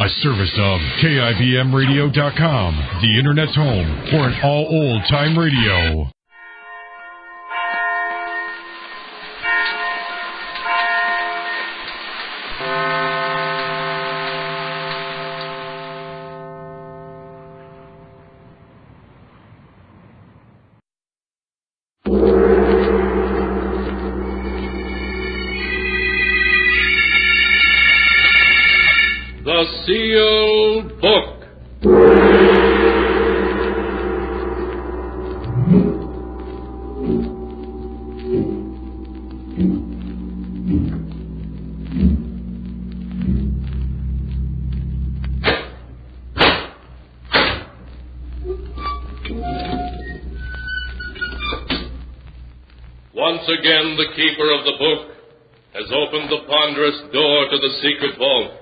A service of KIBMradio.com, the Internet's home for an all old-time radio. The Sealed Book. Once again, the keeper of the book has opened the ponderous door to the secret vault,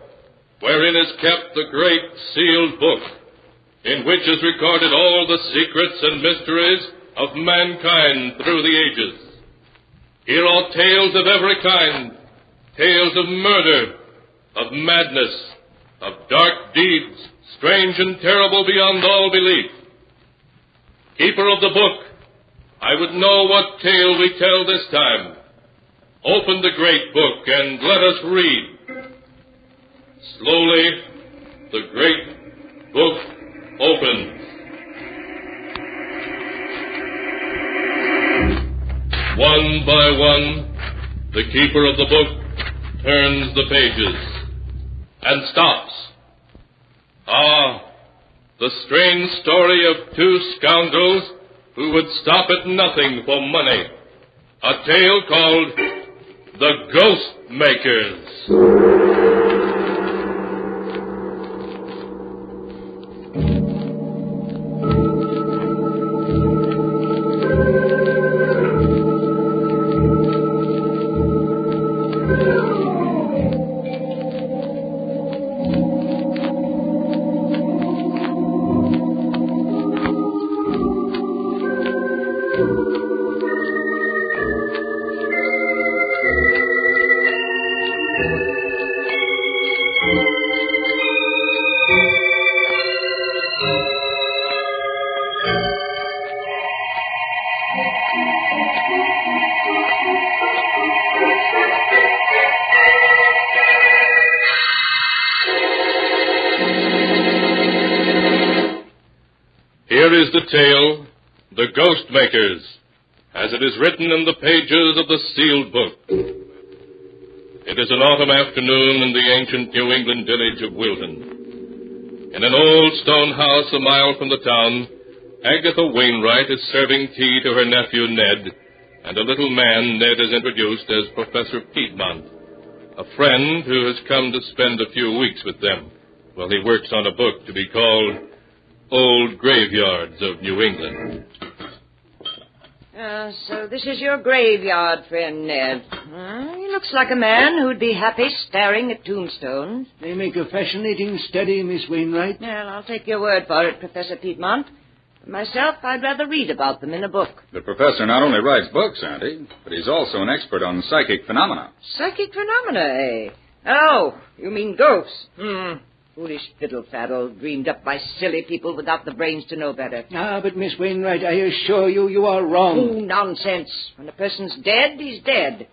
wherein is kept the great sealed book, in which is recorded all the secrets and mysteries of mankind through the ages. Here are tales of every kind, tales of murder, of madness, of dark deeds, strange and terrible beyond all belief. Keeper of the book, I would know what tale we tell this time. Open the great book and let us read. Slowly, the great book opens. One by one, the keeper of the book turns the pages and stops. Ah, the strange story of two scoundrels who would stop at nothing for money. A tale called The Ghost Makers. Here is the tale, The Ghost Makers, as it is written in the pages of the sealed book. It is an autumn afternoon in the ancient New England village of Wilton. In an old stone house a mile from the town, Agatha Wainwright is serving tea to her nephew Ned, and a little man Ned has introduced as Professor Piedmont, a friend who has come to spend a few weeks with them while he works on a book to be called Old Graveyards of New England. So this is your graveyard, friend Ned. He looks like a man who'd be happy staring at tombstones. They make a fascinating study, Miss Wainwright. Well, I'll take your word for it, Professor Piedmont. For myself, I'd rather read about them in a book. The professor not only writes books, Auntie, but he's also an expert on psychic phenomena. Psychic phenomena, eh? Oh, you mean ghosts. Foolish fiddle-faddle, dreamed up by silly people without the brains to know better. But Miss Wainwright, I assure you, you are wrong. Oh, nonsense. When a person's dead, he's dead.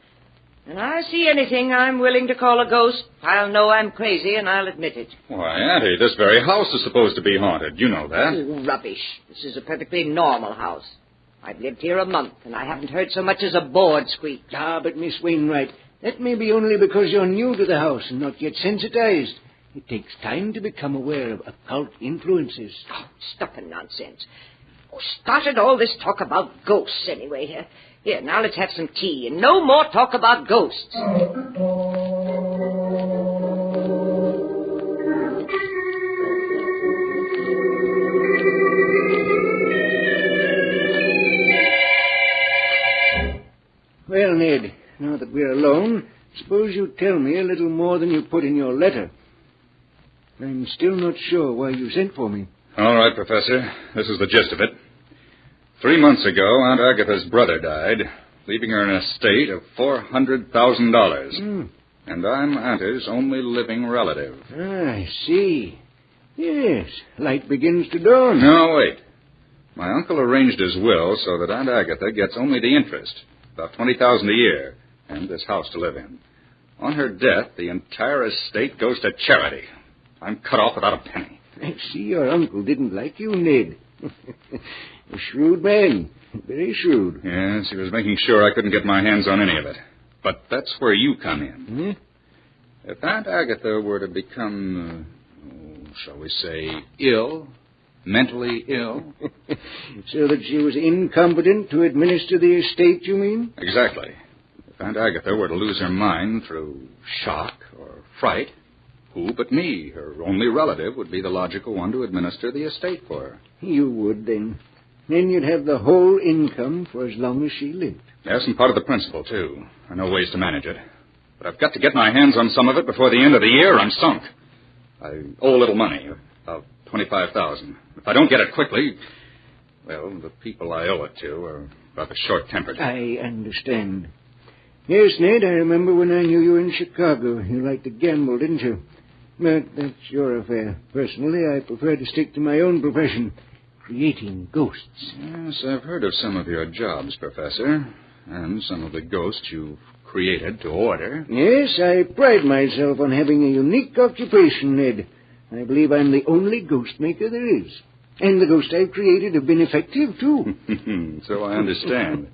When I see anything I'm willing to call a ghost, I'll know I'm crazy, and I'll admit it. Why, Auntie, this very house is supposed to be haunted. You know that. Oh, rubbish. This is a perfectly normal house. I've lived here a month, and I haven't heard so much as a board squeak. But Miss Wainwright, that may be only because you're new to the house and not yet sensitized. It takes time to become aware of occult influences. Oh, stuff and nonsense. Who started all this talk about ghosts, anyway? Here, now let's have some tea, and no more talk about ghosts. Well, Ned, now that we're alone, suppose you tell me a little more than you put in your letter. I'm still not sure why you sent for me. All right, Professor. This is the gist of it. 3 months ago, Aunt Agatha's brother died, leaving her an estate of $400,000. And I'm Auntie's only living relative. I see. Yes, light begins to dawn. No, wait. My uncle arranged his will so that Aunt Agatha gets only the interest, about $20,000 a year, and this house to live in. On her death, the entire estate goes to charity. I'm cut off without a penny. I see your uncle didn't like you, Ned. A shrewd man. Very shrewd. Yes, he was making sure I couldn't get my hands on any of it. But that's where you come in. If Aunt Agatha were to become, shall we say, ill, mentally ill. So that she was incompetent to administer the estate, you mean? Exactly. If Aunt Agatha were to lose her mind through shock or fright, who but me, her only relative, would be the logical one to administer the estate for her. You would, then. Then you'd have the whole income for as long as she lived. Yes, and part of the principal, too. I know ways to manage it. But I've got to get my hands on some of it before the end of the year. I'm sunk. I owe a little money, about $25,000. If I don't get it quickly, well, the people I owe it to are rather short-tempered. I understand. Yes, Ned, I remember when I knew you in Chicago. You liked to gamble, didn't you? But that's your affair. Personally, I prefer to stick to my own profession, creating ghosts. Yes, I've heard of some of your jobs, Professor, and some of the ghosts you've created to order. Yes, I pride myself on having a unique occupation, Ned. I believe I'm the only ghost maker there is. And the ghosts I've created have been effective, too. So I understand.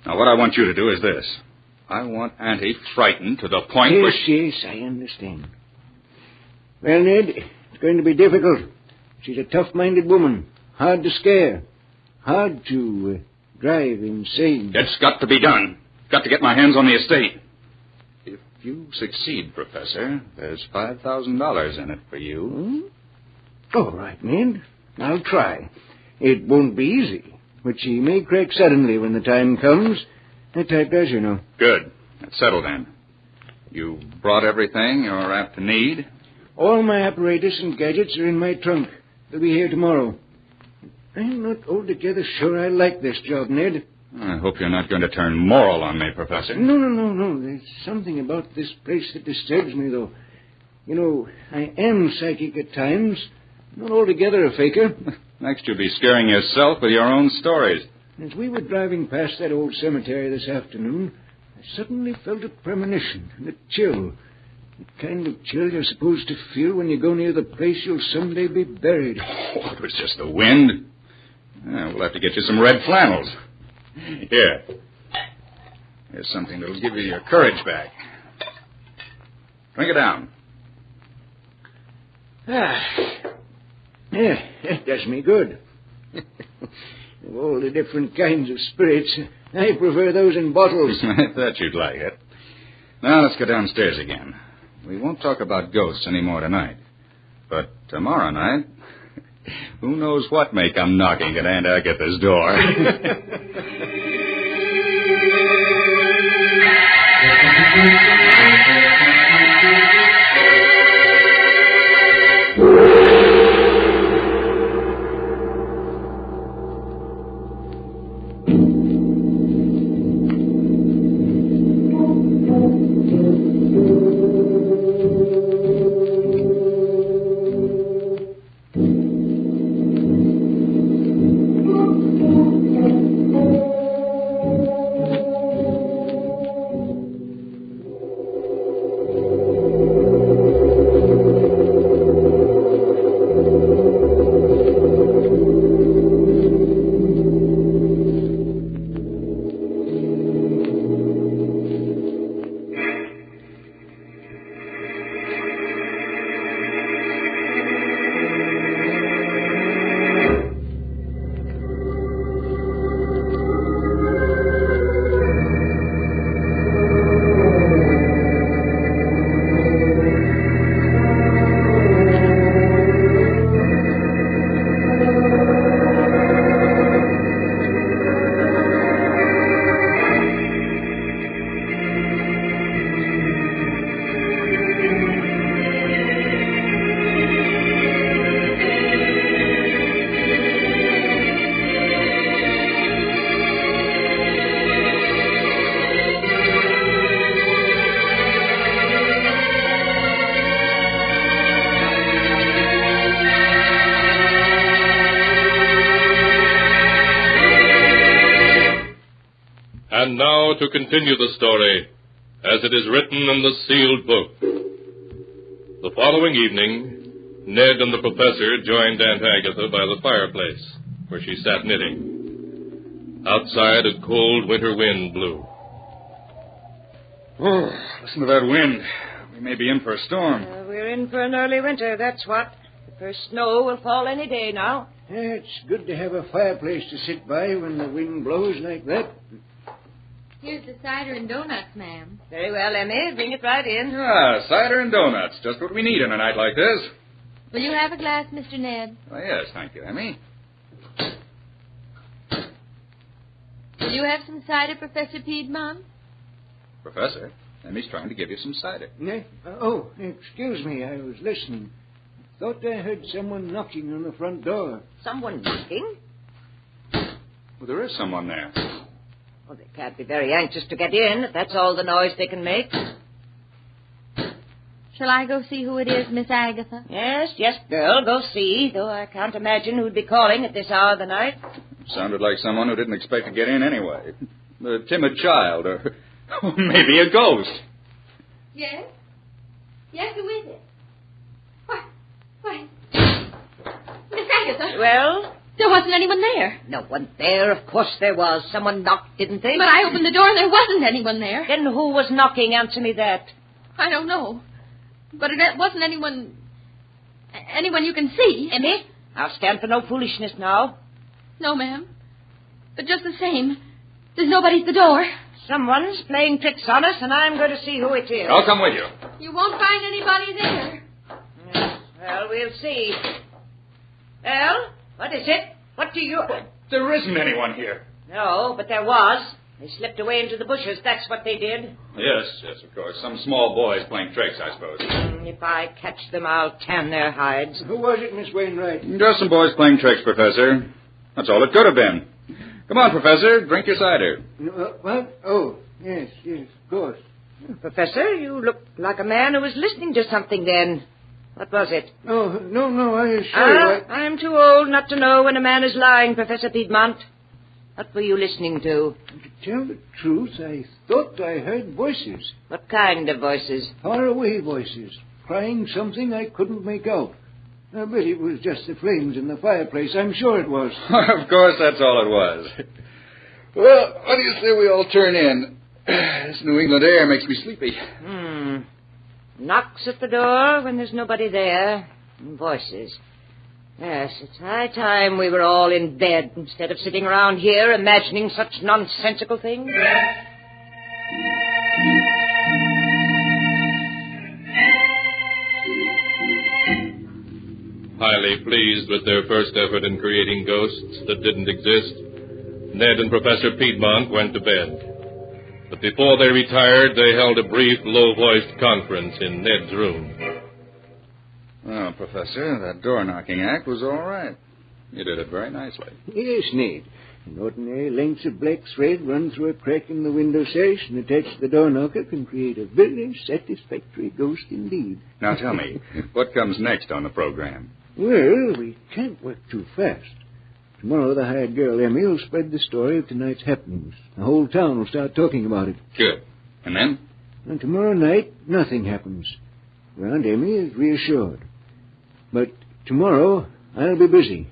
Now, what I want you to do is this. I want Auntie frightened to the point where Yes, I understand. Well, Ned, it's going to be difficult. She's a tough-minded woman, hard to scare, hard to drive insane. It's got to be done. Got to get my hands on the estate. If you succeed, Professor, there's $5,000 in it for you. All right, Ned. I'll try. It won't be easy, but she may crack suddenly when the time comes. That type does, you know. Good. That's settled then. You brought everything you're apt to need? All my apparatus and gadgets are in my trunk. They'll be here tomorrow. I'm not altogether sure I like this job, Ned. I hope you're not going to turn moral on me, Professor. No. There's something about this place that disturbs me, though. You know, I am psychic at times. Not altogether a faker. Next you'll be scaring yourself with your own stories. As we were driving past that old cemetery this afternoon, I suddenly felt a premonition and a chill. The kind of chill you're supposed to feel when you go near the place you'll someday be buried. Oh, it was just the wind. We'll have to get you some red flannels. Here. Here's something that'll give you your courage back. Drink it down. Yeah, that does me good. Of all the different kinds of spirits, I prefer those in bottles. I thought you'd like it. Now let's go downstairs again. We won't talk about ghosts anymore tonight. But tomorrow night, who knows what may come knocking at Aunt Agatha's door. And now to continue the story, as it is written in the sealed book. The following evening, Ned and the professor joined Aunt Agatha by the fireplace, where she sat knitting. Outside, a cold winter wind blew. Oh, listen to that wind. We may be in for a storm. We're in for an early winter, that's what. The first snow will fall any day now. It's good to have a fireplace to sit by when the wind blows like that. Here's the cider and donuts, ma'am. Very well, Emmy. Bring it right in. Ah, cider and donuts. Just what we need on a night like this. Will you have a glass, Mr. Ned? Oh, yes, thank you, Emmy. Will you have some cider, Professor Piedmont? Professor, Emmy's trying to give you some cider. Oh, excuse me. I was listening. Thought I heard someone knocking on the front door. Someone knocking? Well, there is someone there. Well, they can't be very anxious to get in, if that's all the noise they can make. Shall I go see who it is, Miss Agatha? Yes, girl, go see, though I can't imagine who'd be calling at this hour of the night. Sounded like someone who didn't expect to get in anyway. A timid child, or maybe a ghost. Yes? Yes, who is it? Why, Miss Agatha. Well? There wasn't anyone there. No one there. Of course there was. Someone knocked, didn't they? But I opened the door and there wasn't anyone there. Then who was knocking? Answer me that. I don't know. But it wasn't anyone you can see. Emmy, I'll stand for no foolishness now. No, ma'am. But just the same, there's nobody at the door. Someone's playing tricks on us, and I'm going to see who it is. I'll come with you. You won't find anybody there. Yes, well, we'll see. Well, what is it? What do you... There isn't anyone here. No, but there was. They slipped away into the bushes. That's what they did. Yes, of course. Some small boys playing tricks, I suppose. If I catch them, I'll tan their hides. Who was it, Miss Wainwright? Just some boys playing tricks, Professor. That's all it could have been. Come on, Professor. Drink your cider. What? Oh, yes, of course. Professor, you look like a man who was listening to something then. What was it? Oh, no, I assure you. I'm too old not to know when a man is lying, Professor Piedmont. What were you listening to? To tell the truth, I thought I heard voices. What kind of voices? Faraway voices, crying something I couldn't make out. I bet it was just the flames in the fireplace. I'm sure it was. Of course, that's all it was. Well, what do you say we all turn in? This New England air makes me sleepy. Knocks at the door when there's nobody there. And voices. Yes, it's high time we were all in bed instead of sitting around here imagining such nonsensical things. Highly pleased with their first effort in creating ghosts that didn't exist, Ned and Professor Piedmont went to bed. But before they retired, they held a brief, low-voiced conference in Ned's room. Well, Professor, that door-knocking act was all right. You did it very nicely. Yes, Ned. An ordinary lengths of black thread run through a crack in the window sash and attached to the door knocker can create a very satisfactory ghost indeed. Now tell me, what comes next on the program? Well, we can't work too fast. Tomorrow the hired girl, Emmy, will spread the story of tonight's happenings. The whole town will start talking about it. Good. And then? And tomorrow night, nothing happens. Well, Aunt Emmy is reassured. But tomorrow, I'll be busy.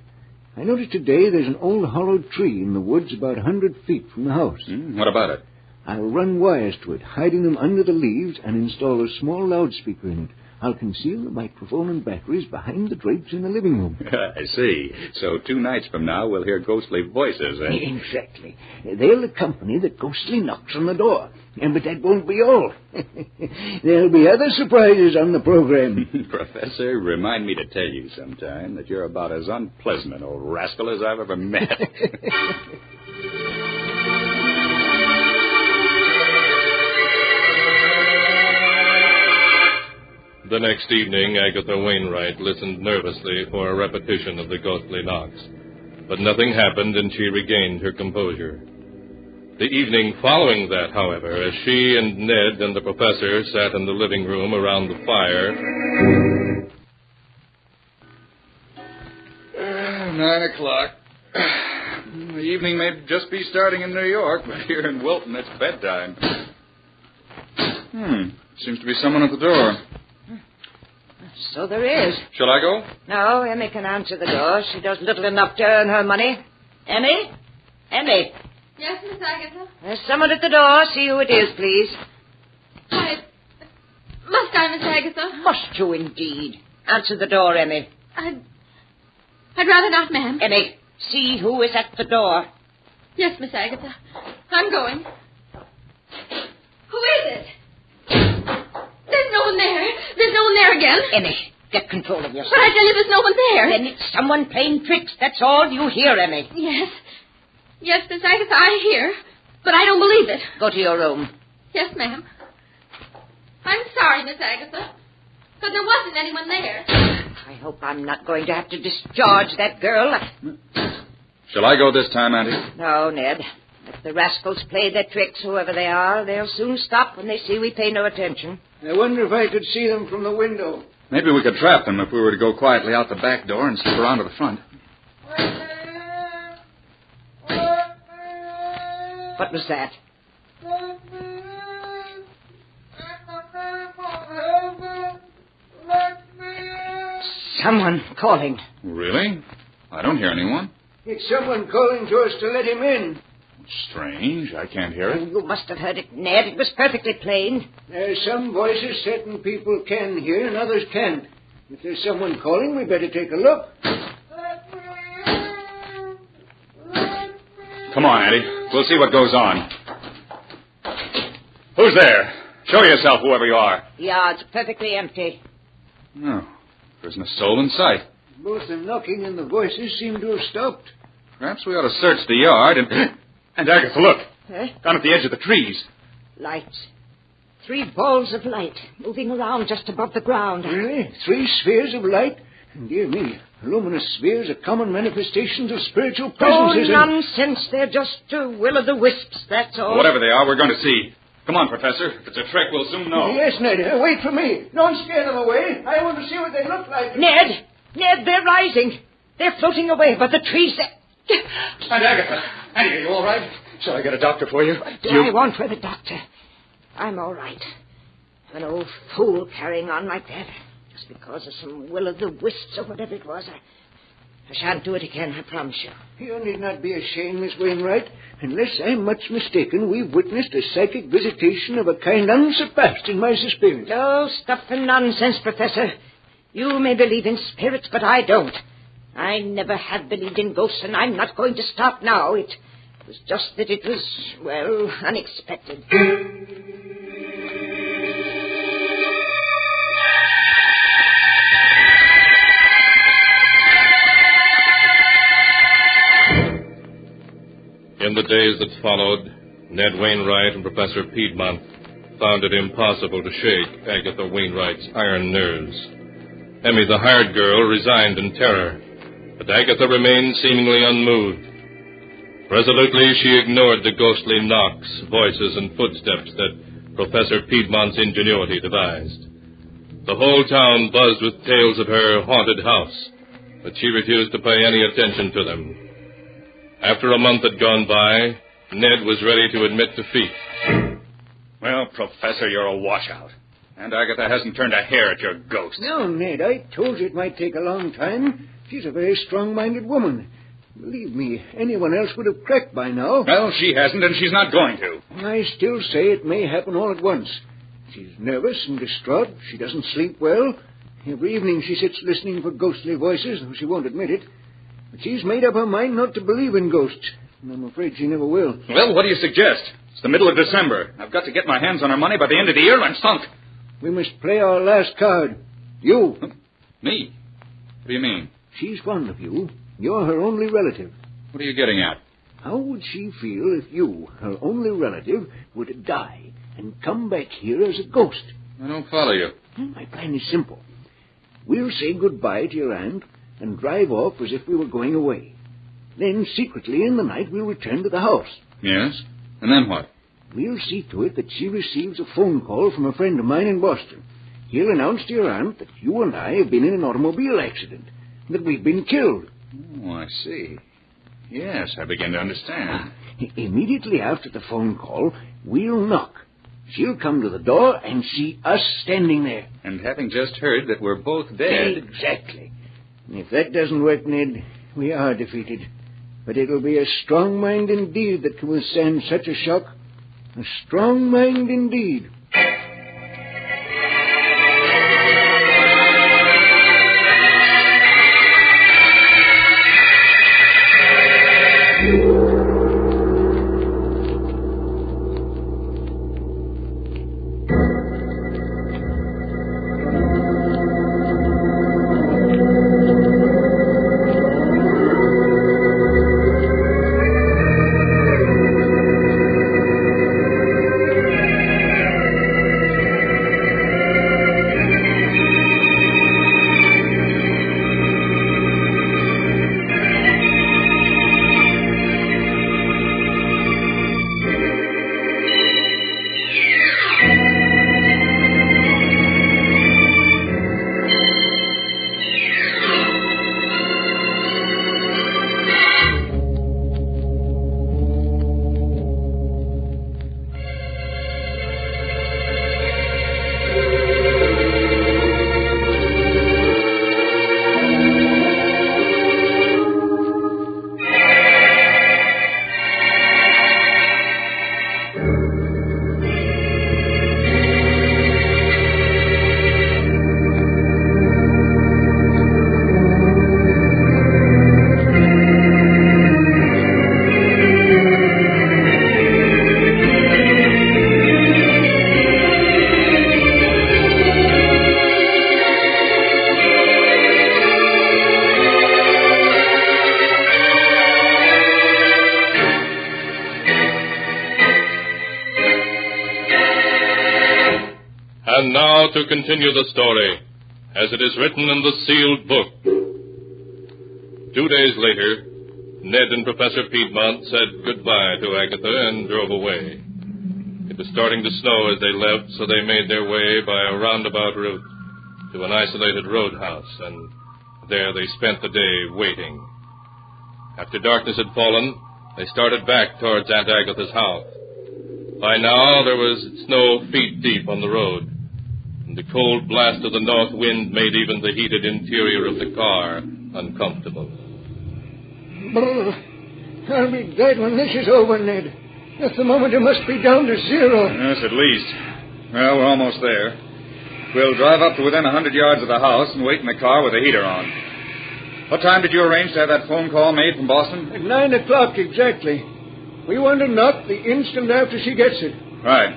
I noticed today there's an old hollow tree in the woods about 100 feet from the house. What about it? I'll run wires to it, hiding them under the leaves, and install a small loudspeaker in it. I'll conceal the microphone and batteries behind the drapes in the living room. I see. So 2 nights from now, we'll hear ghostly voices, eh? Exactly. They'll accompany the ghostly knocks on the door. But that won't be all. There'll be other surprises on the program. Professor, remind me to tell you sometime that you're about as unpleasant an old rascal as I've ever met. The next evening, Agatha Wainwright listened nervously for a repetition of the ghostly knocks. But nothing happened, and she regained her composure. The evening following that, however, as she and Ned and the professor sat in the living room around the fire... 9 o'clock. The evening may just be starting in New York, but here in Wilton, it's bedtime. Seems to be someone at the door. So there is. Shall I go? No, Emmy can answer the door. She does little enough to earn her money. Emmy? Emmy? Yes, Miss Agatha? There's someone at the door. See who it is, please. Must I, Miss Agatha? Must you indeed. Answer the door, Emmy. I'd rather not, ma'am. Emmy, see who is at the door. Yes, Miss Agatha. I'm going. Who is it? There's no one there. There's no one there again. Emmy, get control of yourself. But I tell you, there's no one there. Then it's someone playing tricks. That's all you hear, Emmy. Yes. Yes, Miss Agatha, I hear. But I don't believe it. Go to your room. Yes, ma'am. I'm sorry, Miss Agatha. But there wasn't anyone there. I hope I'm not going to have to discharge that girl. Shall I go this time, Auntie? No, Ned. If the rascals play their tricks, whoever they are, they'll soon stop when they see we pay no attention. I wonder if I could see them from the window. Maybe we could trap them if we were to go quietly out the back door and slip around to the front. What was that? Someone calling. Really? I don't hear anyone. It's someone calling to us to let him in. Strange. I can't hear it. You must have heard it, Ned. It was perfectly plain. There's some voices certain people can hear and others can't. If there's someone calling, we better take a look. Come on, Auntie. We'll see what goes on. Who's there? Show yourself, whoever you are. The yard's perfectly empty. No. There isn't a soul in sight. Both the knocking and the voices seem to have stopped. Perhaps we ought to search the yard and... And Agatha, look. Huh? Down at the edge of the trees. Lights. 3 balls of light moving around just above the ground. Really? 3 spheres of light? Dear me, luminous spheres are common manifestations of spiritual presences. Oh, nonsense. They're just will-o'-the-wisps, that's all. Whatever they are, we're going to see. Come on, Professor. If it's a trick, we'll soon know. Yes, Ned. Wait for me. Don't scare them away. I want to see what they look like. Ned! Ned, they're rising. They're floating away above the trees. And Agatha. Annie, are you all right? Shall I get a doctor for you? What do I want for the doctor? I'm all right. An old fool carrying on like that. Just because of some will-o'-the-wisps or whatever it was. I shan't do it again, I promise you. You need not be ashamed, Miss Wainwright. Unless I'm much mistaken, we've witnessed a psychic visitation of a kind unsurpassed in my experience. Oh, stuff and nonsense, Professor. You may believe in spirits, but I don't. I never have believed in ghosts, and I'm not going to stop now. It was just that it was, well, unexpected. In the days that followed, Ned Wainwright and Professor Piedmont found it impossible to shake Agatha Wainwright's iron nerves. Emmy, the hired girl, resigned in terror, but Agatha remained seemingly unmoved. Resolutely, she ignored the ghostly knocks, voices, and footsteps that Professor Piedmont's ingenuity devised. The whole town buzzed with tales of her haunted house, but she refused to pay any attention to them. After a month had gone by, Ned was ready to admit defeat. Well, Professor, you're a washout. And Agatha hasn't turned a hair at your ghost. No, Ned, I told you it might take a long time. She's a very strong-minded woman. Believe me, anyone else would have cracked by now. Well, she hasn't, and she's not going to. I still say it may happen all at once. She's nervous and distraught. She doesn't sleep well. Every evening she sits listening for ghostly voices, though she won't admit it. But she's made up her mind not to believe in ghosts, and I'm afraid she never will. Well, what do you suggest? It's the middle of December. I've got to get my hands on her money by the end of the year, or I'm sunk. We must play our last card. You. Me? What do you mean? She's fond of you. You're her only relative. What are you getting at? How would she feel if you, her only relative, were to die and come back here as a ghost? I don't follow you. My plan is simple. We'll say goodbye to your aunt and drive off as if we were going away. Then, secretly, in the night, we'll return to the house. Yes? And then what? We'll see to it that she receives a phone call from a friend of mine in Boston. He'll announce to your aunt that you and I have been in an automobile accident, that we've been killed. Oh, I see. Yes, I begin to understand. Immediately after the phone call, we'll knock. She'll come to the door and see us standing there. And having just heard that we're both dead... Exactly. And if that doesn't work, Ned, we are defeated. But it'll be a strong mind indeed that can withstand such a shock. A strong mind indeed. And now to continue the story, as it is written in the sealed book. 2 days later, Ned and Professor Piedmont said goodbye to Agatha and drove away. It was starting to snow as they left, so they made their way by a roundabout route to an isolated roadhouse, and there they spent the day waiting. After darkness had fallen, they started back towards Aunt Agatha's house. By now, there was snow feet deep on the road, and the cold blast of the north wind made even the heated interior of the car uncomfortable. I'll be dead when this is over, Ned. At the moment, it must be down to zero. Yes, at least. Well, we're almost there. We'll drive up to within 100 yards of the house and wait in the car with the heater on. What time did you arrange to have that phone call made from Boston? At 9 o'clock exactly. We want to knock the instant after she gets it. Right.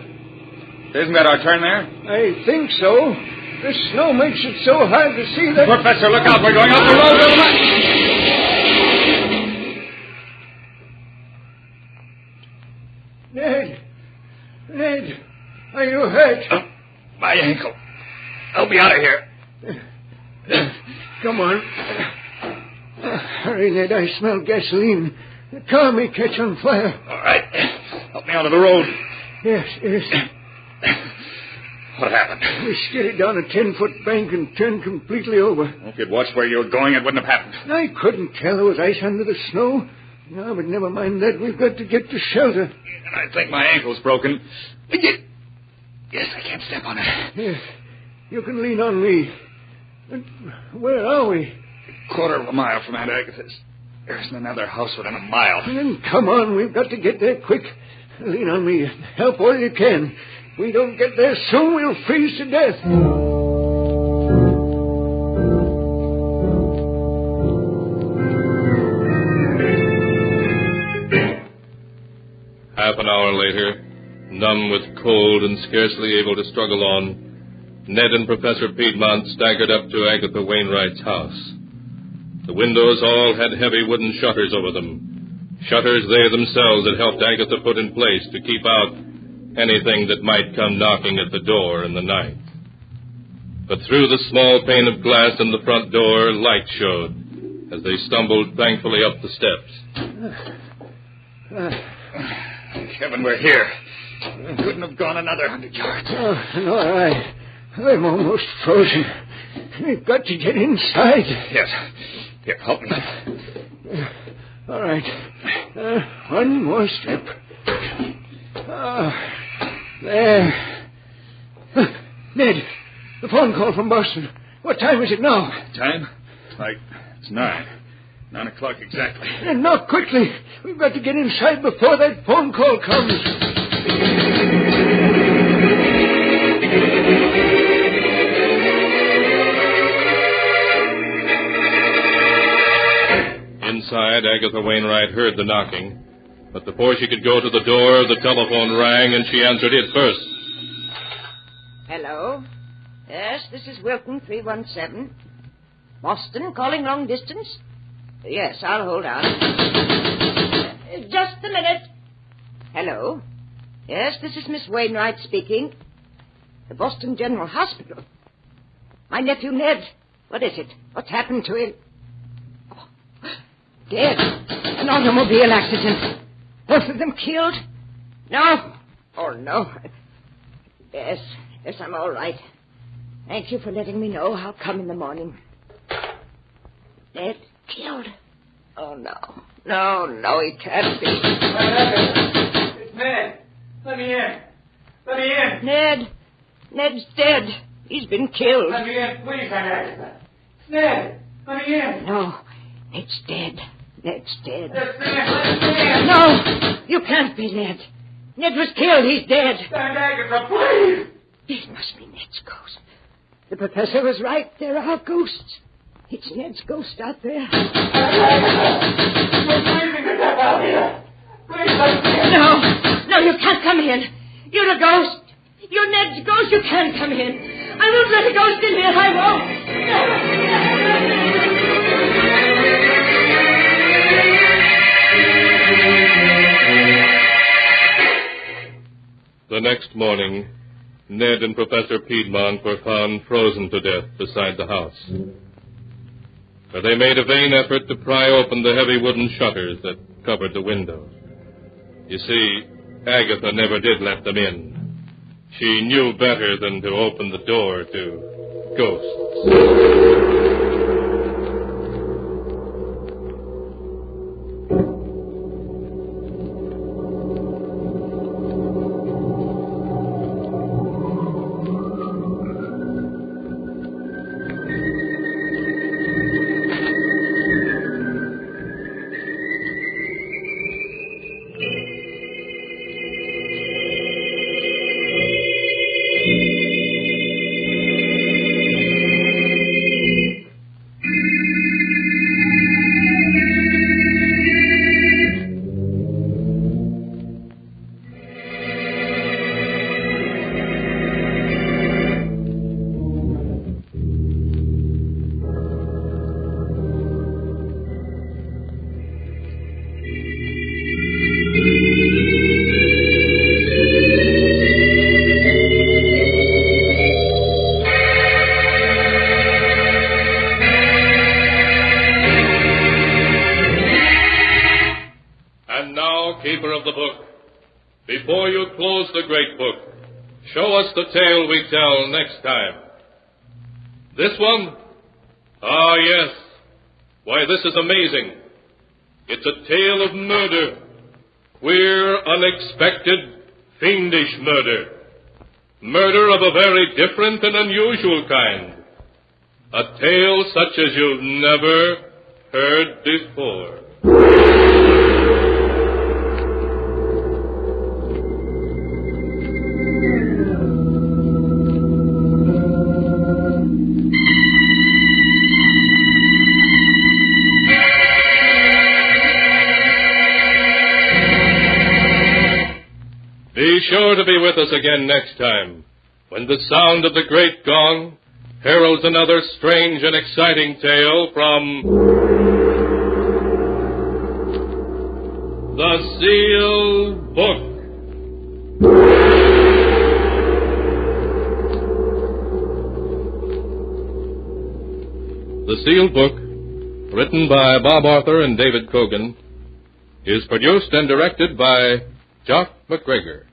Isn't that our turn there? I think so. The snow makes it so hard to see that... Professor, look out. We're going up the road. Ned, are you hurt? My ankle. I'll be out of here. Come on. Hurry, Ned. I smell gasoline. The car may catch on fire. All right. Help me onto the road. Yes. What happened? We skidded down a 10-foot bank and turned completely over. If you'd watched where you were going, it wouldn't have happened. I couldn't tell. There was ice under the snow. No, but never mind that. We've got to get to shelter. And I think my ankle's broken. Yes, I can't step on it. Yes. You can lean on me. But where are we? A quarter of a mile from Aunt Agatha's. There isn't another house within a mile. Then come on. We've got to get there quick. Lean on me. Help all you can. If we don't get there soon, we'll freeze to death. Half an hour later, numb with cold and scarcely able to struggle on, Ned and Professor Piedmont staggered up to Agatha Wainwright's house. The windows all had heavy wooden shutters over them, shutters they themselves had helped Agatha put in place to keep out anything that might come knocking at the door in the night. But through the small pane of glass in the front door, light showed as they stumbled thankfully up the steps. Heaven, we're here. We couldn't have gone another 100 yards. Oh, all right. I'm almost frozen. We've got to get inside. Yes. Here, help me. All right. One more step. There. Ned, the phone call from Boston. What time is it now? Time? It's 9. 9 o'clock exactly. And now, quickly. We've got to get inside before that phone call comes. Inside, Agatha Wainwright heard the knocking. But before she could go to the door, the telephone rang, and she answered it first. Hello? Yes, this is Wilton 317. Boston, calling long distance? Yes, I'll hold on. Just a minute. Hello? Yes, this is Miss Wainwright speaking. The Boston General Hospital. My nephew Ned. What is it? What's happened to him? Oh, dead. An automobile accident. Both of them killed? No. Oh, no. Yes, I'm all right. Thank you for letting me know. I'll come in the morning. Ned killed? Oh, no. No, he can't be. It's Ned. Let me in. Ned's dead. He's been killed. Let me in, please, Agatha. Ned, let me in. No, Ned's dead. Ned's dead. Yes, Ned, let me in. No, you can't be Ned. Ned was killed. He's dead. Stand, Agatha, please. It must be Ned's ghost. The professor was right. There are ghosts. It's Ned's ghost out there. We're freezing to death out here. Please let me in. No, you can't come in. You're a ghost. You're Ned's ghost. You can't come in. I won't let a ghost in here. I won't. The next morning, Ned and Professor Piedmont were found frozen to death beside the house. But they made a vain effort to pry open the heavy wooden shutters that covered the window. You see, Agatha never did let them in. She knew better than to open the door to ghosts. Keeper of the book, before you close the great book, show us the tale we tell next time. This one? Ah, yes. Why, this is amazing. It's a tale of murder. Queer, unexpected, fiendish murder. Murder of a very different and unusual kind. A tale such as you've never heard before. Be sure to be with us again next time, when the sound of the great gong heralds another strange and exciting tale from The Sealed Book. The Sealed Book, written by Bob Arthur and David Cogan, is produced and directed by Jock McGregor.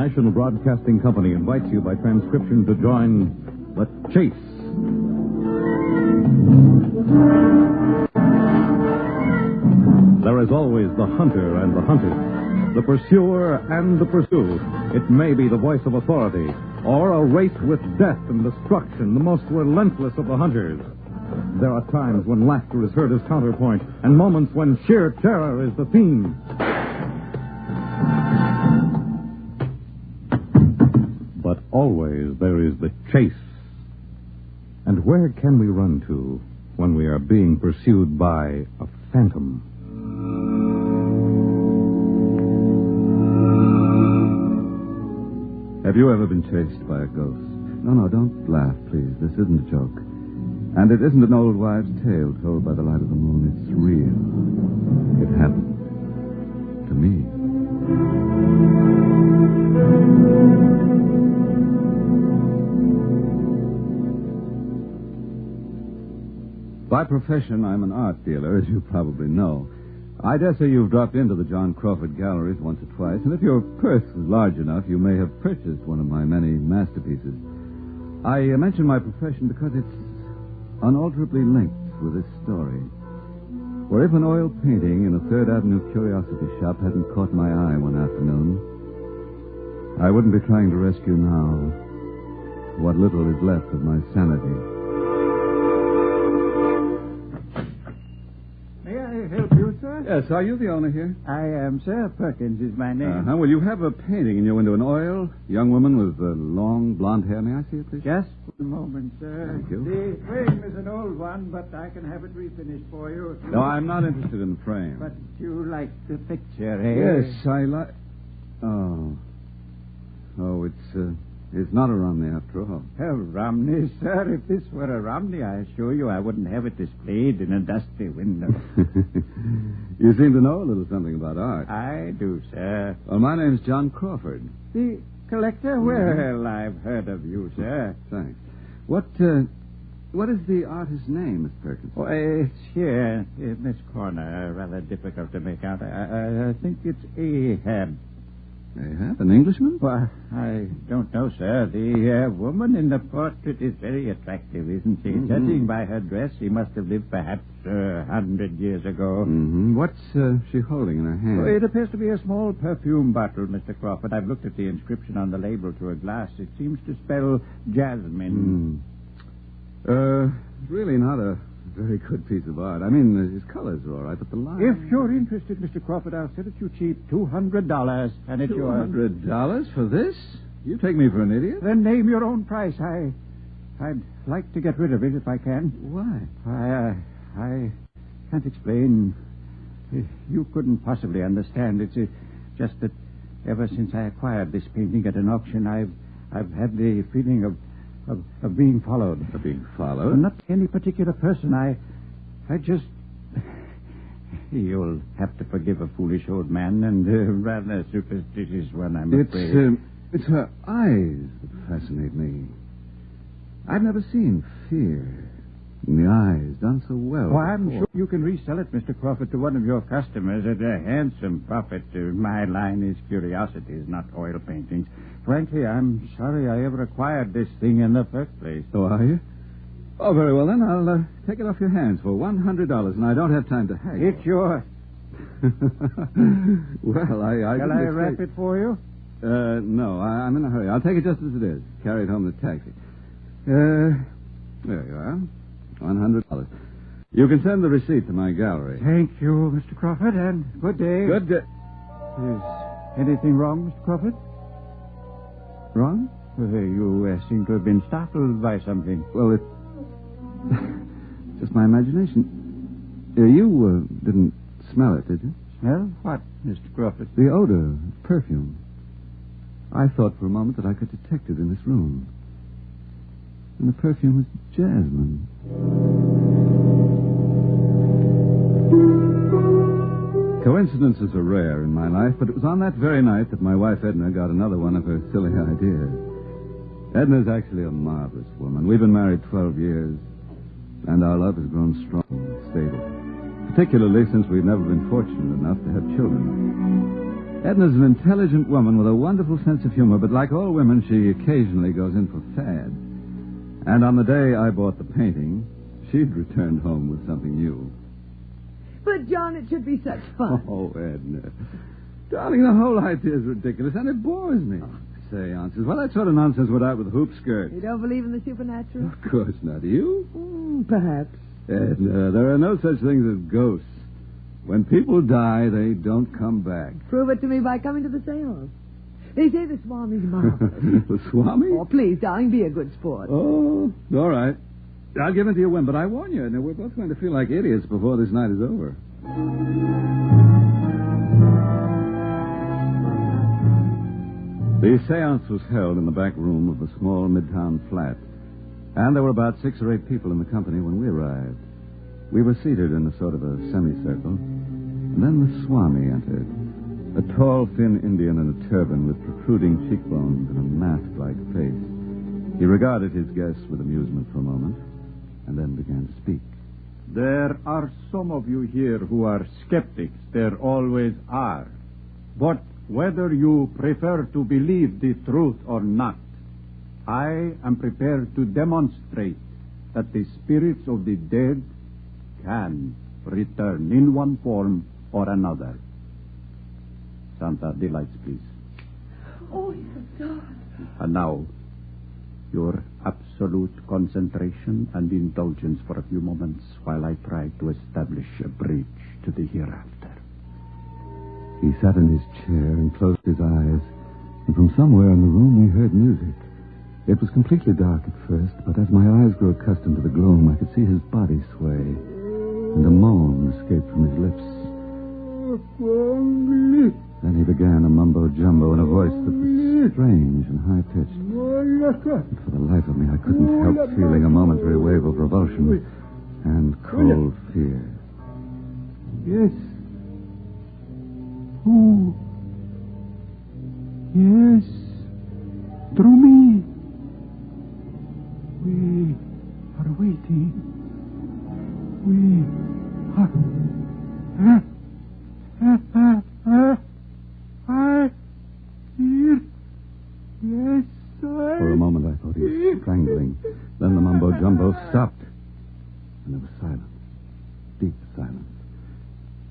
National Broadcasting Company invites you by transcription to join The Chase. There is always the hunter and the hunted, the pursuer and the pursued. It may be the voice of authority, or a race with death and destruction, the most relentless of the hunters. There are times when laughter is heard as counterpoint, and moments when sheer terror is the theme. But always there is the chase. And where can we run to when we are being pursued by a phantom? Have you ever been chased by a ghost? No, don't laugh, please. This isn't a joke. And it isn't an old wives' tale told by the light of the moon. It's real. It happened to me. By profession, I'm an art dealer, as you probably know. I dare say you've dropped into the John Crawford galleries once or twice, and if your purse was large enough, you may have purchased one of my many masterpieces. I mention my profession because it's unalterably linked with this story. For if an oil painting in a 3rd Avenue curiosity shop hadn't caught my eye one afternoon, I wouldn't be trying to rescue now what little is left of my sanity. May I help you, sir? Yes, are you the owner here? I am, sir. Perkins is my name. Well, you have a painting in your window, an oil, young woman with long blonde hair. May I see it, please? Just a moment, sir. Thank you. The frame is an old one, but I can have it refinished for you. No, I'm not interested in the frame. But you like the picture, eh? Yes, I like... Oh, it's not a Romney after all. A Romney, sir. If this were a Romney, I assure you I wouldn't have it displayed in a dusty window. You seem to know a little something about art. I do, sir. Well, my name's John Crawford. The collector? Well, I've heard of you, sir. Thanks. What is the artist's name, Miss Perkins? Oh, it's here in this corner. Rather difficult to make out. I think it's Ahab. Ahab? An Englishman? Well, I don't know, sir. The woman in the portrait is very attractive, isn't she? Mm-hmm. Judging by her dress, she must have lived perhaps 100 years ago. Mm-hmm. What's she holding in her hand? Oh, it appears to be a small perfume bottle, Mr. Crawford. I've looked at the inscription on the label through a glass. It seems to spell jasmine. Really not a very good piece of art. I mean, his colors are all right, but the line... If you're interested, Mr. Crawford, I'll sell it you cheap. $200, and it's yours. $200 for this? You take me for an idiot? Then name your own price. I'd like to get rid of it if I can. Why? I can't explain. You couldn't possibly understand. It's just that ever since I acquired this painting at an auction, I've had the feeling of being followed. Of being followed? Well, not any particular person. I just... You'll have to forgive a foolish old man and rather superstitious one, I'm afraid. It's her eyes that fascinate me. I've never seen fear in the eyes done so well. Oh, I'm sure you can resell it, Mr. Crawford, to one of your customers at a handsome profit. My line is curiosities, not oil paintings. Frankly, I'm sorry I ever acquired this thing in the first place. Oh, are you? Oh, very well, then. I'll take it off your hands for $100, and I don't have time to haggle. It's yours. Well, I Shall I wrap it for you? No, I'm in a hurry. I'll take it just as it is. Carry it home in the taxi. There you are. $100. You can send the receipt to my gallery. Thank you, Mr. Crawford, and good day. Good day. Is anything wrong, Mr. Crawford? Wrong? You seem to have been startled by something. Well, it's just my imagination. You didn't smell it, did you? Smell what, Mr. Crawford? The odor, perfume. I thought for a moment that I could detect it in this room. And the perfume was jasmine. Coincidences are rare in my life, but it was on that very night that my wife Edna got another one of her silly ideas. Edna's actually a marvelous woman. We've been married 12 years, and our love has grown strong and stable, particularly since we've never been fortunate enough to have children. Edna's an intelligent woman with a wonderful sense of humor, but like all women, she occasionally goes in for fads. And on the day I bought the painting, she'd returned home with something new. But, John, it should be such fun. Oh, Edna. Darling, the whole idea is ridiculous, and it bores me. Seances. Well, that sort of nonsense went out with hoop skirts. You don't believe in the supernatural? Of course not. Do you? Perhaps. Edna, there are no such things as ghosts. When people die, they don't come back. Prove it to me by coming to the seance. They say the Swami's marvelous. The Swami? Oh, please, darling, be a good sport. Oh, all right. I'll give in to your whim, but I warn you, Edna, we're both going to feel like idiots before this night is over. The seance was held in the back room of a small midtown flat, and there were about 6 or 8 people in the company when we arrived. We were seated in a sort of a semicircle, and then the Swami entered, a tall, thin Indian in a turban with protruding cheekbones and a mask-like face. He regarded his guests with amusement for a moment, and then began to speak. There are some of you here who are skeptics. There always are. But whether you prefer to believe the truth or not, I am prepared to demonstrate that the spirits of the dead can return in one form or another. Santa, the lights, please. Oh, yes, God. And now, your absolute concentration and indulgence for a few moments while I try to establish a bridge to the hereafter. He sat in his chair and closed his eyes, and from somewhere in the room we heard music. It was completely dark at first, but as my eyes grew accustomed to the gloom, I could see his body sway, and a moan escaped from his lips. Then he began a mumbo-jumbo in a voice that was strange and high-pitched. And for the life of me, I couldn't help feeling a momentary wave of revulsion and cold fear. Yes. Who? Yes. Through me. We are waiting. We are... I hear. Yes, For a moment, I thought he was strangling. Then the mumbo-jumbo stopped, and there was silence. Deep silence.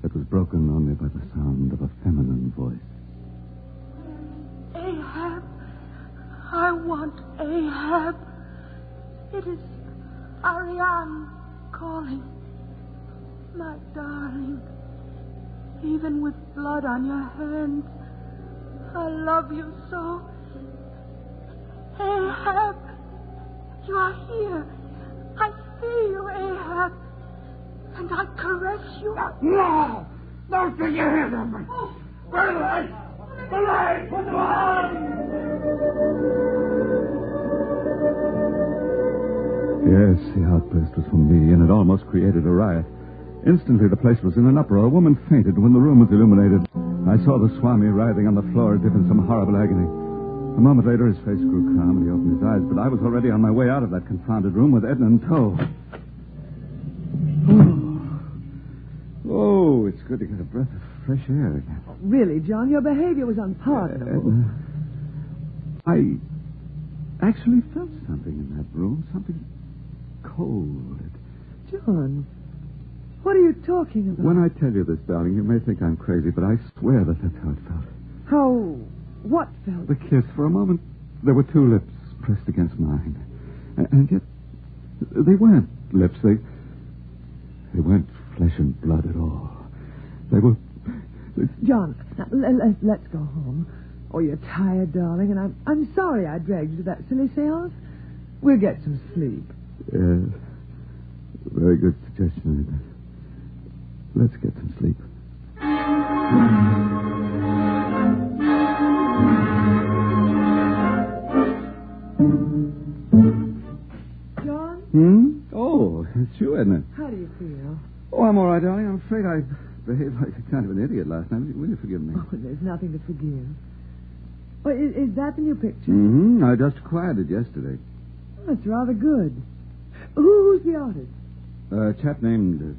It was broken only by the sound of a feminine voice. Ahab. I want Ahab. It is Ariane calling. My darling. Even with blood on your hands, I love you so. Ahab, you are here. I see you, Ahab. And I caress you. No! Don't take your hands off me! Where are the lights? The lights! Put them on! Yes, the outburst was from me, and it almost created a riot. Instantly, the place was in an uproar. A woman fainted when the room was illuminated. I saw the Swami writhing on the floor as if in some horrible agony. A moment later, his face grew calm and he opened his eyes, but I was already on my way out of that confounded room with Edna in tow. Oh, it's good to get a breath of fresh air again. Really, John, your behavior was unpardonable. I actually felt something in that room, something cold. John, what are you talking about? When I tell you this, darling, you may think I'm crazy, but I swear that that's how it felt. How? What felt? The kiss. For a moment, there were 2 lips pressed against mine. And yet, they weren't lips. They weren't flesh and blood at all. They were... John, now, let's go home. Oh, you're tired, darling, and I'm sorry I dragged you to that silly seance. We'll get some sleep. Yes. Very good suggestion, Edna. Let's get some sleep. John? Oh, it's you, Edna. How do you feel? Oh, I'm all right, darling. I'm afraid I behaved like a kind of an idiot last night. Will you forgive me? Oh, there's nothing to forgive. Oh, is that the new picture? Mm-hmm. I just acquired it yesterday. Oh, it's rather good. Who's the artist? A chap named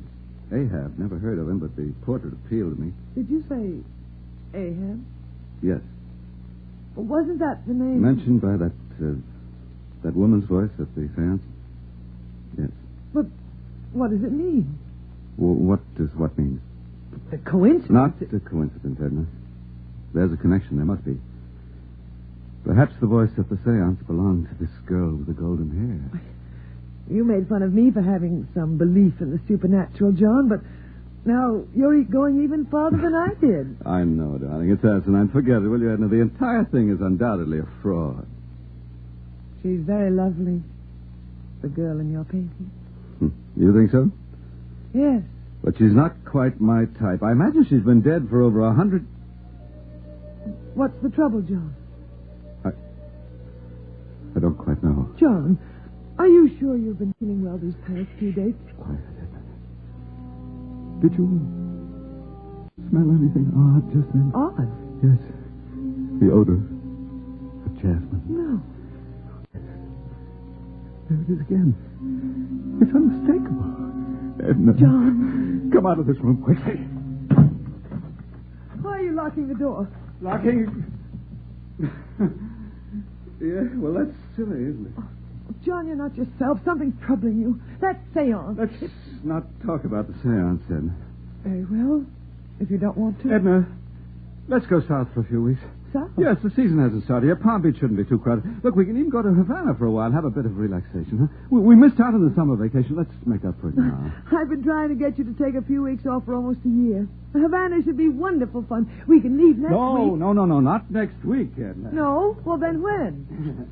Ahab. Never heard of him, but the portrait appealed to me. Did you say Ahab? Yes. But wasn't that the name? Mentioned by that woman's voice at the seance? Yes. But what does it mean? What does what mean? A coincidence? Not a coincidence, Edna. There's a connection. There must be. Perhaps the voice at the seance belonged to this girl with the golden hair. You made fun of me for having some belief in the supernatural, John, but now you're going even farther than I did. I know, darling. It's asinine. Forget it, will you, Edna? The entire thing is undoubtedly a fraud. She's very lovely, the girl in your painting. You think so? Yes. But she's not quite my type. I imagine she's been dead for over 100... What's the trouble, John? I don't quite know. John, are you sure you've been feeling well these past few days? Quiet, Edna. Did you smell anything odd just then? Odd? Yes. The odor of jasmine. No. There it is again. It's unmistakable. Edna. John. Come out of this room quickly. Why are you locking the door? Locking? Yeah, well, that's silly, isn't it? Oh, John, you're not yourself. Something's troubling you. That seance. Let's not talk about the seance, then. Very well, if you don't want to. Edna, let's go south for a few weeks. South? Yes, the season hasn't started yet. Palm Beach shouldn't be too crowded. Look, we can even go to Havana for a while and have a bit of relaxation, huh? We missed out on the summer vacation. Let's make up for it now. I've been trying to get you to take a few weeks off for almost a year. Havana should be wonderful fun. We can leave next week. No, not next week, Edna. No? Well, then when?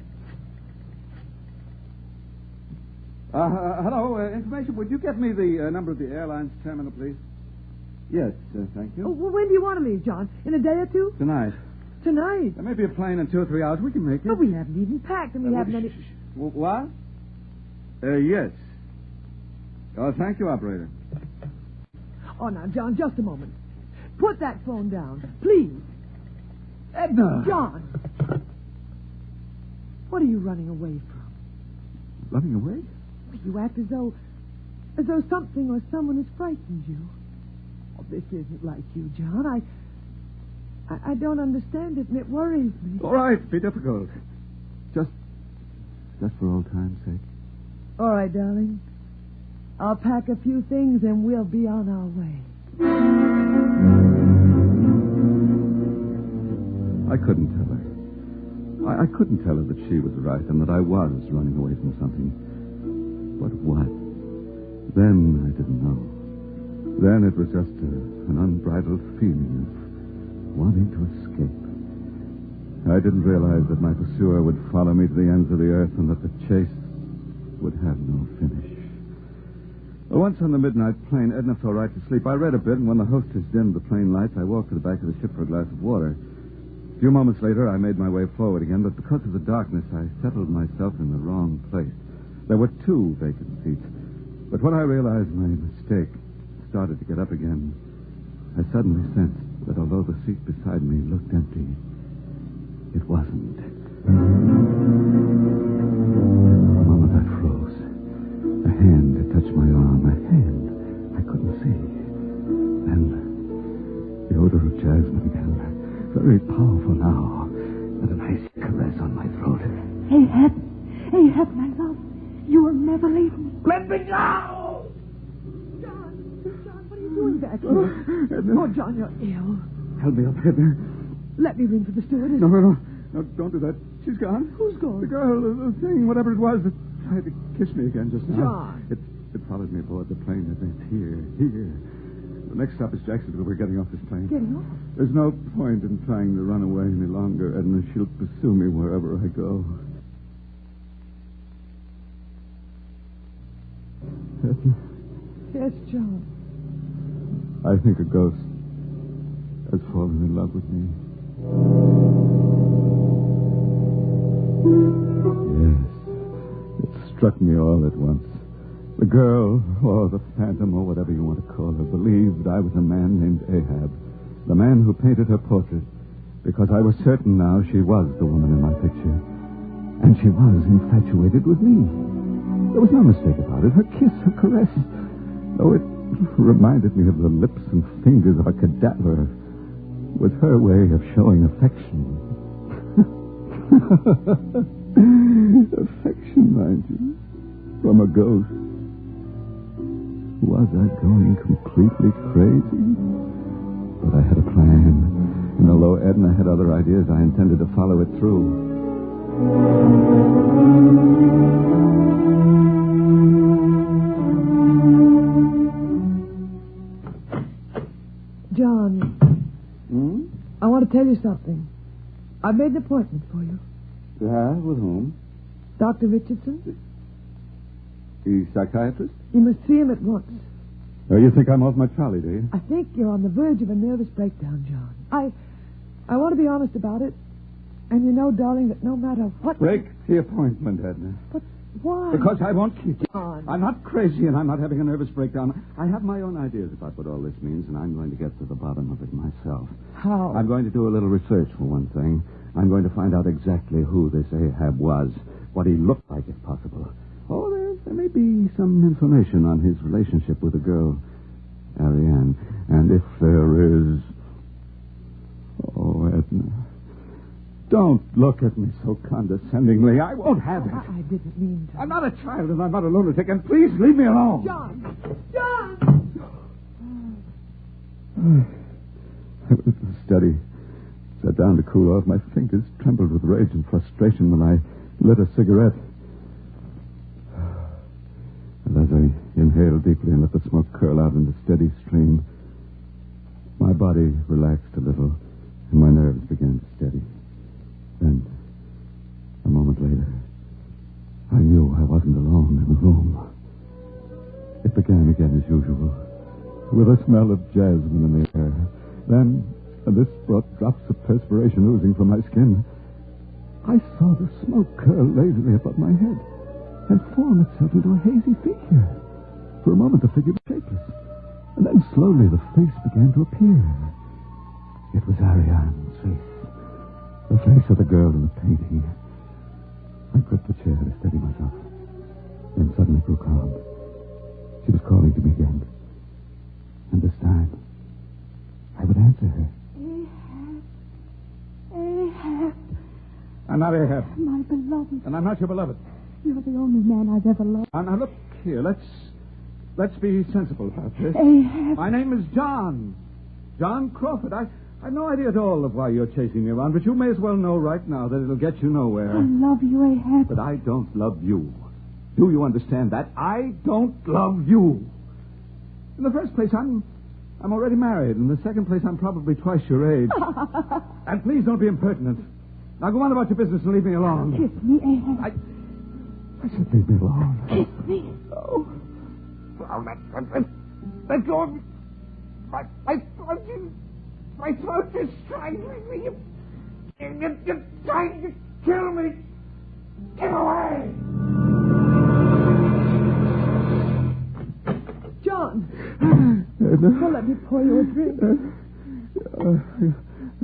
Hello, information. Would you get me the number of the airline's terminal, please? Yes, thank you. Oh, well, when do you want to leave, John? In a day or two? Tonight. Tonight? There may be a plane in 2 or 3 hours. We can make it. But we haven't even packed, and we haven't any... What? Yes. Oh, thank you, operator. Oh, now, John, just a moment. Put that phone down, please. Edna! John! What are you running away from? Running away? You act as though something or someone has frightened you. Oh, this isn't like you, John. I don't understand it, and it worries me. All right, be difficult. Just for old time's sake. All right, darling. I'll pack a few things, and we'll be on our way. I couldn't tell her. I couldn't tell her that she was right and that I was running away from something. But what? Then I didn't know. Then it was just an unbridled feeling of wanting to escape. I didn't realize that my pursuer would follow me to the ends of the earth and that the chase would have no finish. Once on the midnight plane, Edna fell right to sleep. I read a bit, and when the hostess dimmed the plane lights, I walked to the back of the ship for a glass of water. A few moments later, I made my way forward again, but because of the darkness, I settled myself in the wrong place. There were 2 vacant seats. But when I realized my mistake, started to get up again, I suddenly sensed that although the seat beside me looked empty, it wasn't. For a moment I froze. A hand had touched my arm. A hand I couldn't see. And the odor of jasmine again. Very powerful now. And an icy caress on my throat. Ahab, my love. You will never leave me. Let me go! John, what are you doing back here? Oh, John, you're ill. Help me up, Edna. Let me ring for the stewardess. No, don't do that. She's gone. Who's gone? The girl, the thing, whatever it was that tried to kiss me again just now. John. It followed me aboard the plane. It's here. The next stop is Jacksonville. We're getting off this plane. Getting off? There's no point in trying to run away any longer, Edna. She'll pursue me wherever I go. Edna? Yes, John. I think a ghost has fallen in love with me. Yes. It struck me all at once. The girl, or the phantom, or whatever you want to call her, believed I was a man named Ahab, the man who painted her portrait, because I was certain now she was the woman in my picture. And she was infatuated with me. There was no mistake about it. Her kiss, her caress, though it reminded me of the lips and fingers of a cadaver, was her way of showing affection. Affection, mind you, from a ghost. Was I going completely crazy? But I had a plan, and although Edna had other ideas, I intended to follow it through. John. I want to tell you something. I made an appointment for you. Yeah, with whom? Dr. Richardson. The psychiatrist? You must see him at once. Oh, you think I'm off my trolley, do you? I think you're on the verge of a nervous breakdown, John. I want to be honest about it. And you know, darling, that no matter what... Break the appointment, Edna. But why? Because I won't keep it. John. I'm not crazy, and I'm not having a nervous breakdown. I have my own ideas about what all this means, and I'm going to get to the bottom of it myself. How? I'm going to do a little research, for one thing. I'm going to find out exactly who this Ahab was, what he looked like, if possible. Oh, there may be some information on his relationship with the girl, Ariane. And if there is... Oh, Edna... Don't look at me so condescendingly. I won't have it. I didn't mean to. I'm not a child, and I'm not a lunatic, and please leave me alone. John! John! I went to the study, sat down to cool off. My fingers trembled with rage and frustration when I lit a cigarette. And as I inhaled deeply and let the smoke curl out in a steady stream, my body relaxed a little, and my nerves began to steady. Then, a moment later, I knew I wasn't alone in the room. It began again as usual, with a smell of jasmine in the air. Then, and this brought drops of perspiration oozing from my skin, I saw the smoke curl lazily above my head and form itself into a hazy figure. For a moment, the figure was shapeless, and then slowly the face began to appear. It was Ariane's face. The face of the girl in the painting. I gripped the chair to steady myself, then suddenly grew calm. She was calling to me again. And this time, I would answer her. Ahab. I'm not Ahab. My beloved. And I'm not your beloved. You're the only man I've ever loved. Now look here, let's be sensible about this. Ahab. My name is John. John Crawford. I have no idea at all of why you're chasing me around, but you may as well know right now that it'll get you nowhere. I love you, Ahab. But I don't love you. Do you understand that? I don't love you. In the first place, I'm already married. In the second place, I'm probably twice your age. And please don't be impertinent. Now go on about your business and leave me alone. Kiss me, Ahab. I said leave me alone. Kiss me. Oh. Let go of me. My throat is strangling me. You're trying to kill me. Get away. John! Well, let me pour you a drink.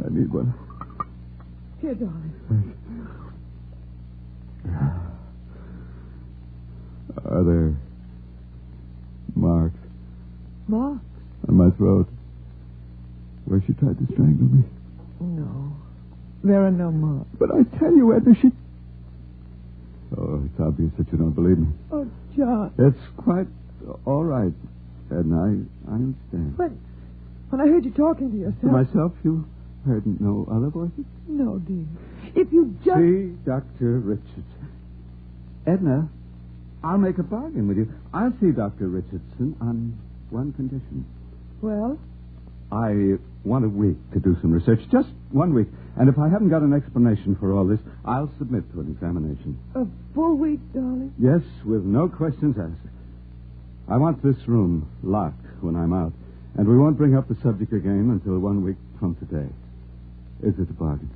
I need one. Here, darling. Are there marks? Marks? On my throat? Where she tried to strangle me? No. There are no marks. But I tell you, Edna, she... Oh, it's obvious that you don't believe me. Oh, John. It's quite all right, Edna. I understand. When I heard you talking to yourself... To myself, you heard no other voices? No, dear. If you just... See, Dr. Richardson. Edna, I'll make a bargain with you. I'll see Dr. Richardson on one condition. Well? I want a week to do some research. Just 1 week. And if I haven't got an explanation for all this, I'll submit to an examination. A full week, darling? Yes, with no questions asked. I want this room locked when I'm out. And we won't bring up the subject again until 1 week from today. Is it a bargain?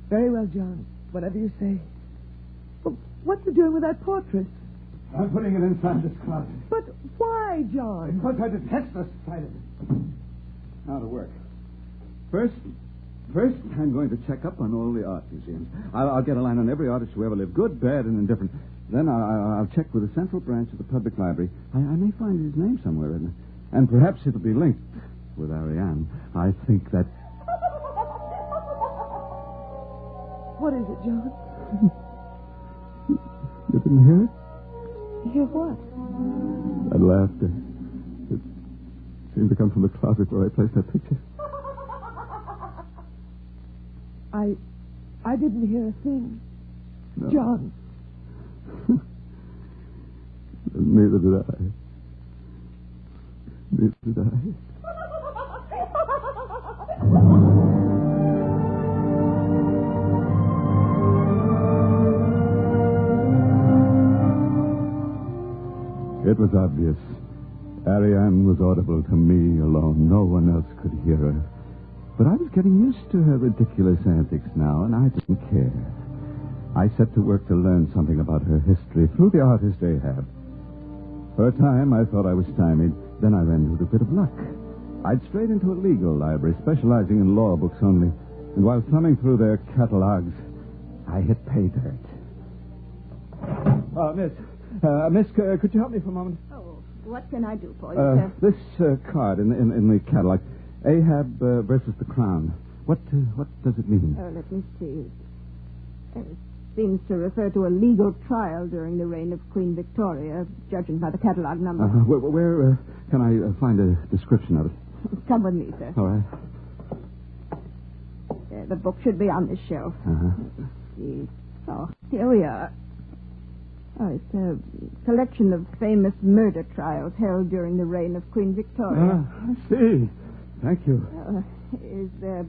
Very well, John. Whatever you say. But what are you doing with that portrait? I'm putting it inside this closet. But why, John? Because I detest the sight of it. Now to work. First, I'm going to check up on all the art museums. I'll get a line on every artist who ever lived, good, bad, and indifferent. Then I'll check with the central branch of the public library. I may find his name somewhere, and perhaps it'll be linked with Ariane. I think that... What is it, John? You didn't hear it? Hear what? That laughter. It seemed to come from the closet where I placed that picture. I didn't hear a thing. No. John. Neither did I. Neither did I. It was obvious. Ariane was audible to me alone. No one else could hear her. But I was getting used to her ridiculous antics now, and I didn't care. I set to work to learn something about her history through the artist Ahab. For a time, I thought I was stymied. Then I ran into a bit of luck. I'd strayed into a legal library specializing in law books only. And while thumbing through their catalogs, I hit pay dirt. Miss, could you help me for a moment? Oh, what can I do for you, sir? This card in the catalog, Ahab versus the Crown. What does it mean? Let me see. It seems to refer to a legal trial during the reign of Queen Victoria, judging by the catalog number. Where can I find a description of it? Come with me, sir. All right. The book should be on this shelf. Uh-huh. Let's see. Oh, here we are. Oh, it's a collection of famous murder trials held during the reign of Queen Victoria. I see. Thank you. Is there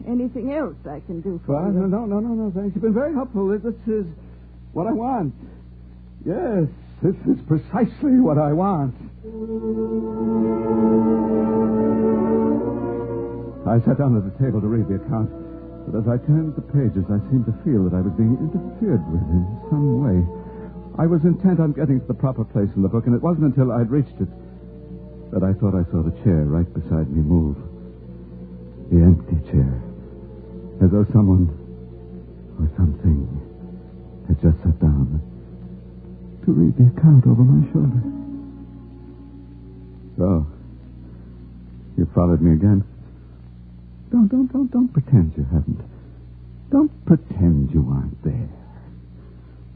anything else I can do for you? No, thanks. You've been very helpful. This is what I want. Yes, this is precisely what I want. I sat down at the table to read the account, but as I turned the pages, I seemed to feel that I was being interfered with in some way. I was intent on getting to the proper place in the book, and it wasn't until I'd reached it that I thought I saw the chair right beside me move. The empty chair. As though someone or something had just sat down to read the account over my shoulder. So, you followed me again? Don't pretend you haven't. Don't pretend you aren't there.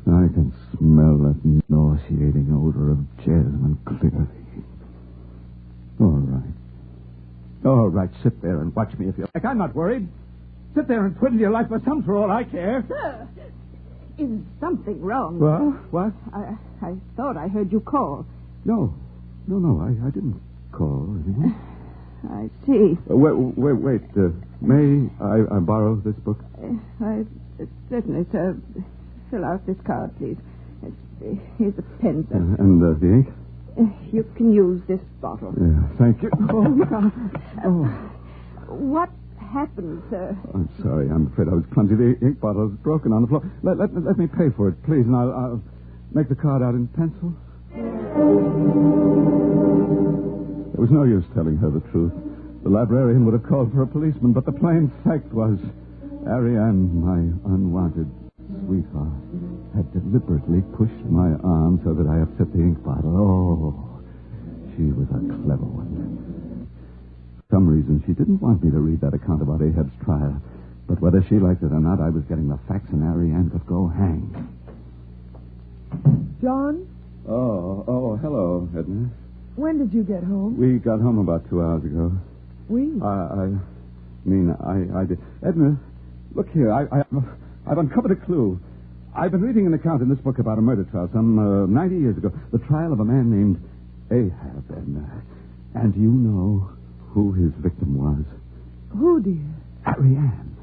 I can smell that nauseating odor of jasmine clearly. All right, sit there and watch me if you like. I'm not worried. Sit there and twiddle your life for some for all I care. Sir, is something wrong? Well, what? I thought I heard you call. No, I didn't call anyone. I see. Wait. May I borrow this book? Certainly, sir. Fill out this card, please. Here's a pen, sir. And the ink? You can use this bottle. Yeah, thank you. What happened, sir? I'm sorry. I'm afraid I was clumsy. The ink bottle's broken on the floor. Let me pay for it, please, and I'll make the card out in pencil. There was no use telling her the truth. The librarian would have called for a policeman, but the plain fact was Ariane, my unwanted sweetheart, had deliberately pushed my arm so that I upset the ink bottle. Oh, she was a clever one. For some reason, she didn't want me to read that account about Ahab's trial. But whether she liked it or not, I was getting the facts, and Ariane could go hang. John? Oh, hello, Edna. When did you get home? We got home about 2 hours ago. We? I did. Edna, look here. I've uncovered a clue. I've been reading an account in this book about a murder trial some 90 years ago. The trial of a man named Ahab. And you know who his victim was? Who, dear? Ariane.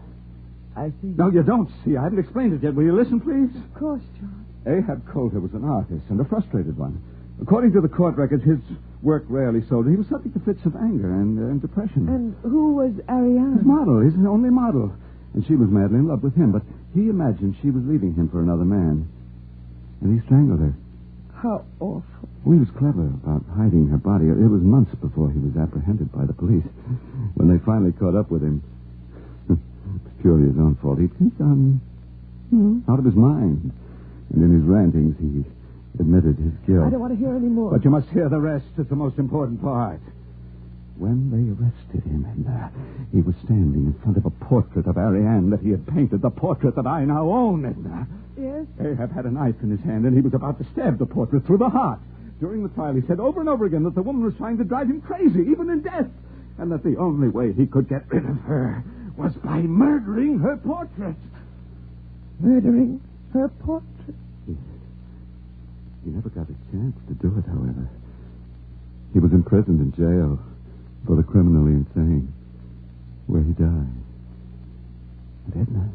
I see. No, you don't see. I haven't explained it yet. Will you listen, please? Of course, John. Ahab Coulter was an artist and a frustrated one. According to the court records, his work rarely sold. He was subject to fits of anger and depression. And who was Ariane? His model, his only model. And she was madly in love with him, but he imagined she was leaving him for another man. And he strangled her. How awful. Well, he was clever about hiding her body. It was months before he was apprehended by the police. When they finally caught up with him, it was purely his own fault. He'd gone out of his mind. And in his rantings, he admitted his guilt. I don't want to hear any more. But you must hear the rest. It's the most important part. When they arrested him, Edna, he was standing in front of a portrait of Ariane that he had painted, the portrait that I now own, Edna. Yes? Ahab had a knife in his hand, and he was about to stab the portrait through the heart. During the trial, he said over and over again that the woman was trying to drive him crazy, even in death, and that the only way he could get rid of her was by murdering her portrait. Murdering her portrait? Yes. He never got a chance to do it, however. He was imprisoned in jail for the criminally insane, where he died. And Edna?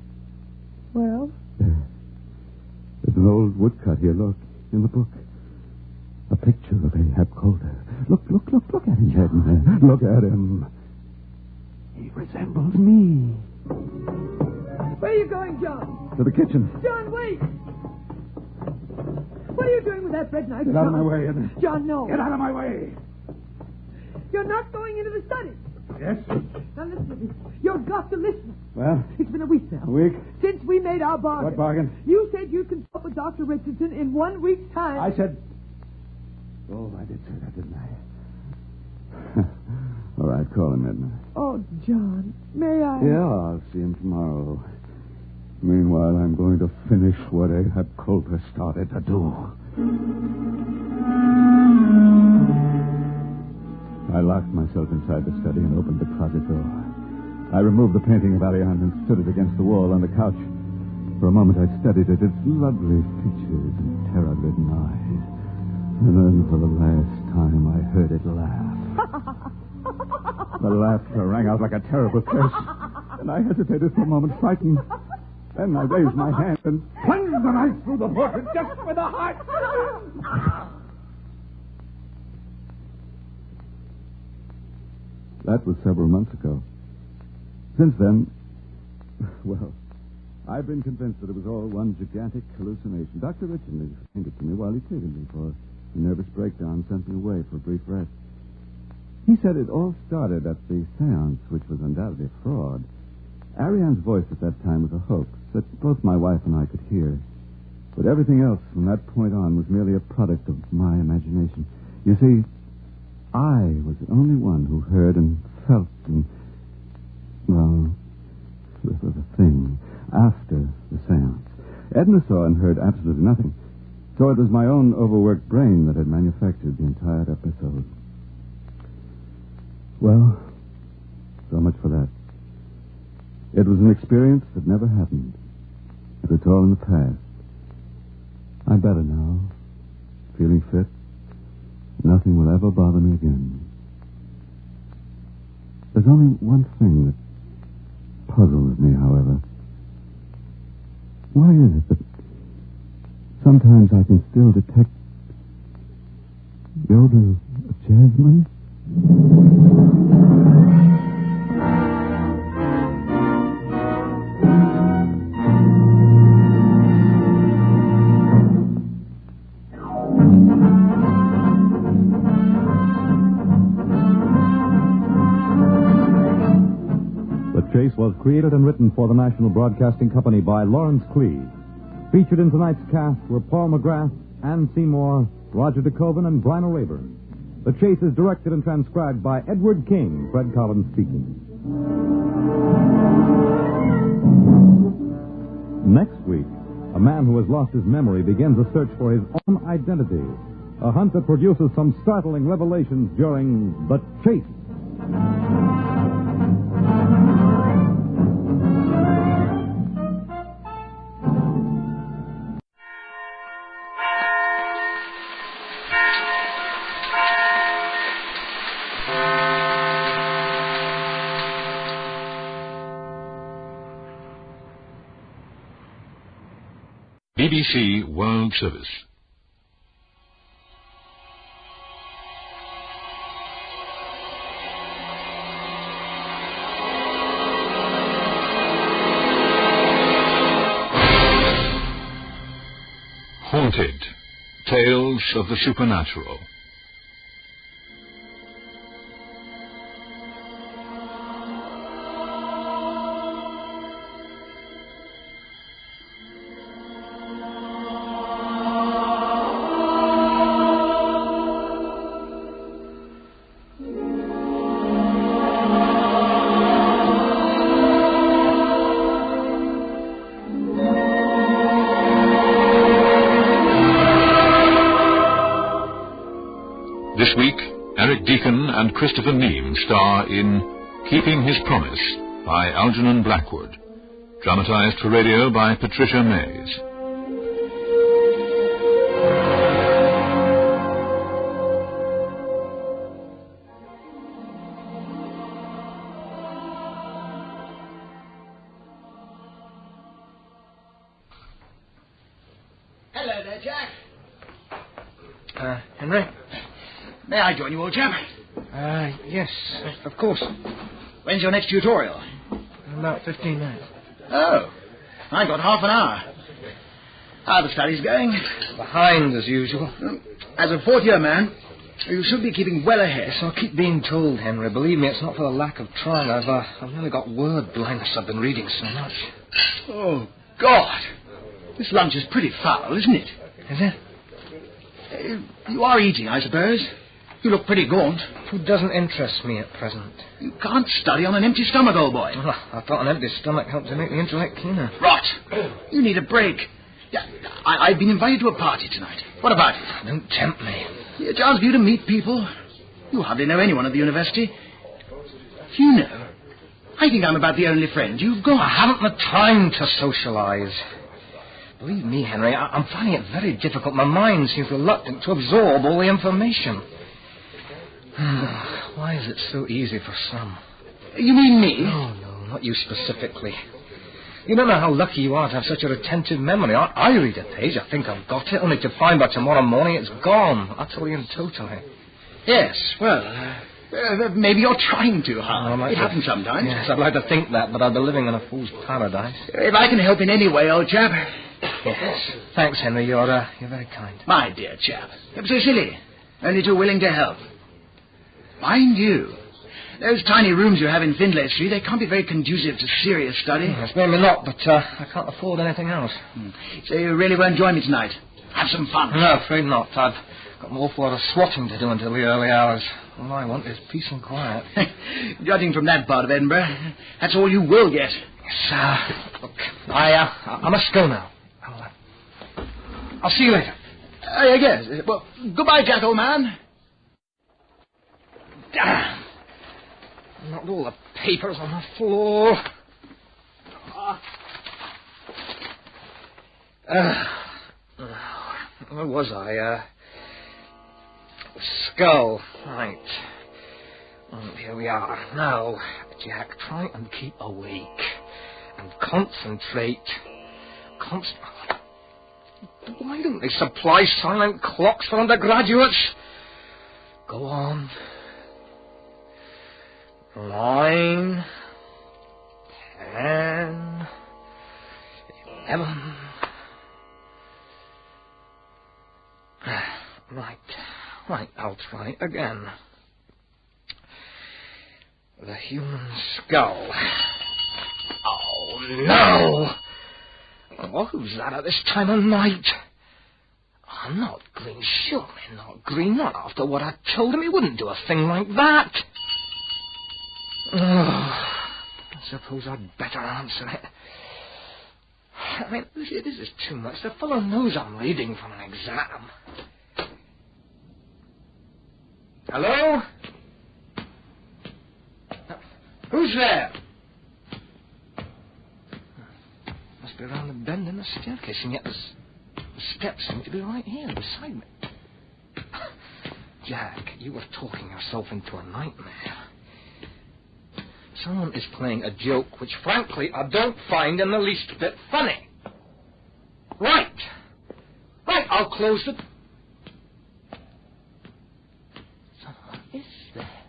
Well? There's an old woodcut here, look, in the book. A picture of Ahab Calder. Look at him, Edna. Look at him. He resembles me. Where are you going, John? To the kitchen. John, wait! What are you doing with that bread knife? Get out of my way, Edna. John, no. Get out of my way. You're not going into the study. Yes? Now listen to me. You've got to listen. Well? It's been a week now. A week? Since we made our bargain. What bargain? You said you'd consult with Dr. Richardson in 1 week's time. I said... Oh, I did say that, didn't I? All right, call him, Edna. Oh, John, may I? Yeah, I'll see him tomorrow. Meanwhile, I'm going to finish what Ahab Coulter started to do. I locked myself inside the study and opened the closet door. I removed the painting of Ariane and stood it against the wall on the couch. For a moment, I studied it, its lovely features and terror-ridden eyes. And then, for the last time, I heard it laugh. The laughter rang out like a terrible curse. And I hesitated for a moment, frightened. Then I raised my hand and plunged the knife through the portrait just with the heart. That was several months ago. Since then, well, I've been convinced that it was all one gigantic hallucination. Dr. Richardson explained it to me while he treated me for a nervous breakdown, sent me away for a brief rest. He said it all started at the seance, which was undoubtedly a fraud. Ariane's voice at that time was a hoax that both my wife and I could hear. But everything else from that point on was merely a product of my imagination. You see, I was the only one who heard and felt and, well, this was a thing after the seance. Edna saw and heard absolutely nothing. So it was my own overworked brain that had manufactured the entire episode. Well, so much for that. It was an experience that never happened. But it's all in the past. I'm better now, feeling fit. Nothing will ever bother me again. There's only one thing that puzzles me, however. Why is it that sometimes I can still detect the odor of jasmine? The Chase was created and written for the National Broadcasting Company by Lawrence Cleave. Featured in tonight's cast were Paul McGrath, Ann Seymour, Roger DeKoven, and Brian O'Rayburn. The Chase is directed and transcribed by Edward King, Fred Collins speaking. Next week, a man who has lost his memory begins a search for his own identity. A hunt that produces some startling revelations during The Chase. BBC World Service. Haunted. Tales of the Supernatural. and Christopher Neame star in Keeping His Promise by Algernon Blackwood. Dramatized for radio by Patricia Mays. Hello there, Jack. Henry? May I join you, old chap? Yes, of course. When's your next tutorial? In about 15 minutes. Oh, I got half an hour. How are the studies going? Behind, as usual. As a fourth-year man, you should be keeping well ahead. Yes, I keep being told, Henry. Believe me, it's not for the lack of trying. I've nearly got word blindness. I've been reading so much. Oh, God. This lunch is pretty foul, isn't it? Is it? You are eating, I suppose. You look pretty gaunt. Food doesn't interest me at present. You can't study on an empty stomach, old boy. Well, I thought an empty stomach helped to make the intellect keener. Rot. You need a break. Yeah, I've been invited to a party tonight. What about it? Don't tempt me. A chance for you to meet people. You hardly know anyone at the university. You know, I think I'm about the only friend you've got. I haven't the time to socialise. Believe me, Henry, I'm finding it very difficult. My mind seems reluctant to absorb all the information. Why is it so easy for some? You mean me? No, not you specifically. You don't know how lucky you are to have such a retentive memory. I read a page, I think I've got it, only to find by tomorrow morning it's gone, utterly and totally. Yes, well, maybe you're trying too hard. It happens sometimes. Yes, I'd like to think that, but I'd be living in a fool's paradise. If I can help in any way, old chap. Yes. Thanks, Henry. You're very kind. My dear chap. You're so silly. Only too willing to help. Mind you, those tiny rooms you have in Findlay Street, they can't be very conducive to serious study. Yes, maybe not, but I can't afford anything else. So you really won't join me tonight? Have some fun. No, afraid not. I've got an awful lot of swatting to do until the early hours. All I want is peace and quiet. Judging from that part of Edinburgh, that's all you will get. Yes, look, I must go now. I'll see you later. Yes. Well, goodbye, Jack, old man. Damn. Knocked all the papers on the floor. Where was I? Skull. Right. Here we are. Now, Jack, try and keep awake. And concentrate. Why don't they supply silent clocks for undergraduates? Go on. 9, 10, 11. Right, I'll try it again. The human skull. Oh, no! Oh, who's that at this time of night? Oh, not Green, surely not Green. Not after what I told him. He wouldn't do a thing like that. Oh, I suppose I'd better answer it. I mean, this is too much. The fellow knows I'm reading for an exam. Hello? Who's there? Must be around the bend in the staircase, and yet the steps seem to be right here beside me. Jack, you were talking yourself into a nightmare. Someone is playing a joke which, frankly, I don't find in the least bit funny. Right, I'll close the... Someone is there.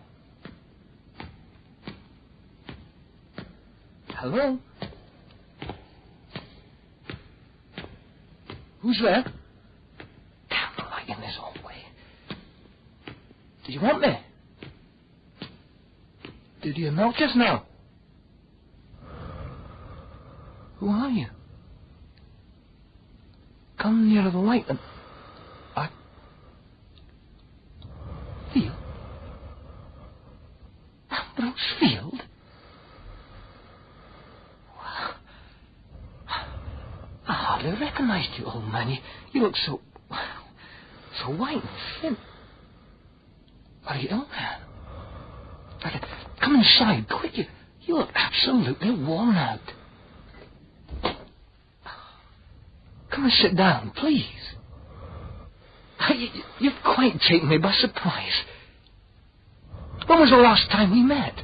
Hello? Who's there? Damn the light in this hallway. Did you want me? Did you know just now? Who are you? Come nearer the light and... Field? Ambrose Field? I hardly recognized you, old man. You look so white and thin. Are you ill, man? come inside, quick. You look absolutely worn out. Come and sit down, please. You've quite taken me by surprise. When was the last time we met?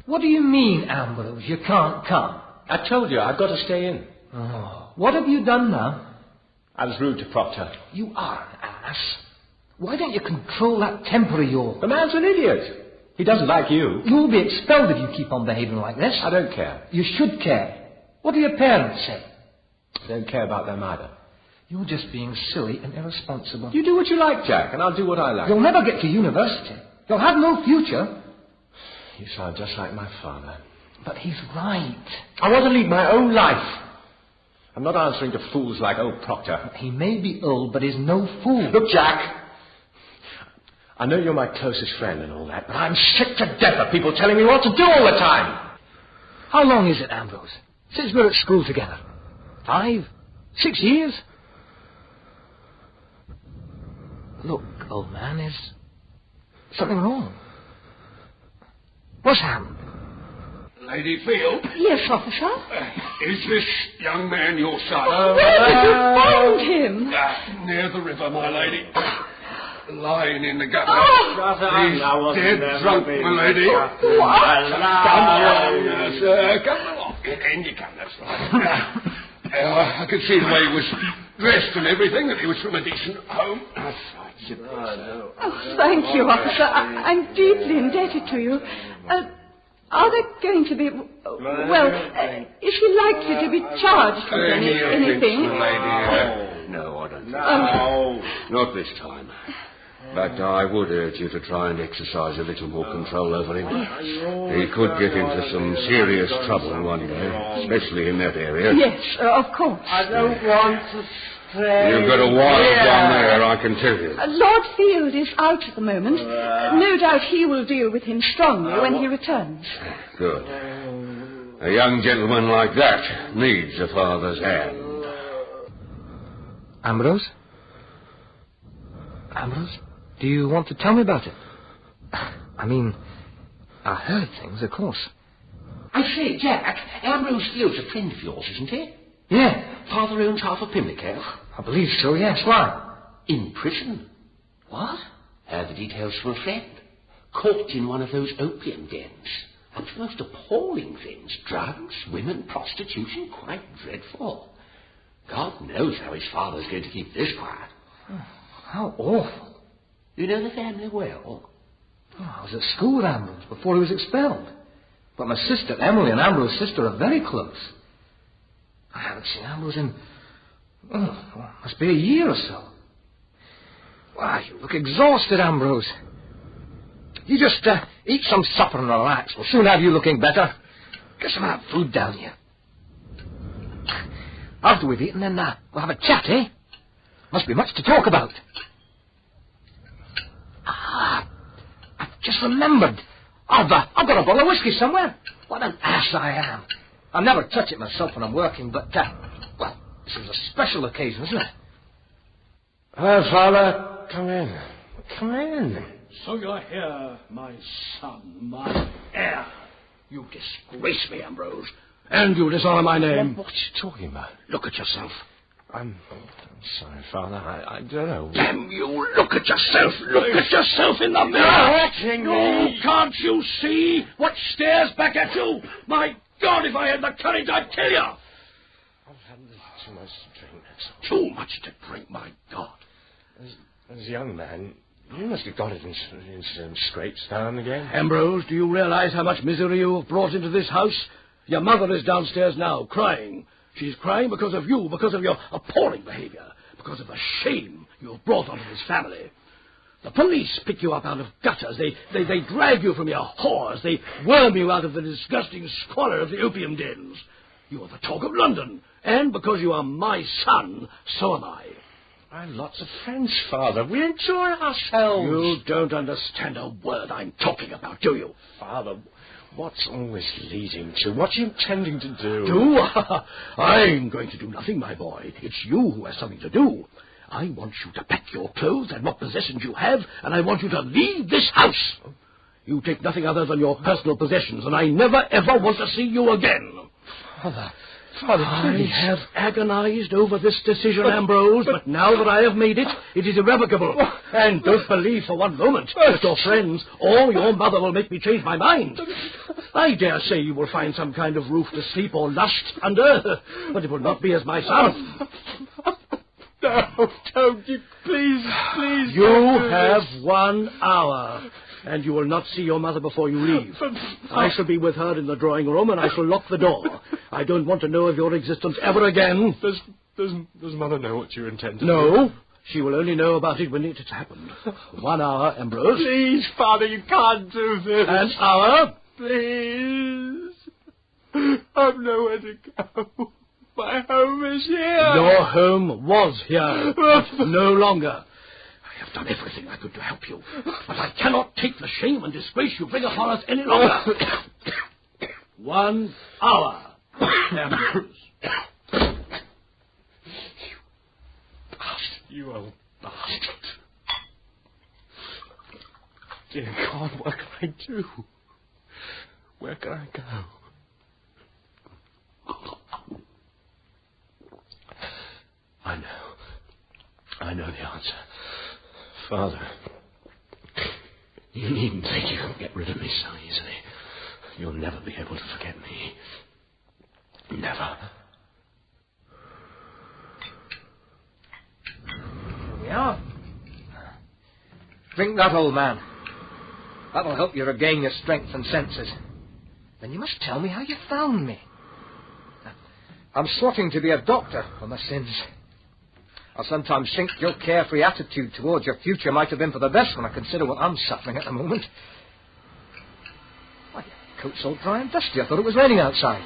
What do you mean, Ambrose? You can't come? I told you, I've got to stay in. Oh, what have you done now? I was rude to Proctor. You are an ass. Why don't you control that temper of yours? The man's an idiot. He doesn't like you. You'll be expelled if you keep on behaving like this. I don't care. You should care. What do your parents say? I don't care about them either. You're just being silly and irresponsible. You do what you like, Jack, and I'll do what I like. You'll never get to university. You'll have no future. You sound just like my father. But he's right. I want to lead my own life. I'm not answering to fools like old Proctor. He may be old, but he's no fool. Look, Jack, I know you're my closest friend and all that, but I'm sick to death of people telling me what to do all the time. How long is it, Ambrose, since we're at school together? 5? 6 years? Look, old man, is something wrong? What's happened? Lady Field? Yes, officer. Is this young man your son? Where did you find him? Near the river, my lady. Lying in the gutter. Oh. He's dead drunk, my lady. What? Come along, sir. Come along. In you come, that's right. I could see the way he was dressed and everything, that he was from a decent home. Oh, thank you, officer. I'm deeply indebted to you. Are there going to be... is he likely to be charged with anything? No, I don't think so. Not this time. In fact, I would urge you to try and exercise a little more control over him. He could get into some serious trouble one day, especially in that area. Yes, of course. I don't want to stray. You've got a wild one there, I can tell you. Lord Field is out at the moment. No doubt he will deal with him strongly when he returns. Good. A young gentleman like that needs a father's hand. Ambrose? Ambrose? Do you want to tell me about it? I mean, I heard things, of course. I say, Jack, Ambrose Field's a friend of yours, isn't he? Yeah. Father owns half of Pimlico. I believe so, yes. Why? In prison. What? Heard the details from a friend. Caught in one of those opium dens. And the most appalling things. Drugs, women, prostitution. Quite dreadful. God knows how his father's going to keep this quiet. Oh, how awful. You know the family well? Oh, I was at school with Ambrose before he was expelled. But my sister, Emily, and Ambrose's sister are very close. I haven't seen Ambrose in... must be a year or so. Why, you look exhausted, Ambrose. You just eat some supper and relax. We'll soon have you looking better. Get some of that food down here. After we've eaten, then we'll have a chat, eh? Must be much to talk about. I've just remembered. I've got a bottle of whiskey somewhere. What an ass I am. I never touch it myself when I'm working, but, this is a special occasion, isn't it? Father, come in. Come in. So you're here, my son, my heir. You disgrace me, Ambrose. And you dishonor my name. What are you talking about? Look at yourself. I'm sorry, Father. I don't know. Damn you, look at yourself. Look at yourself in the mirror. Oh, can't you see what stares back at you? My God, if I had the courage, I'd kill you. I've had too much to drink. Too much to drink, my God. As a young man, you must have got it in some scrapes now and again. Ambrose, do you realize how much misery you have brought into this house? Your mother is downstairs now, crying. She's crying because of you, because of your appalling behavior, because of the shame you have brought onto this family. The police pick you up out of gutters. They drag you from your whores. They worm you out of the disgusting squalor of the opium dens. You are the talk of London. And because you are my son, so am I. I've lots of friends, Father. We enjoy ourselves. You don't understand a word I'm talking about, do you? Father, what's all this leading to? What are you intending to do? Do? I'm going to do nothing, my boy. It's you who has something to do. I want you to pack your clothes and what possessions you have, and I want you to leave this house. You take nothing other than your personal possessions, and I never, ever want to see you again. Father, I have agonized over this decision, Ambrose, but now that I have made it, it is irrevocable. And don't believe for one moment that your friends or your mother will make me change my mind. I dare say you will find some kind of roof to sleep or lust under, but it will not be as my son. No, don't you, please. You have 1 hour, and you will not see your mother before you leave. I shall be with her in the drawing room, and I shall lock the door. I don't want to know of your existence ever again. Does Mother know what you intend to do? No. She will only know about it when it has happened. 1 hour, Ambrose. Please, Father, you can't do this. An hour. Please. I've nowhere to go. My home is here. Your home was here, but no longer. I have done everything I could to help you, but I cannot take the shame and disgrace you bring upon us any longer. 1 hour, Ambrose. You old bastard. Dear God, what can I do? Where can I go? I know the answer. Father, you needn't think you can get rid of me so easily. You'll never be able to forget me. Never. Here we are. Drink that, old man. That'll help you regain your strength and senses. Then you must tell me how you found me. I'm swatting to be a doctor for my sins. I sometimes think your carefree attitude towards your future might have been for the best when I consider what I'm suffering at the moment. Why, your coat's all dry and dusty. I thought it was raining outside.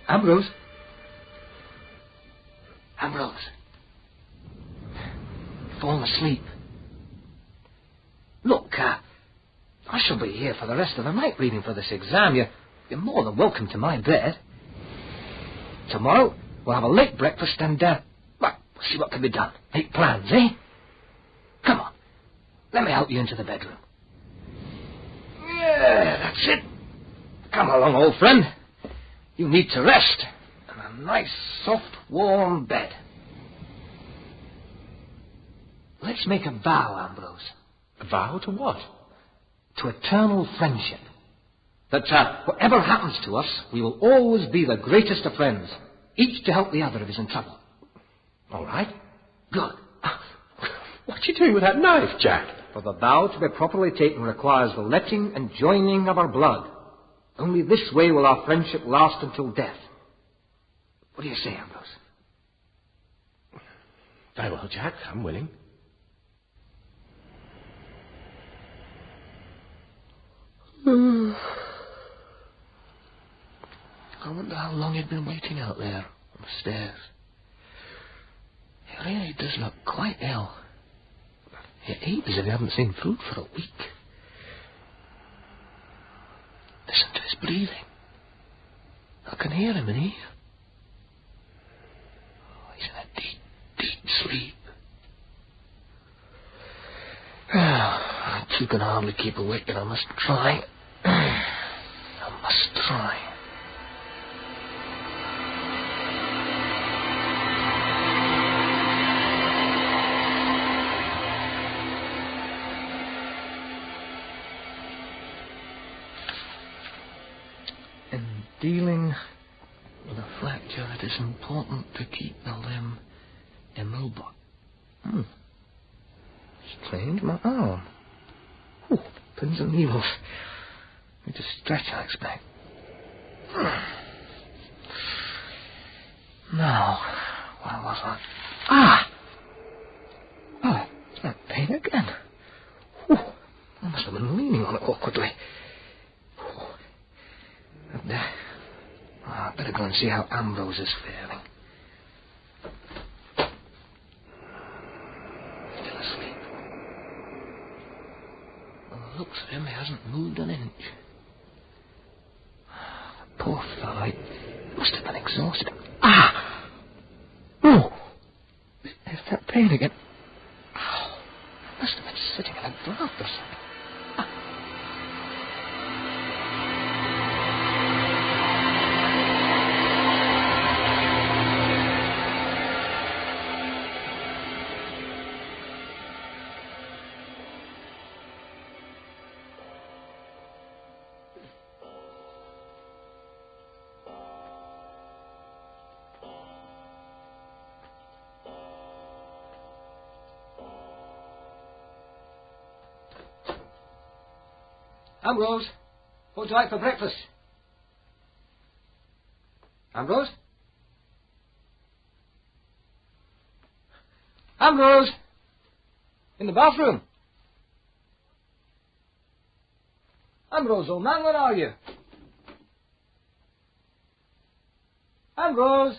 Ambrose? Ambrose? You've fallen asleep. Look, I shall be here for the rest of the night reading for this exam. You're more than welcome to my bed. Tomorrow, we'll have a late breakfast and, well, we'll see what can be done. Make plans, eh? Come on. Let me help you into the bedroom. Yeah, that's it. Come along, old friend. You need to rest. And a nice, soft, warm bed. Let's make a vow, Ambrose. A vow to what? To eternal friendship. That whatever happens to us, we will always be the greatest of friends, each to help the other if he's in trouble. All right? Good. What are you doing with that knife, Jack? For the vow to be properly taken requires the letting and joining of our blood. Only this way will our friendship last until death. What do you say, Ambrose? Very well, Jack. I'm willing. I wonder how long he'd been waiting out there on the stairs. He really does look quite ill. He ate as if he hadn't seen food for a week. Listen to his breathing. I can hear him in here. Oh, he's in a deep, deep sleep. I too can hardly keep awake, and I must try. I must try. In dealing with a fracture, it is important to keep the limb immobile. Strange, my arm. Ooh, pins and needles. Need to stretch, I expect. Now, where was I? Oh, it's that pain again. Ooh, I must have been leaning on it awkwardly. I'd better go and see how Ambrose is faring. Still asleep. By the looks of him, he hasn't moved an inch. Poor fellow, he must have been exhausted. Ah! Oh! There's that pain again. Oh, I must have been sitting in a draft or something. Ambrose, what would you like for breakfast? Ambrose? Ambrose! In the bathroom? Ambrose, old man, where are you? Ambrose!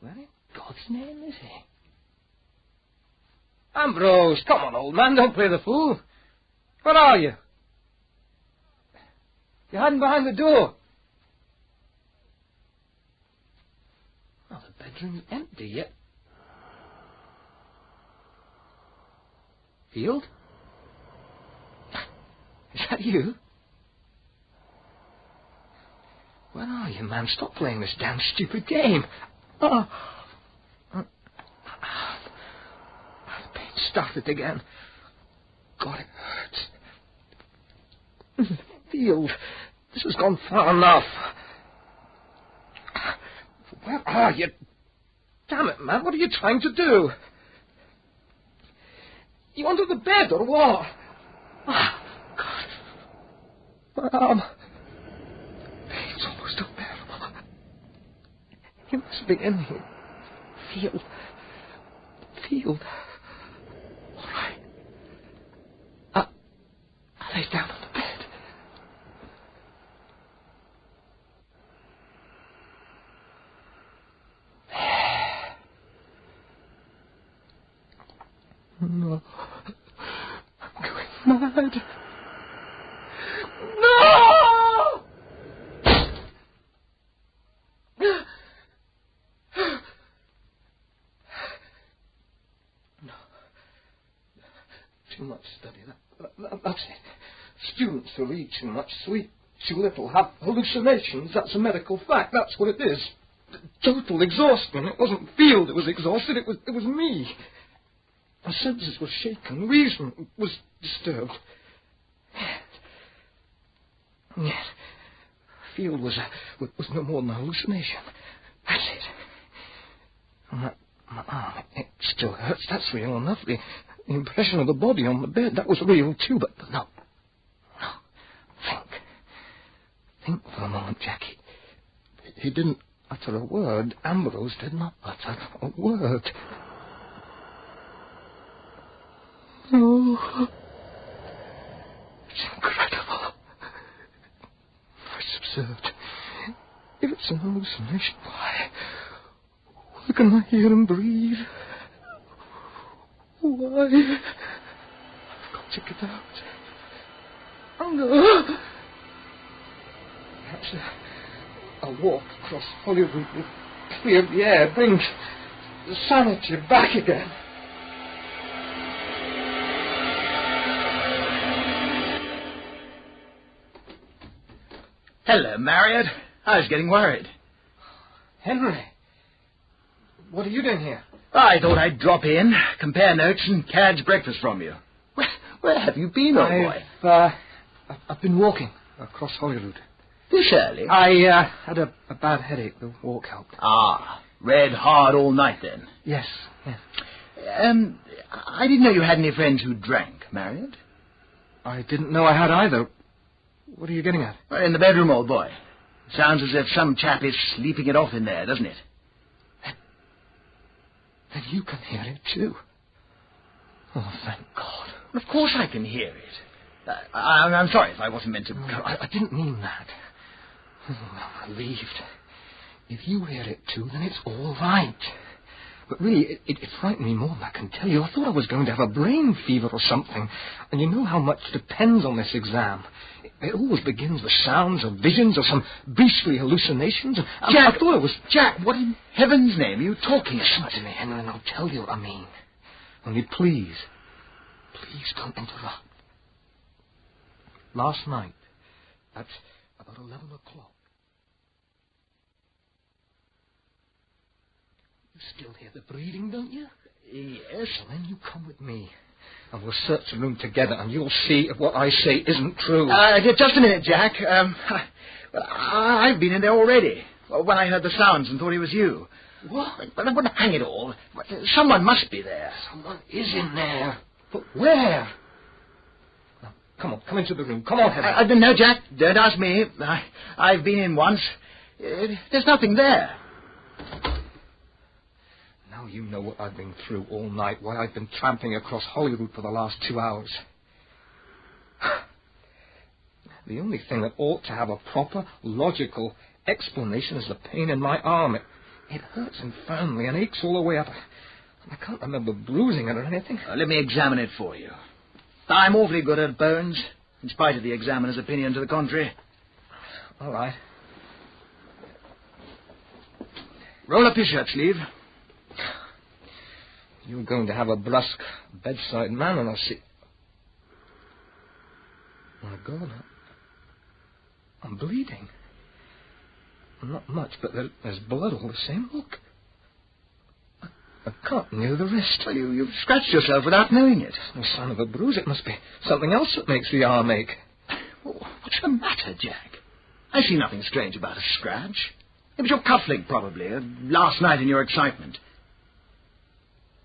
Where in God's name is he? Ambrose, come on, old man, don't play the fool. Where are you? You're hiding behind the door. Oh, the bedroom's empty yet. Field? Is that you? Where are you, man? Stop playing this damn stupid game. Oh. Started again. God, it hurts. Field, this has gone far enough. Where are you? Damn it, man, what are you trying to do? You under the bed or what? Oh, God. My arm. It's almost unbearable. You must be in here. Field. Lay down on the bed. No. I'm going mad. No! No. Too much study. That's it. Students who read too much, sleep too little, have hallucinations. That's a medical fact. That's what it is. Total exhaustion. It wasn't Field that was exhausted. It was me. My senses were shaken. Reason was disturbed. Yes. Field was no more than a hallucination. That's it. And my arm, it still hurts. That's real enough. The impression of the body on the bed, that was real too, but no. Think for a moment, Jackie. He didn't utter a word. Ambrose did not utter a word. Oh, it's incredible. It's absurd. If it's an hallucination, why can I hear him breathe? Why? I've got to get out. Oh, no. Perhaps a walk across Hollywood will clear the air, bring the sanity back again. Hello, Marriott. I was getting worried. Henry, what are you doing here? I thought I'd drop in, compare notes, and cadge breakfast from you. Where have you been, old boy? I've been walking across Hollywood. This early? I had a bad headache. The walk helped. Ah, read hard all night then? Yes. I didn't know you had any friends who drank, Marriott. I didn't know I had either. What are you getting at? Well, in the bedroom, old boy. Sounds as if some chap is sleeping it off in there, doesn't it? Then you can hear it too. Oh, thank God. Of course I can hear it. I'm sorry if I wasn't meant to... No, I didn't mean that. Oh, I'm relieved. If you hear it too, then it's all right. But really, it frightened me more than I can tell you. I thought I was going to have a brain fever or something. And you know how much depends on this exam. It always begins with sounds or visions or some beastly hallucinations. Jack, I thought it was... Jack, what in heaven's name are you talking about? Listen to me, Henry, and I'll tell you what I mean. Only please don't interrupt. Last night, at about 11 o'clock, you still hear the breathing, don't you? Yes. Well, then you come with me, and we'll search the room together, and you'll see if what I say isn't true. Just a minute, Jack. I've been in there already. When I heard the sounds and thought it was you. What? But hang it all. Someone must be there. Someone is in there. But where? Now, come into the room. Come on, Henry. No, Jack, don't ask me. I've been in once. There's nothing there. Now you know what I've been through all night, why I've been tramping across Hollywood for the last 2 hours. The only thing that ought to have a proper, logical explanation is the pain in my arm. It hurts infernally and aches all the way up. I can't remember bruising it or anything. Let me examine it for you. I'm awfully good at bones, in spite of the examiner's opinion to the contrary. All right. Roll up your shirt sleeve. You're going to have a brusque bedside manner, I see. My God, I'm bleeding. Not much, but there's blood all the same. Look. A cut near the wrist. Well, you've scratched yourself without knowing it. No sign of a bruise. It must be something else that makes the arm ache. What's the matter, Jack? I see nothing strange about a scratch. It was your cufflink, probably, last night in your excitement.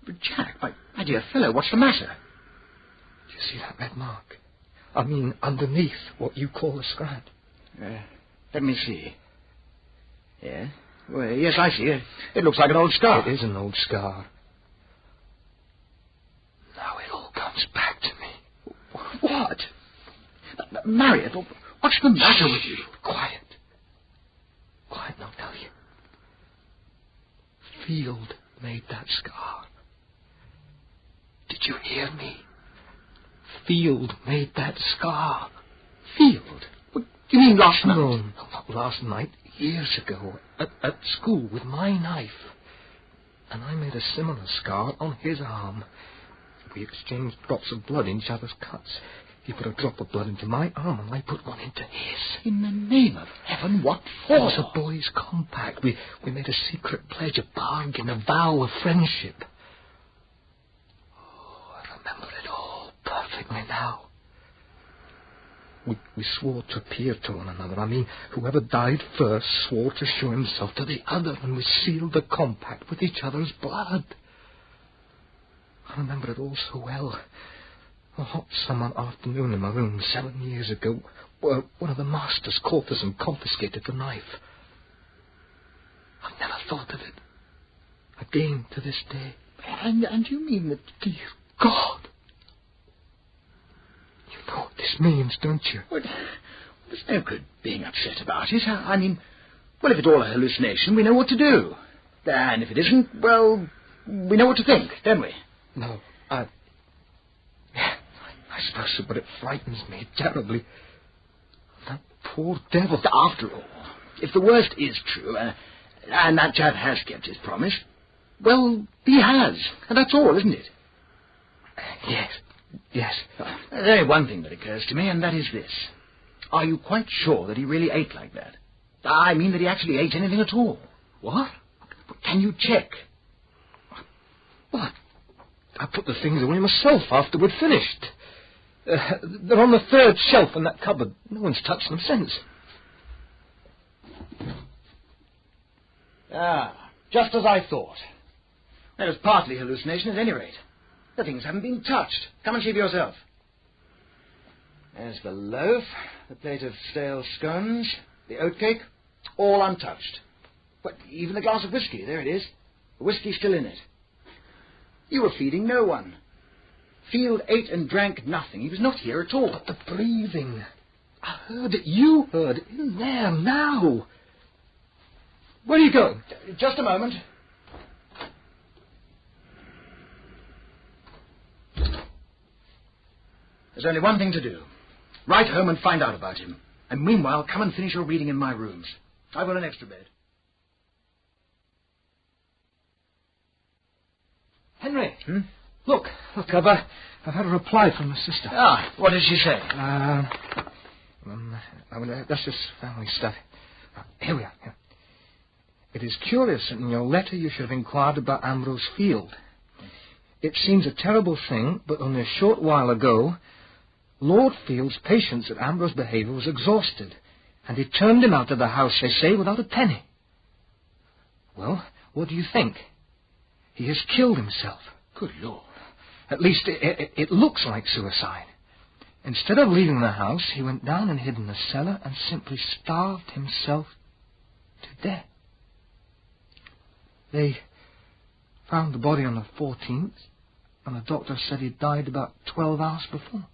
But, Jack, my dear fellow, what's the matter? Do you see that red mark? I mean, underneath what you call a scratch. Let me see. Yeah? Well, yes, I see it. It looks like an old scar. It is an old scar. Now it all comes back to me. What? Marriott, what's the matter with you? Quiet. Quiet, and I'll tell you. Field made that scar. Did you hear me? Field made that scar. Field? What do you mean last night? No, not last night. Years ago, at school with my knife. And I made a similar scar on his arm. We exchanged drops of blood in each other's cuts. He put a drop of blood into my arm, and I put one into his. In the name of heaven, what for? It was a boys' compact. We made a secret pledge, a bargain, a vow of friendship. Oh, I remember it all perfectly now. We swore to appear to one another. I mean, whoever died first swore to show himself to the other, and we sealed the compact with each other's blood. I remember it all so well. A hot summer afternoon in my room 7 years ago, where one of the masters caught us and confiscated the knife. I've never thought of it again to this day. And you mean that... Dear God! You know what this means, don't you? Well, there's no good being upset about it. I mean, well, if it's all a hallucination, we know what to do. And if it isn't, well, we know what to think, don't we? No, I suppose so, but it frightens me terribly. That poor devil. After all, if the worst is true, and that chap has kept his promise, well, he has. And that's all, isn't it? Yes. There's only one thing that occurs to me, and that is this. Are you quite sure that he really ate like that? I mean that he actually ate anything at all. What? Can you check? What? I put the things away myself after we'd finished. They're on the third shelf in that cupboard. No one's touched them since. Just as I thought. That was partly hallucination at any rate. The things haven't been touched. Come and see for yourself. There's the loaf, the plate of stale scones, the oatcake, all untouched. But even the glass of whiskey, there it is. The whiskey's still in it. You were feeding no one. Field ate and drank nothing. He was not here at all. But the breathing. I heard it. You heard it. In there now. Where are you going? Just a moment. There's only one thing to do. Write home and find out about him. And meanwhile, come and finish your reading in my rooms. I've got an extra bed. Henry. Look, I've had a reply from the sister. Ah, what did she say? That's just family stuff. Here we are. Here. It is curious that in your letter you should have inquired about Ambrose Field. It seems a terrible thing, but only a short while ago, Lord Field's patience at Ambrose's behaviour was exhausted, and he turned him out of the house, they say, without a penny. Well, what do you think? He has killed himself. Good Lord. At least it looks like suicide. Instead of leaving the house, he went down and hid in the cellar and simply starved himself to death. They found the body on the 14th, and the doctor said he died about 12 hours before.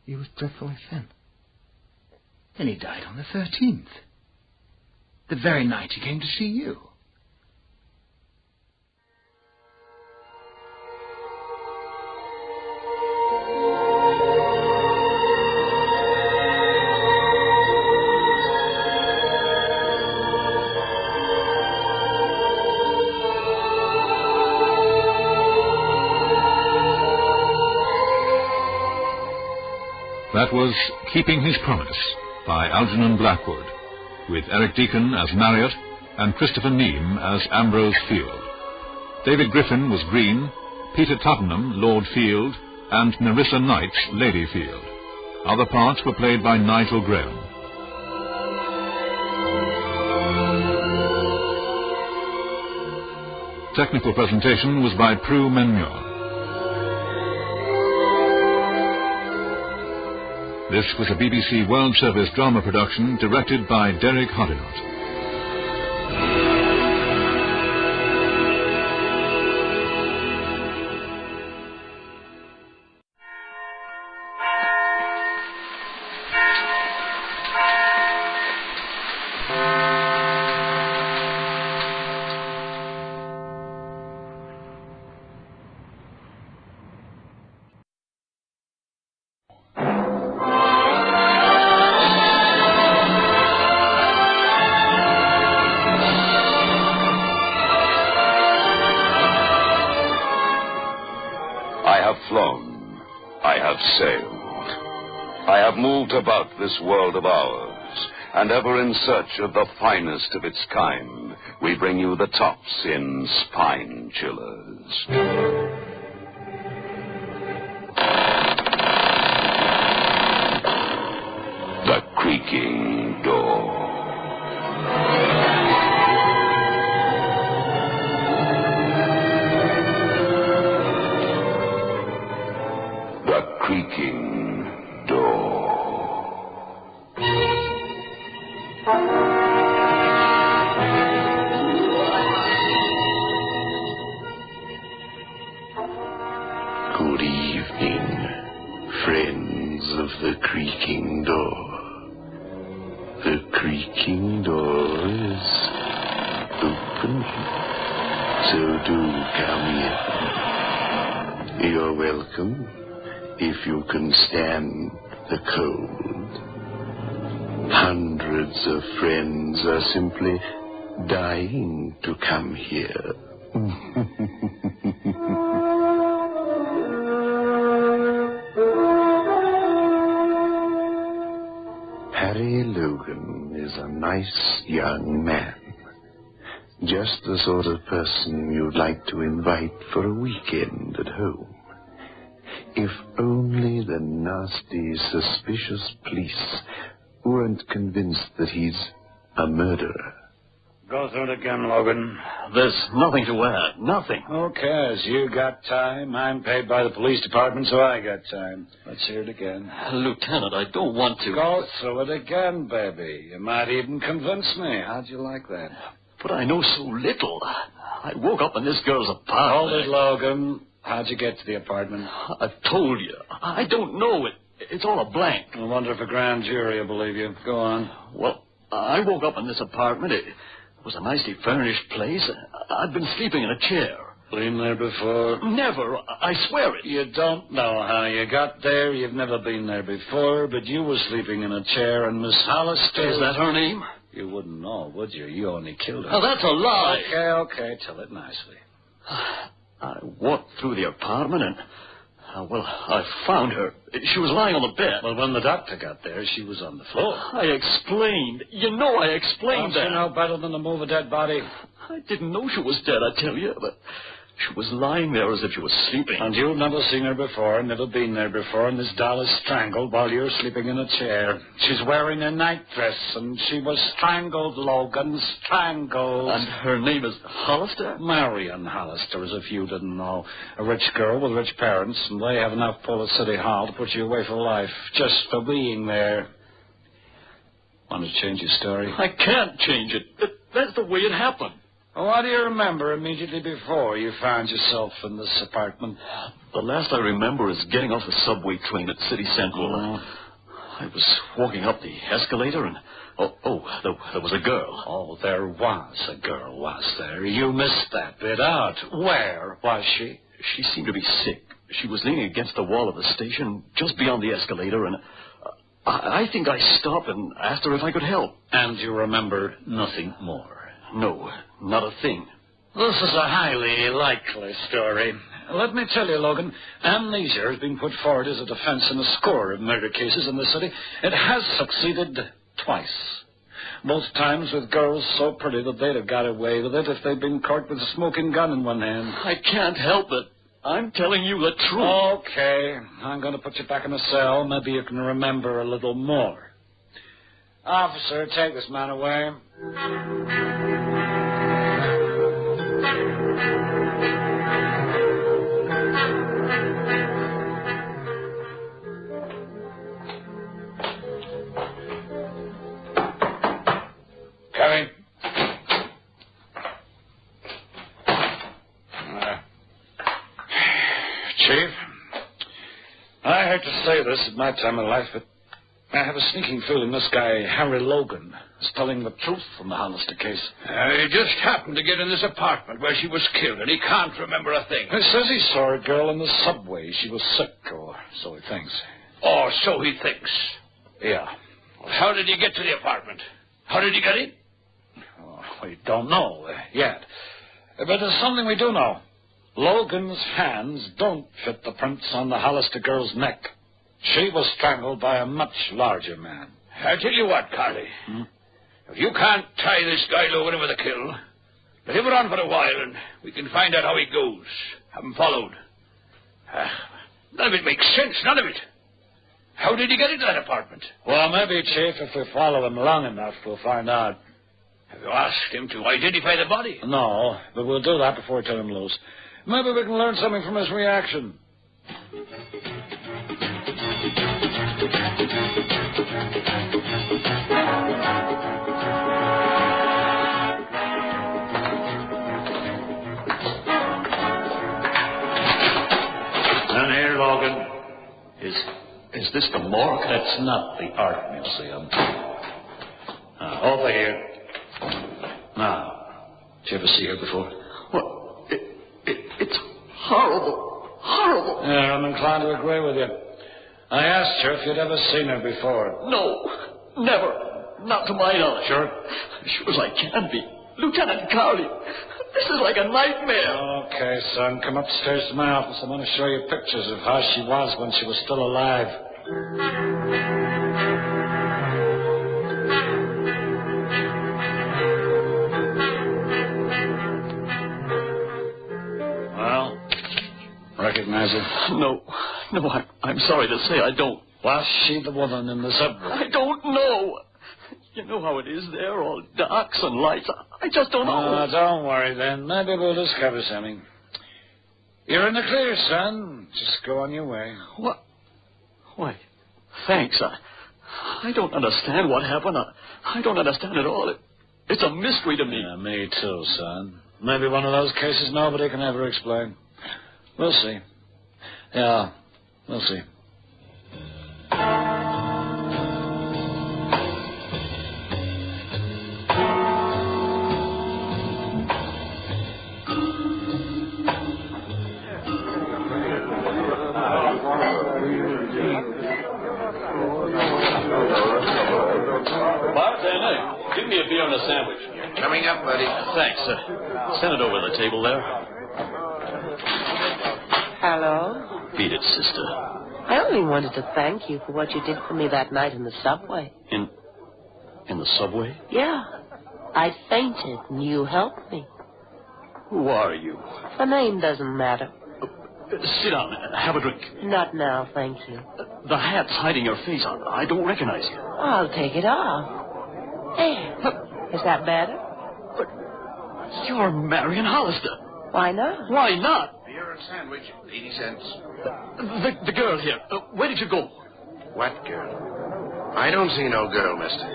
He was dreadfully thin. Then he died on the 13th. The very night he came to see you. That was Keeping His Promise by Algernon Blackwood, with Eric Deacon as Marriott and Christopher Neame as Ambrose Field. David Griffin was Green, Peter Tottenham, Lord Field, and Nerissa Knight, Lady Field. Other parts were played by Nigel Graham. Technical presentation was by Prue Menmuir. This was a BBC World Service drama production directed by Derek Hoddinott. About this world of ours, and ever in search of the finest of its kind, we bring you the tops in spine chillers. The Creaking Door. The Creaking Door. Good evening, friends of the Creaking Door. The Creaking Door is open, so do come in. You're welcome, if you can stand the cold. Hundreds of friends are simply dying to come here. Harry Logan is a nice young man. Just the sort of person you'd like to invite for a weekend at home. If only the nasty, suspicious police weren't convinced that he's a murderer. Go through it again, Logan. There's nothing to add. Nothing. Who cares? You got time. I'm paid by the police department, so I got time. Let's hear it again. Lieutenant, I don't want to. Go through it again, baby. You might even convince me. How'd you like that? But I know so little. I woke up in this girl's apartment. Hold it, Logan. How'd you get to the apartment? I've told you. I don't know. It's all a blank. I wonder if a grand jury will believe you. Go on. Well, I woke up in this apartment. It was a nicely furnished place. I'd been sleeping in a chair. Been there before? Never. I swear it. You don't know how you got there. You've never been there before, but you were sleeping in a chair, and Miss Hollister... Is that her name? You wouldn't know, would you? You only killed her. Oh, that's a lie. Okay, tell it nicely. I walked through the apartment and... I found her. She was lying on the bed. Well, when the doctor got there, she was on the floor. I explained. You know I explained that. Don't you know better than to move a dead body? I didn't know she was dead, I tell you, but she was lying there as if she was sleeping. And you've never seen her before, never been there before, and this doll is strangled while you're sleeping in a chair. She's wearing a nightdress, and she was strangled, Logan, strangled. And her name is Hollister? Marion Hollister, as if you didn't know. A rich girl with rich parents, and they have enough pull at City Hall to put you away for life, just for being there. Want to change your story? I can't change it. That's the way it happened. Well, what do you remember immediately before you found yourself in this apartment? The last I remember is getting off the subway train at City Central. I was walking up the escalator and... there was a girl. Oh, there was a girl, was there? You missed that bit out. Where was she? She seemed to be sick. She was leaning against the wall of the station just beyond the escalator, and I think I stopped and asked her if I could help. And you remember nothing more? No, not a thing. This is a highly likely story. Let me tell you, Logan, amnesia has been put forward as a defense in a score of murder cases in the city. It has succeeded twice. Both times with girls so pretty that they'd have got away with it if they'd been caught with a smoking gun in one hand. I can't help it. I'm telling you the truth. Okay, I'm going to put you back in the cell. Maybe you can remember a little more. Officer, take this man away. Coming. Chief, I hate to say this at my time of life, but I have a sneaking feeling this guy, Harry Logan, is telling the truth from the Hollister case. He just happened to get in this apartment where she was killed, and he can't remember a thing. He says he saw a girl in the subway. She was sick, or so he thinks. Oh, so he thinks. Yeah. Well, how did he get to the apartment? How did he get in? Oh, we don't know yet. But there's something we do know. Logan's hands don't fit the prints on the Hollister girl's neck. She was strangled by a much larger man. I tell you what, Carly. If you can't tie this guy Logan with a kill, let him run for a while and we can find out how he goes. Have him followed. None of it makes sense, none of it. How did he get into that apartment? Well, maybe, Chief, if we follow him long enough, we'll find out. Have you asked him to identify the body? No, but we'll do that before we turn him loose. Maybe we can learn something from his reaction. And here, Logan. Is this the morgue? It's not the art museum. Over here. Now, did you ever see her before? What? It's horrible. Horrible. Yeah, I'm inclined to agree with you. I asked her if you'd ever seen her before. No, never. Not to my knowledge. Sure? Sure as I can be. Lieutenant Cowley, this is like a nightmare. Okay, son, come upstairs to my office. I want to show you pictures of how she was when she was still alive. Well, recognize her? No, I'm sorry to say I don't. Was she the woman in the subway? I don't know. You know how it is there, all darks and lights. I just don't know. Don't worry, then. Maybe we'll discover something. You're in the clear, son. Just go on your way. What? Why, thanks. I don't understand what happened. I don't understand at all. It's a mystery to me. Yeah, me too, son. Maybe one of those cases nobody can ever explain. We'll see. Yeah, we'll see. sandwich. Coming up, buddy. Thanks. Send it over the table there. Hello? Beat it, sister. I only wanted to thank you for what you did for me that night in the subway. In the subway? Yeah. I fainted, and you helped me. Who are you? The name doesn't matter. Sit down. Have a drink. Not now, thank you. The hat's hiding your face. I don't recognize you. I'll take it off. There. Is that better? But you're Marion Hollister. Why not? Why not? Beer and sandwich, 80 cents. The girl here. Where did you go? What girl? I don't see no girl, mister.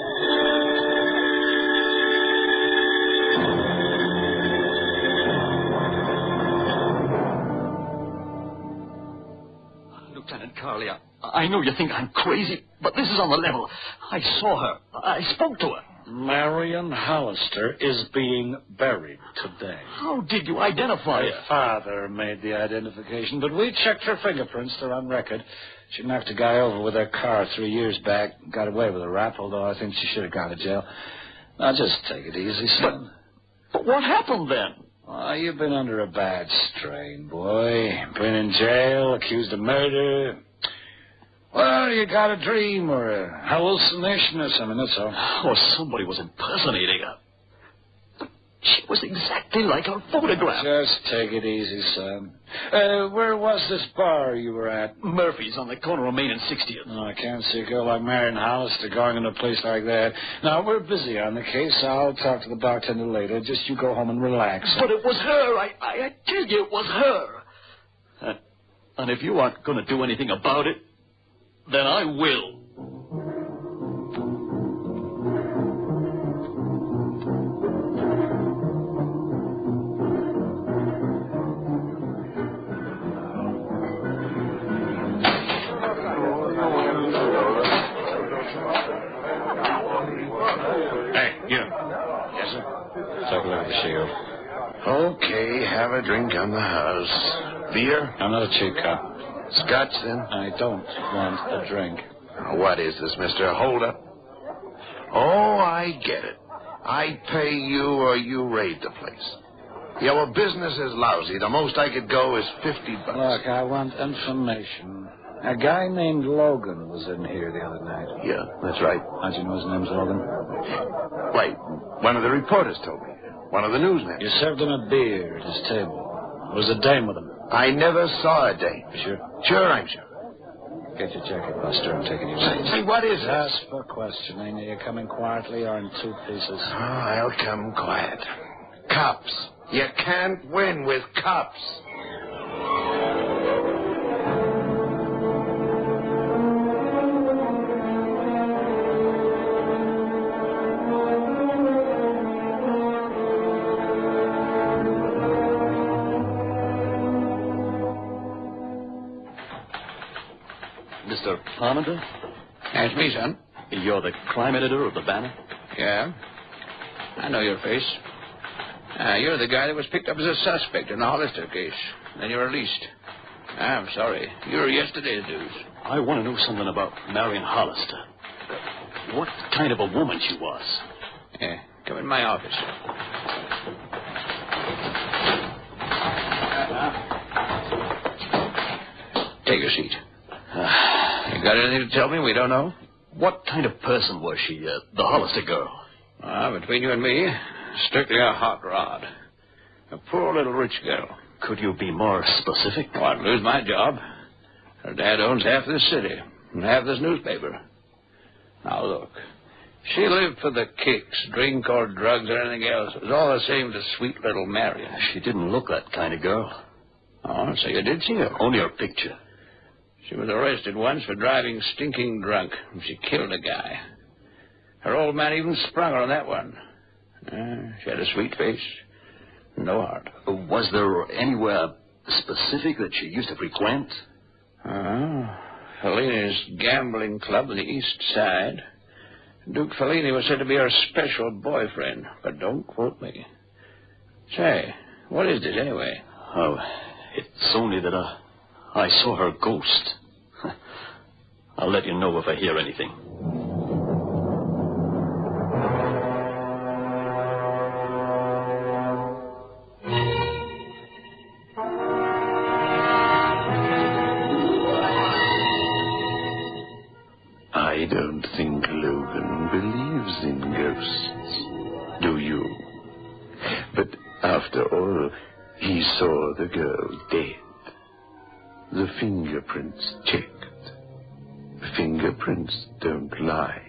Lieutenant Carley, I know you think I'm crazy, but this is on the level. I saw her. I spoke to her. Marion Hollister is being buried today. How did you identify her? Her father made the identification, but we checked her fingerprints. They're on record. She knocked a guy over with her car 3 years back, got away with a rap, although I think she should have gone to jail. Now, just take it easy, son. But what happened then? Oh, you've been under a bad strain, boy. Been in jail, accused of murder. Well, you got a dream or a hallucination or something, that's all. Or somebody was impersonating her. But she was exactly like her photograph. Just take it easy, son. Where was this bar you were at? Murphy's on the corner of Main and 60th. Oh, I can't see a girl like Marion Hollister going in a place like that. Now, we're busy on the case. I'll talk to the bartender later. Just you go home and relax. But it was her. I tell you, it was her. And if you aren't going to do anything about it, then I will. Hey, you. Yes, sir? Take a look at the shield. Okay, have a drink on the house. Beer? I'm not a cheap cop. Scotch, then? I don't want a drink. What is this, mister? Hold up. Oh, I get it. I pay you or you raid the place. Your business is lousy. The most I could go is $50. Look, I want information. A guy named Logan was in here the other night. Yeah, that's right. How'd you know his name's Logan? Wait, one of the reporters told me. One of the newsmen. You served him a beer at his table. There was a dame with him. I never saw a dame. You sure? Sure, I'm sure. Get your jacket, Buster. I'm taking your seat. See, what is this? Ask for questioning. Are you coming quietly or in two pieces? Oh, I'll come quiet. Cops. You can't win with cops. Mr. Parmenter? That's me, son. You're the crime editor of the Banner? Yeah. I know your face. You're the guy that was picked up as a suspect in the Hollister case. Then you were released. I'm sorry. You were yesterday's news. I want to know something about Marion Hollister. What kind of a woman she was. Yeah. Come in my office. Take a seat. You got anything to tell me we don't know? What kind of person was she, the Hollister girl? Between you and me, strictly a hot rod. A poor little rich girl. Could you be more specific? Oh, I'd lose my job. Her dad owns half this city and half this newspaper. Now, look. She lived for the kicks, drink or drugs or anything else. It was all the same to sweet little Marion. She didn't look that kind of girl. Oh, so you did see her? Only her picture. She was arrested once for driving stinking drunk, and she killed a guy. Her old man even sprung her on that one. She had a sweet face, no heart. Was there anywhere specific that she used to frequent? Fellini's gambling club on the east side. Duke Fellini was said to be her special boyfriend, but don't quote me. Say, what is this anyway? Oh, it's only that I saw her ghost. I'll let you know if I hear anything. I don't think Logan believes in ghosts, do you? But after all, he saw the girl dead. The fingerprints checked. Fingerprints don't lie,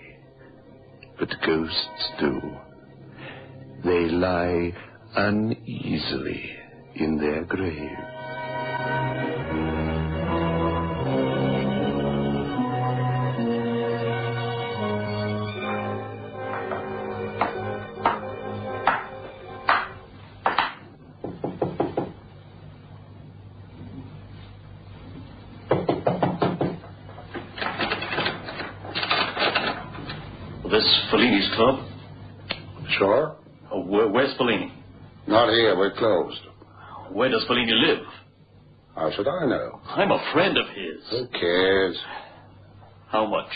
but ghosts do. They lie uneasily in their grave. This Fellini's club? Sure. Oh, where's Fellini? Not here. We're closed. Where does Fellini live? How should I know? I'm a friend of his. Who cares? How much?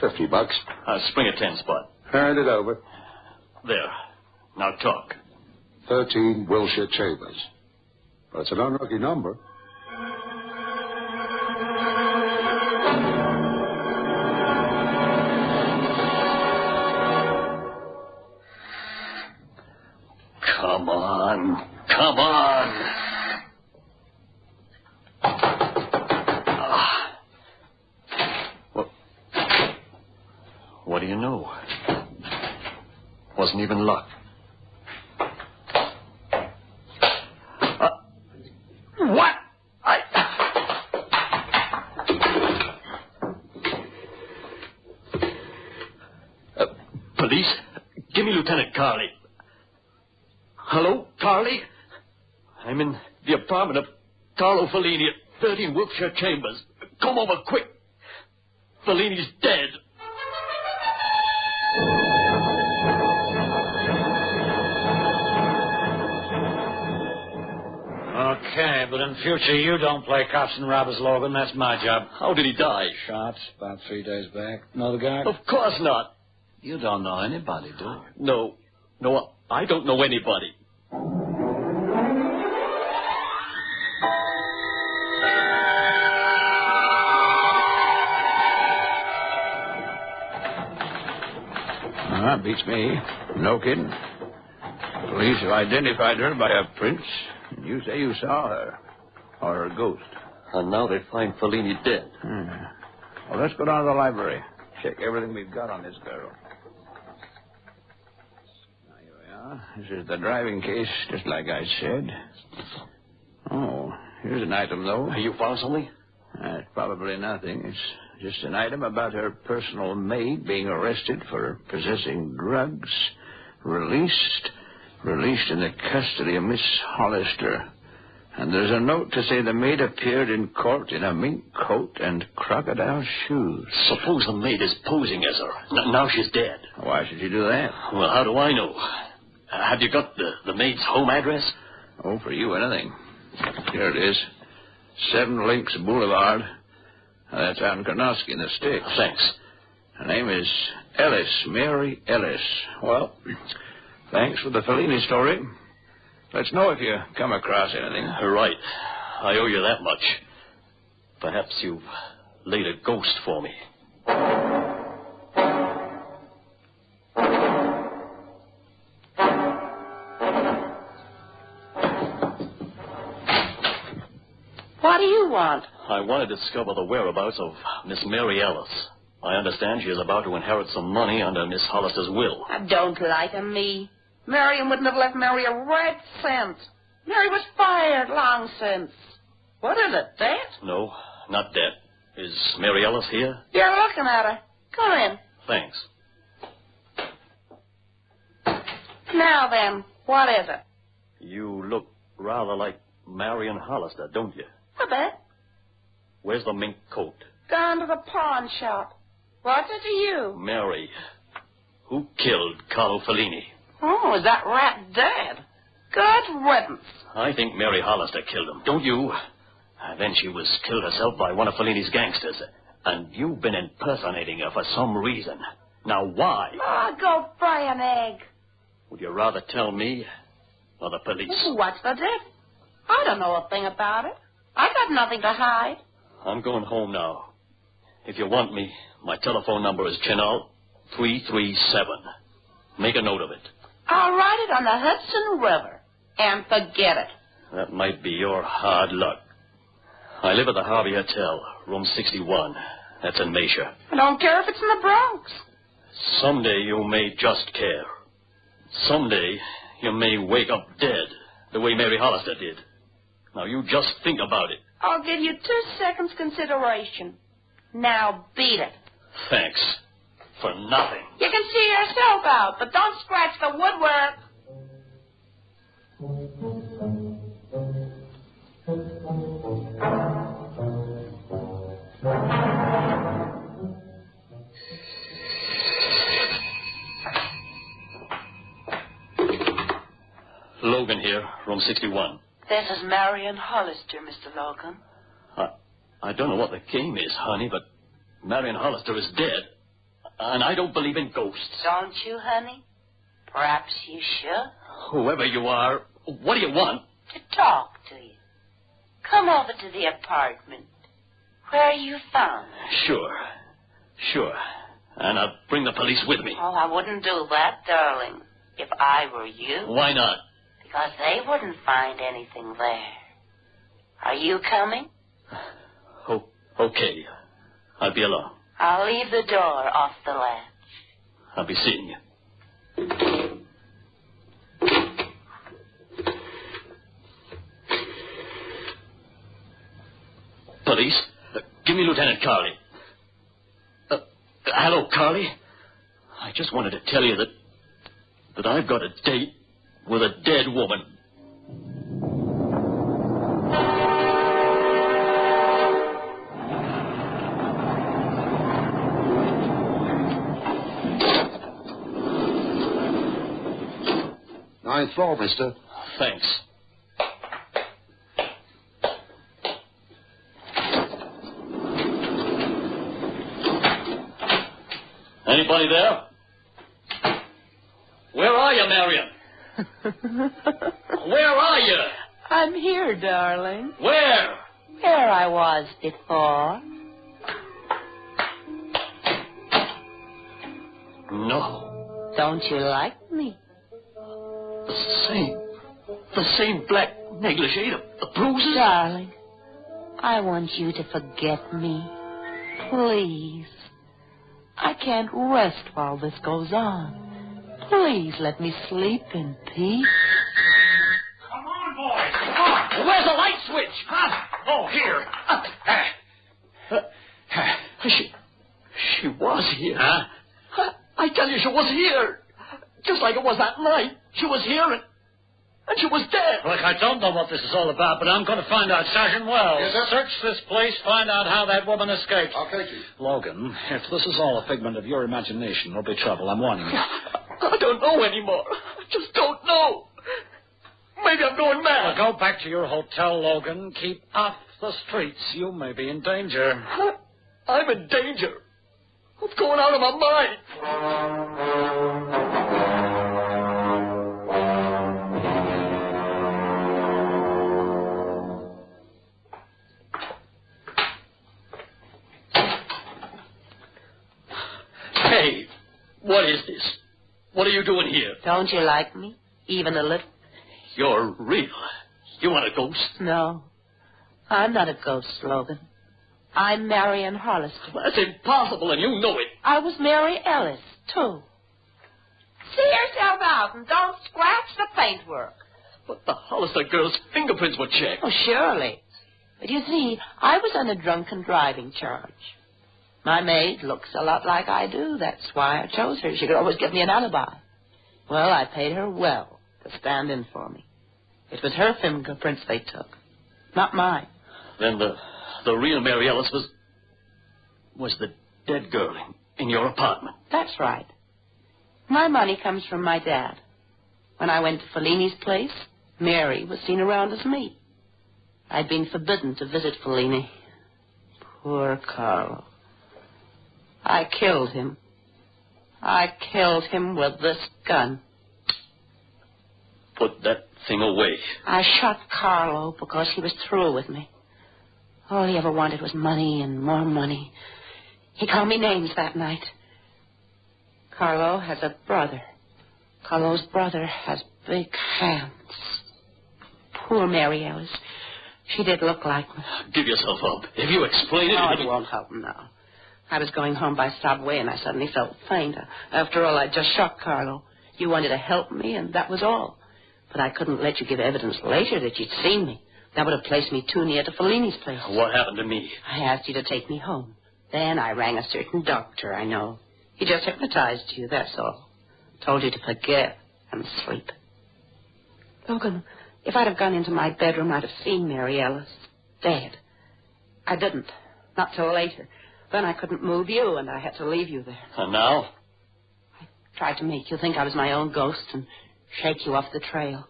$50. Spring a 10 spot. Hand it over. There. Now talk. 13 Wilshire Chambers. That's an unlucky number. Come on. Come on. What do you know? Wasn't even luck. What? Police? Give me Lieutenant Carley. Hello, Carley? I'm in the apartment of Carlo Fellini at 13 Wilshire Chambers. Come over quick. Fellini's dead. Okay, but in future you don't play cops and robbers, Logan. That's my job. How did he die? Shot about 3 days back. Know the guy? Of course not. You don't know anybody, do you? No, I don't know anybody. That beats me. No kidding. Police have identified her by her prints. You say you saw her. Or her ghost. And now they find Fellini dead. Well, let's go down to the library. Check everything we've got on this girl. Now, here we are. This is the driving case, just like I said. Oh, here's an item, though. You found something? It's probably nothing. It's just an item about her personal maid being arrested for possessing drugs. Released in the custody of Miss Hollister. And there's a note to say the maid appeared in court in a mink coat and crocodile shoes. Suppose the maid is posing as her. Now she's dead. Why should you do that? Well, how do I know? Have you got the maid's home address? Oh, for you, anything. Here it is. 7 Links Boulevard. That's out in Karnowski in the Sticks. Thanks. Her name is Ellis, Mary Ellis. Well, thanks for the Fellini story. Let's know if you come across anything. Right. I owe you that much. Perhaps you've laid a ghost for me. What do you want? I want to discover the whereabouts of Miss Mary Ellis. I understand she is about to inherit some money under Miss Hollister's will. Don't lie to me. Marion wouldn't have left Mary a red cent. Mary was fired long since. What is it, debt? No, not debt. Is Mary Ellis here? You're looking at her. Come in. Thanks. Now then, what is it? You look rather like Marion Hollister, don't you? A bit. Where's the mink coat? Gone to the pawn shop. What's it to you? Mary. Who killed Carlo Fellini? Oh, is that rat dead? Good riddance. I think Mary Hollister killed him, don't you? Then she was killed herself by one of Fellini's gangsters. And you've been impersonating her for some reason. Now, why? Oh, go fry an egg. Would you rather tell me or the police? What's the diff? I don't know a thing about it. I got nothing to hide. I'm going home now. If you want me, my telephone number is Chenal 337. Make a note of it. I'll write it on the Hudson River and forget it. That might be your hard luck. I live at the Harvey Hotel, room 61. That's in Mesa. I don't care if it's in the Bronx. Someday you may just care. Someday you may wake up dead, the way Mary Hollister did. Now you just think about it. I'll give you 2 seconds consideration. Now beat it. Thanks. For nothing. You can see yourself out, but don't scratch the woodwork. Logan here, room 61. This is Marion Hollister, Mr. Logan. I don't know what the game is, honey, but Marion Hollister is dead. And I don't believe in ghosts. Don't you, honey? Perhaps you should. Whoever you are, what do you want? To talk to you. Come over to the apartment. Where you found? Sure. And I'll bring the police with me. Oh, I wouldn't do that, darling, if I were you. Why not? Because they wouldn't find anything there. Are you coming? Okay. I'll be along. I'll leave the door off the latch. I'll be seeing you. Police? Give me Lieutenant Carley. Hello, Carley. I just wanted to tell you that I've got a date with a dead woman. Ninth floor, mister. Thanks. Anybody there? Where are you, Marion? Where are you? I'm here, darling. Where? Where I was before. No. Don't you like me? The same black negligee, the bruises? Darling, I want you to forget me. Please. I can't rest while this goes on. Please let me sleep in peace. Come on, boys. Come on. Where's the light switch? Huh? Oh, here. She was here. Huh? I tell you, she was here. Just like it was that night. She was here and she was dead. Look, I don't know what this is all about, but I'm going to find out. Sergeant Wells. Yes, sir? Search this place, find out how that woman escaped. Okay, Chief. Logan, if this is all a figment of your imagination, there'll be trouble. I'm warning you. I don't know anymore. I just don't know. Maybe I'm going mad. Well, go back to your hotel, Logan. Keep off the streets. You may be in danger. I'm in danger. I'm going out of my mind. Hey, what is this? What are you doing here? Don't you like me? Even a little? You're real. You want a ghost? No. I'm not a ghost, Logan. I'm Marion Hollister. That's impossible, and you know it. I was Mary Ellis, too. See yourself out and don't scratch the paintwork. But the Hollister girl's fingerprints were checked. Oh, surely. But you see, I was on a drunken driving charge. My maid looks a lot like I do. That's why I chose her. She could always give me an alibi. Well, I paid her well to stand in for me. It was her fingerprints they took, not mine. Then the real Mary Ellis was the dead girl in your apartment. That's right. My money comes from my dad. When I went to Fellini's place, Mary was seen around as me. I'd been forbidden to visit Fellini. Poor Carlo. I killed him. I killed him with this gun. Put that thing away. I shot Carlo because he was through with me. All he ever wanted was money and more money. He called me names that night. Carlo has a brother. Carlo's brother has big hands. Poor Mary Ellis. She did look like me. Give yourself up. If you explain it... No, it won't help now. I was going home by subway, and I suddenly felt faint. After all, I just shot Carlo. You wanted to help me, and that was all. But I couldn't let you give evidence later that you'd seen me. That would have placed me too near to Fellini's place. What happened to me? I asked you to take me home. Then I rang a certain doctor I know. He just hypnotized you, that's all. Told you to forget and sleep. Logan, if I'd have gone into my bedroom, I'd have seen Mary Ellis dead. I didn't. Not till later. Then I couldn't move you, and I had to leave you there. And now? I tried to make you think I was my own ghost and shake you off the trail.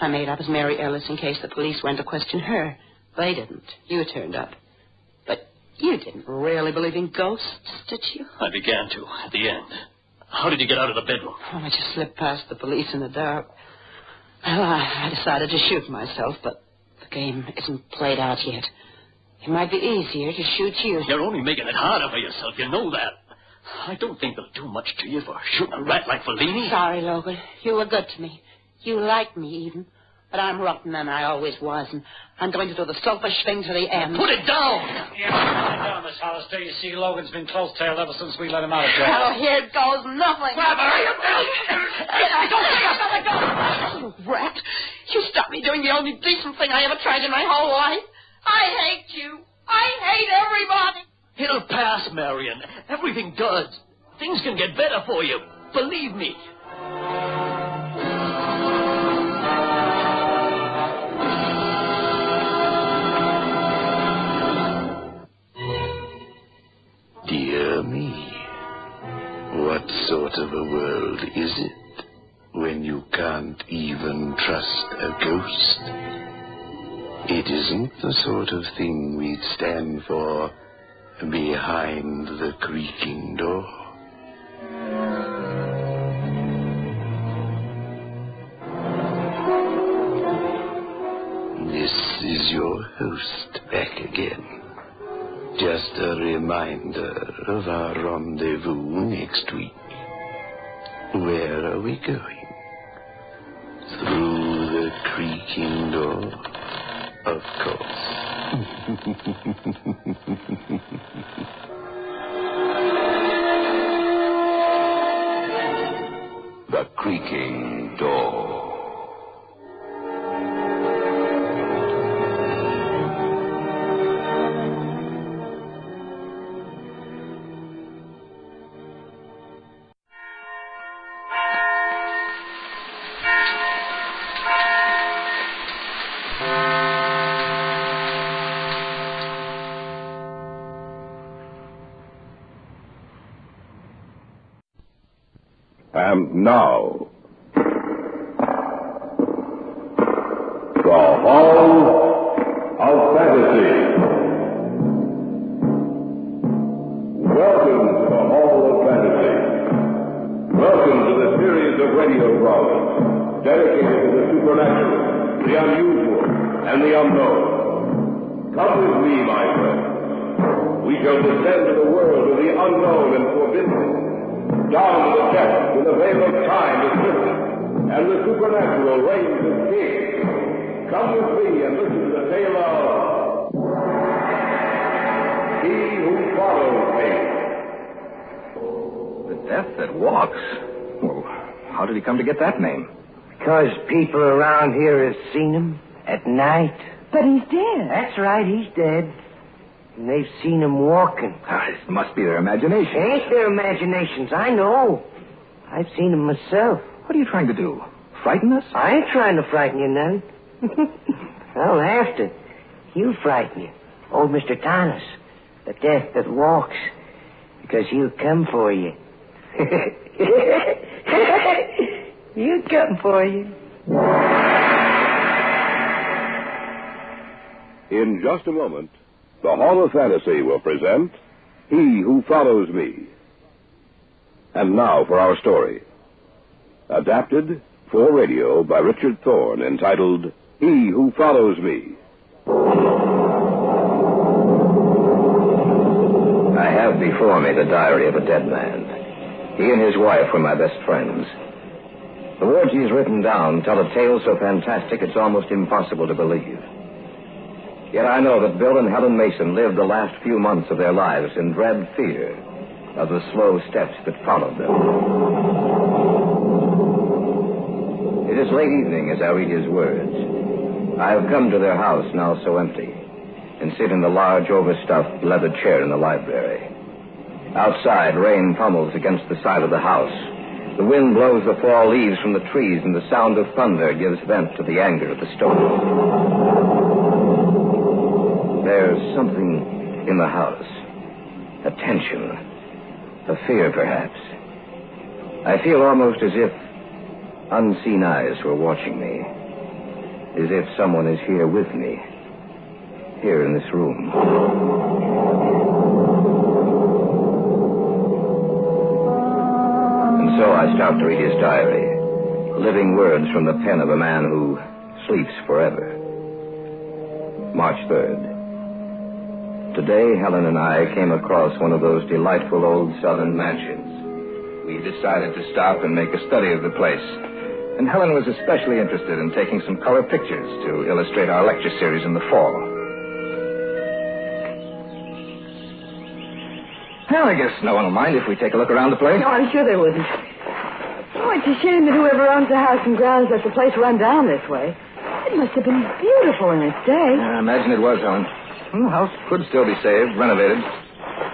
I made up as Mary Ellis in case the police went to question her. They didn't. You turned up. But you didn't really believe in ghosts, did you? I began to, at the end. How did you get out of the bedroom? Oh, I just slipped past the police in the dark. Well, I decided to shoot myself, but the game isn't played out yet. It might be easier to shoot you. You're only making it harder for yourself. You know that. I don't think they'll do much to you for shooting a rat like Fellini. Sorry, Logan. You were good to me. You liked me, even. But I'm rotten, and I always was, and I'm going to do the selfish thing to the end. Put it down! Yeah, put it down, Miss Hollister. You see, Logan's been close-tailed ever since we let him out of jail. Oh, here goes nothing. Don't You rat. You stopped me doing the only decent thing I ever tried in my whole life. I hate you. I hate everybody. It'll pass, Marion. Everything does. Things can get better for you. Believe me. Dear me, what sort of a world is it when you can't even trust a ghost? It isn't the sort of thing we'd stand for behind the creaking door. This is your host back again. Just a reminder of our rendezvous next week. Where are we going? Through the creaking door, of course. The creaking door. And now, the Hall of Fantasy. Welcome to the Hall of Fantasy. Welcome to the series of radio dramas dedicated to the supernatural, the unusual, and the unknown. Come with me, my friends. We shall descend to the world of the unknown and forbidden. Down to the depths where the veil of time is lifted, and the supernatural reigns as king. Come with me and listen to the tale of He Who Follows Me. The Death That Walks? Well, how did he come to get that name? Because people around here have seen him at night. But he's dead. That's right, he's dead. And they've seen him walking. It must be their imagination. Ain't their imaginations, I know. I've seen him myself. What are you trying to do? Frighten us? I ain't trying to frighten you none. I don't have to. He'll frighten you. Old Mr. Thomas, the Death That Walks. Because he'll come for you. He'll come for you. In just a moment, the Hall of Fantasy will present He Who Follows Me. And now for our story. Adapted for radio by Richard Thorne, entitled He Who Follows Me. A have before me the diary of a dead man. He and his wife were my best friends. The words he's written down tell a tale so fantastic it's almost impossible to believe. Yet I know that Bill and Helen Mason lived the last few months of their lives in dread fear of the slow steps that followed them. It is late evening as I read his words. I have come to their house, now so empty, and sit in the large, overstuffed leather chair in the library. Outside, rain pummels against the side of the house. The wind blows the fall leaves from the trees, and the sound of thunder gives vent to the anger of the storm. There's something in the house. A tension. A fear, perhaps. I feel almost as if unseen eyes were watching me. As if someone is here with me. Here in this room. And so I start to read his diary. Living words from the pen of a man who sleeps forever. March 3rd. Today, Helen and I came across one of those delightful old southern mansions. We decided to stop and make a study of the place. And Helen was especially interested in taking some color pictures to illustrate our lecture series in the fall. Well, I guess no one will mind if we take a look around the place. No, I'm sure they wouldn't. Oh, it's a shame that whoever owns the house and grounds let the place run down this way. It must have been beautiful in its day. I imagine it was, Helen. Well, the house could still be saved, renovated.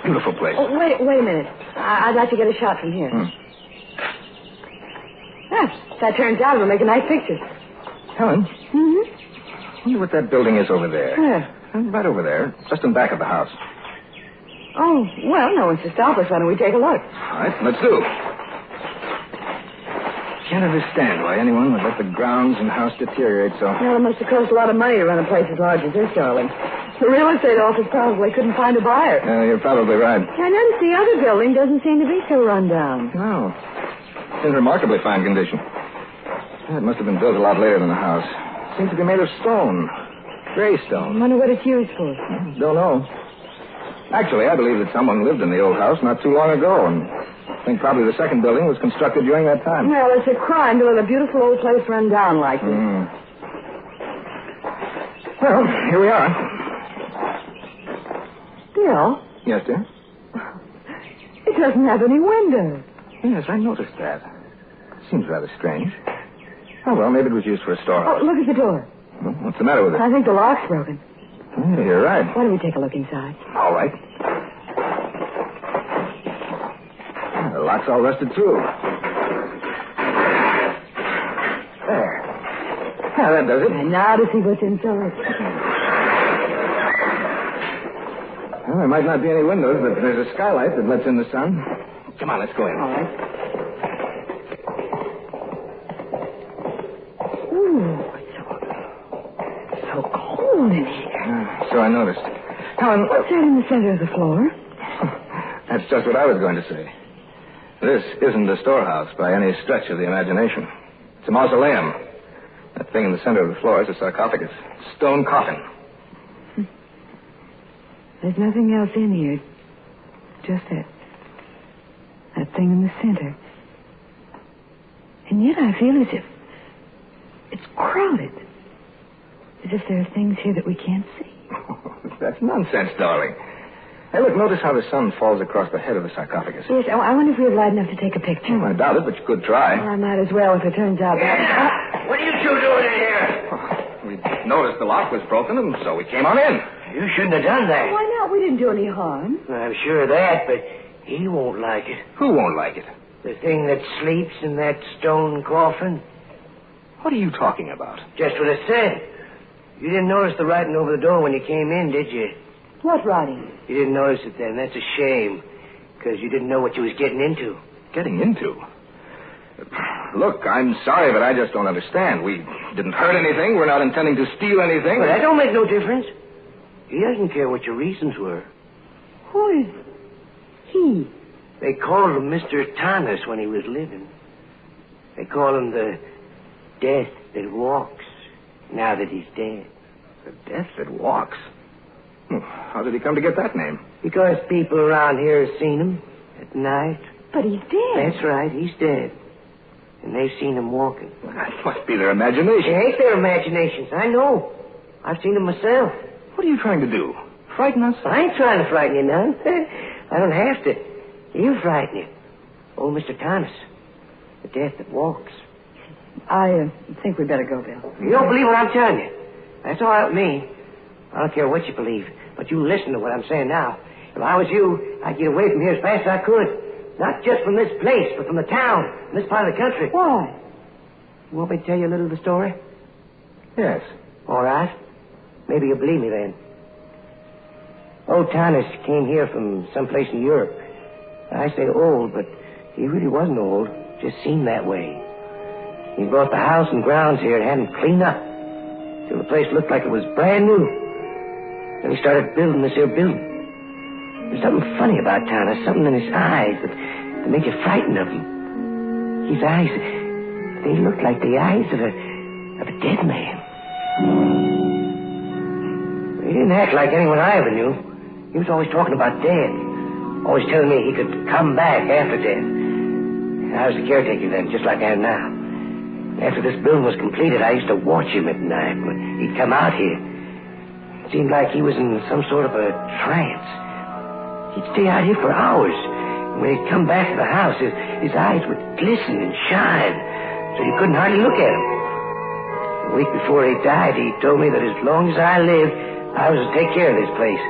Beautiful place. Oh, wait a minute. I'd like to get a shot from here. If that turns out, it'll make a nice picture. Helen? I wonder what that building is over there. Where? Right over there, just in back of the house. Oh, well, no one's to stop us. Why don't we take a look? All right, let's do. Can't understand why anyone would let the grounds and house deteriorate so. Well, it must have cost a lot of money to run a place as large as this, darling. The real estate office probably couldn't find a buyer. Yeah, you're probably right. I noticed the other building doesn't seem to be so run down. No. It's in remarkably fine condition. It must have been built a lot later than the house. It seems to be made of stone. Gray stone. I wonder what it's used for. Don't know. Actually, I believe that someone lived in the old house not too long ago, and I think probably the second building was constructed during that time. Well, it's a crime to let a beautiful old place run down like this. Well, here we are. Bill? Yes, dear? It doesn't have any windows. Yes, I noticed that. Seems rather strange. Oh, well, maybe it was used for a storehouse. Oh, look at the door. Well, what's the matter with it? I think the lock's broken. Yeah, you're right. Why don't we take a look inside? All right. The lock's all rusted through. There. Yeah, that does it. And now to see what's inside. Well, there might not be any windows, but there's a skylight that lets in the sun. Come on, let's go in. All right. Ooh, it's so cold in here. So I noticed. Helen, what's that in the center of the floor? That's just what I was going to say. This isn't a storehouse by any stretch of the imagination. It's a mausoleum. That thing in the center of the floor is a sarcophagus. Stone coffin. There's nothing else in here. Just that thing in the center. And yet I feel as if it's crowded. As if there are things here that we can't see. That's nonsense, darling. Hey, look, notice how the sun falls across the head of the sarcophagus. Yes, I wonder if we have light enough to take a picture. I doubt it, but you could try. Well, I might as well if it turns out that... What are you two doing in here? We noticed the lock was broken, and so we came on in. You shouldn't have done that. Why not? We didn't do any harm. I'm sure of that, but he won't like it. Who won't like it? The thing that sleeps in that stone coffin. What are you talking about? Just what I said. You didn't notice the writing over the door when you came in, did you? What writing? You didn't notice it then. That's a shame. Because you didn't know what you was getting into. Getting into? Look, I'm sorry, but I just don't understand. We didn't hurt anything. We're not intending to steal anything. Well, that don't make no difference. He doesn't care what your reasons were. Who is he? They called him Mr. Thomas when he was living. They call him the Death that Walks, now that he's dead. The Death that Walks? How did he come to get that name? Because people around here have seen him at night. But he's dead. That's right, he's dead. And they've seen him walking. That must be their imagination. It ain't their imaginations, I know. I've seen them myself. What are you trying to do? Frighten us? I ain't trying to frighten you none. I don't have to. You frighten you. Old Mr. Thomas. The death that walks. I think we better go, Bill. You don't believe what I'm telling you. That's all right with me. I don't care what you believe, but you listen to what I'm saying now. If I was you, I'd get away from here as fast as I could. Not just from this place, but from the town, from this part of the country. Why? You want me to tell you a little of the story? Yes. All right. Maybe you'll believe me then. Old Thomas came here from someplace in Europe. I say old, but he really wasn't old. Just seemed that way. He brought the house and grounds here and had them cleaned up till the place looked like it was brand new. Then he started building this here building. There's something funny about Thomas, something in his eyes that make you frightened of him. His eyes, they look like the eyes of a dead man. He didn't act like anyone I ever knew. He was always talking about death. Always telling me he could come back after death. I was the caretaker then, just like I am now. After this building was completed, I used to watch him at night when he'd come out here. It seemed like he was in some sort of a trance. He'd stay out here for hours. When he'd come back to the house, his eyes would glisten and shine, so you couldn't hardly look at him. A week before he died, he told me that as long as I lived, I was to take care of this place.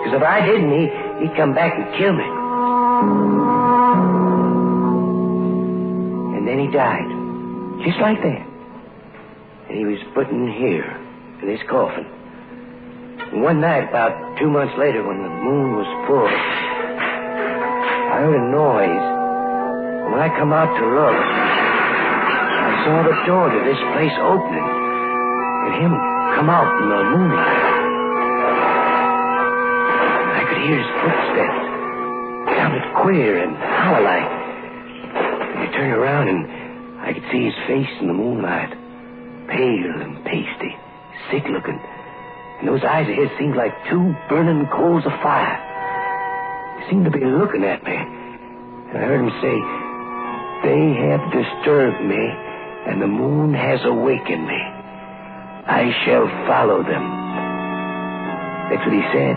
Because if I didn't, he'd come back and kill me. And then he died. Just like that. And he was put in here, in this coffin. And one night, about 2 months later, when the moon was full, I heard a noise. And when I come out to look, I saw the door to this place opening, and him come out in the moonlight. I could hear his footsteps. It sounded queer and hollow-like. And I turned around, and I could see his face in the moonlight. Pale and pasty, sick-looking. And those eyes of his seemed like two burning coals of fire. He seemed to be looking at me. And I heard him say, "They have disturbed me, and the moon has awakened me. I shall follow them." That's what he said.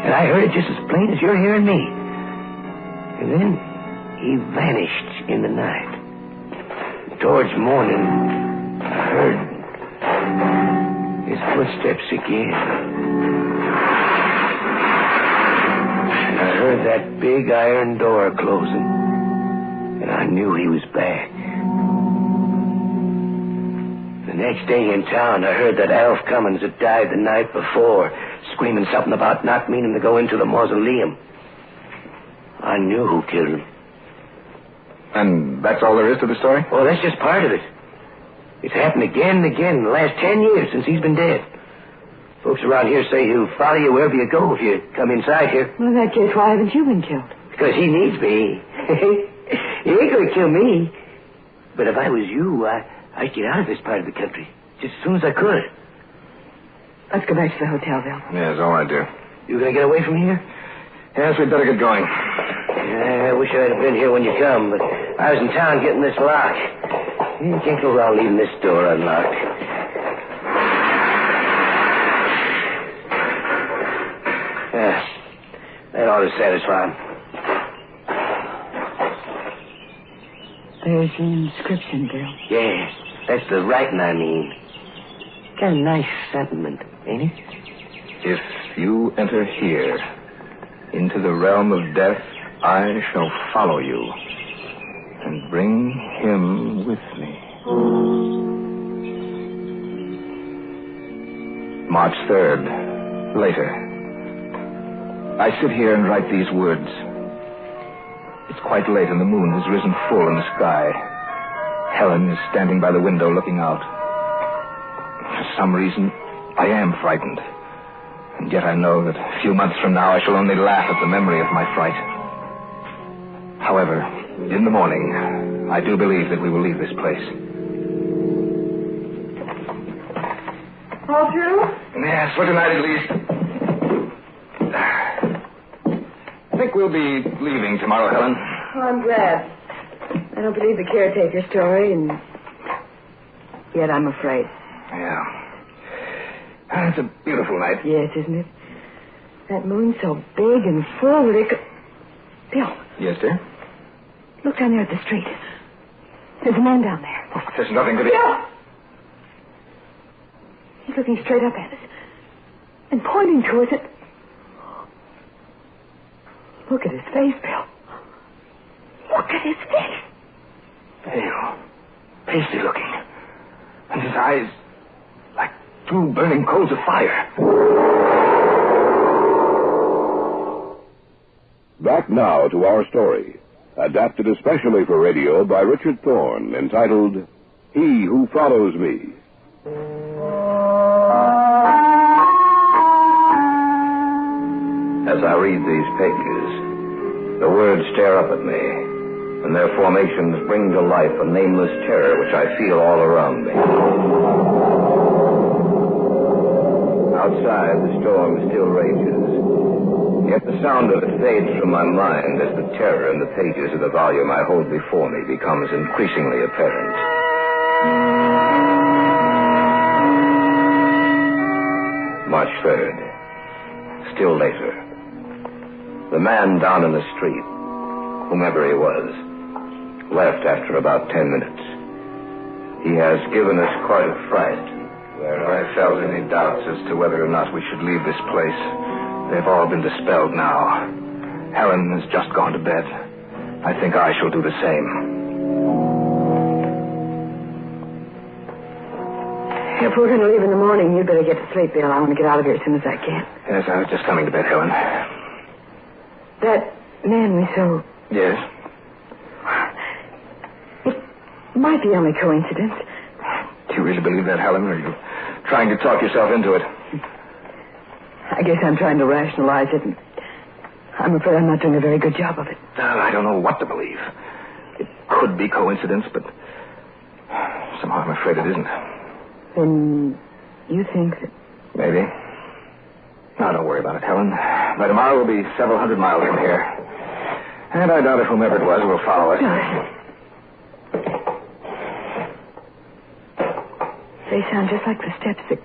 And I heard it just as plain as you're hearing me. And then he vanished in the night. Towards morning, I heard his footsteps again. And I heard that big iron door closing. And I knew he was back. The next day in town, I heard that Alf Cummins had died the night before, screaming something about not meaning to go into the mausoleum. I knew who killed him. And that's all there is to the story? Well, that's just part of it. It's happened again and again in the last 10 years since he's been dead. Folks around here say he'll follow you wherever you go if you come inside here. Well, in that case, why haven't you been killed? Because he needs me. He ain't going to kill me. But if I was you, I'd get out of this part of the country just as soon as I could. Let's go back to the hotel, Bill. Yes, all right, dear. You going to get away from here? Yes, we'd better get going. I wish I'd have been here when you come, but I was in town getting this lock. You can't go around leaving this door unlocked. Yes, that ought to satisfy him. There's an inscription, Bill. Yes, that's the writing, I mean. Got a nice sentiment, ain't it? If you enter here, into the realm of death, I shall follow you and bring him with me. March 3rd, later. I sit here and write these words. It's quite late and the moon has risen full in the sky. Helen is standing by the window looking out. For some reason, I am frightened. And yet I know that a few months from now I shall only laugh at the memory of my fright. However, in the morning, I do believe that we will leave this place. All through? Yes, for tonight at least. we'll be leaving tomorrow, Helen. Oh, I'm glad. I don't believe the caretaker story, and yet I'm afraid. Yeah. It's a beautiful night. Yes, isn't it? That moon so big and full that it could... Bill. Yes, dear? Look down there at the street. There's a man down there. Oh, there's nothing to be... Bill! He's looking straight up at us. And pointing to us at... Look at his face, Bill. Look at his face. Pale. Pasty looking. And his eyes like two burning coals of fire. Back now to our story, adapted especially for radio by Richard Thorne, entitled He Who Follows Me. As I read these pages, the words stare up at me, and their formations bring to life a nameless terror which I feel all around me. Outside, the storm still rages, yet the sound of it fades from my mind as the terror in the pages of the volume I hold before me becomes increasingly apparent. March 3rd. Still later. The man down in the street, whomever he was, left after about 10 minutes. He has given us quite a fright. Where I felt any doubts as to whether or not we should leave this place, they've all been dispelled now. Helen has just gone to bed. I think I shall do the same. If we're going to leave in the morning, you'd better get to sleep, Bill. I want to get out of here as soon as I can. Yes, I was just coming to bed, Helen. That man we saw... Yes? It might be only coincidence. Do you really believe that, Helen, or are you trying to talk yourself into it? I guess I'm trying to rationalize it, and I'm afraid I'm not doing a very good job of it. I don't know what to believe. It could be coincidence, but somehow I'm afraid it isn't. Then you think that... Maybe. Now, don't worry about it, Helen. By tomorrow, we'll be several hundred miles from here. And I doubt if whomever it was will follow us. They sound just like the steps the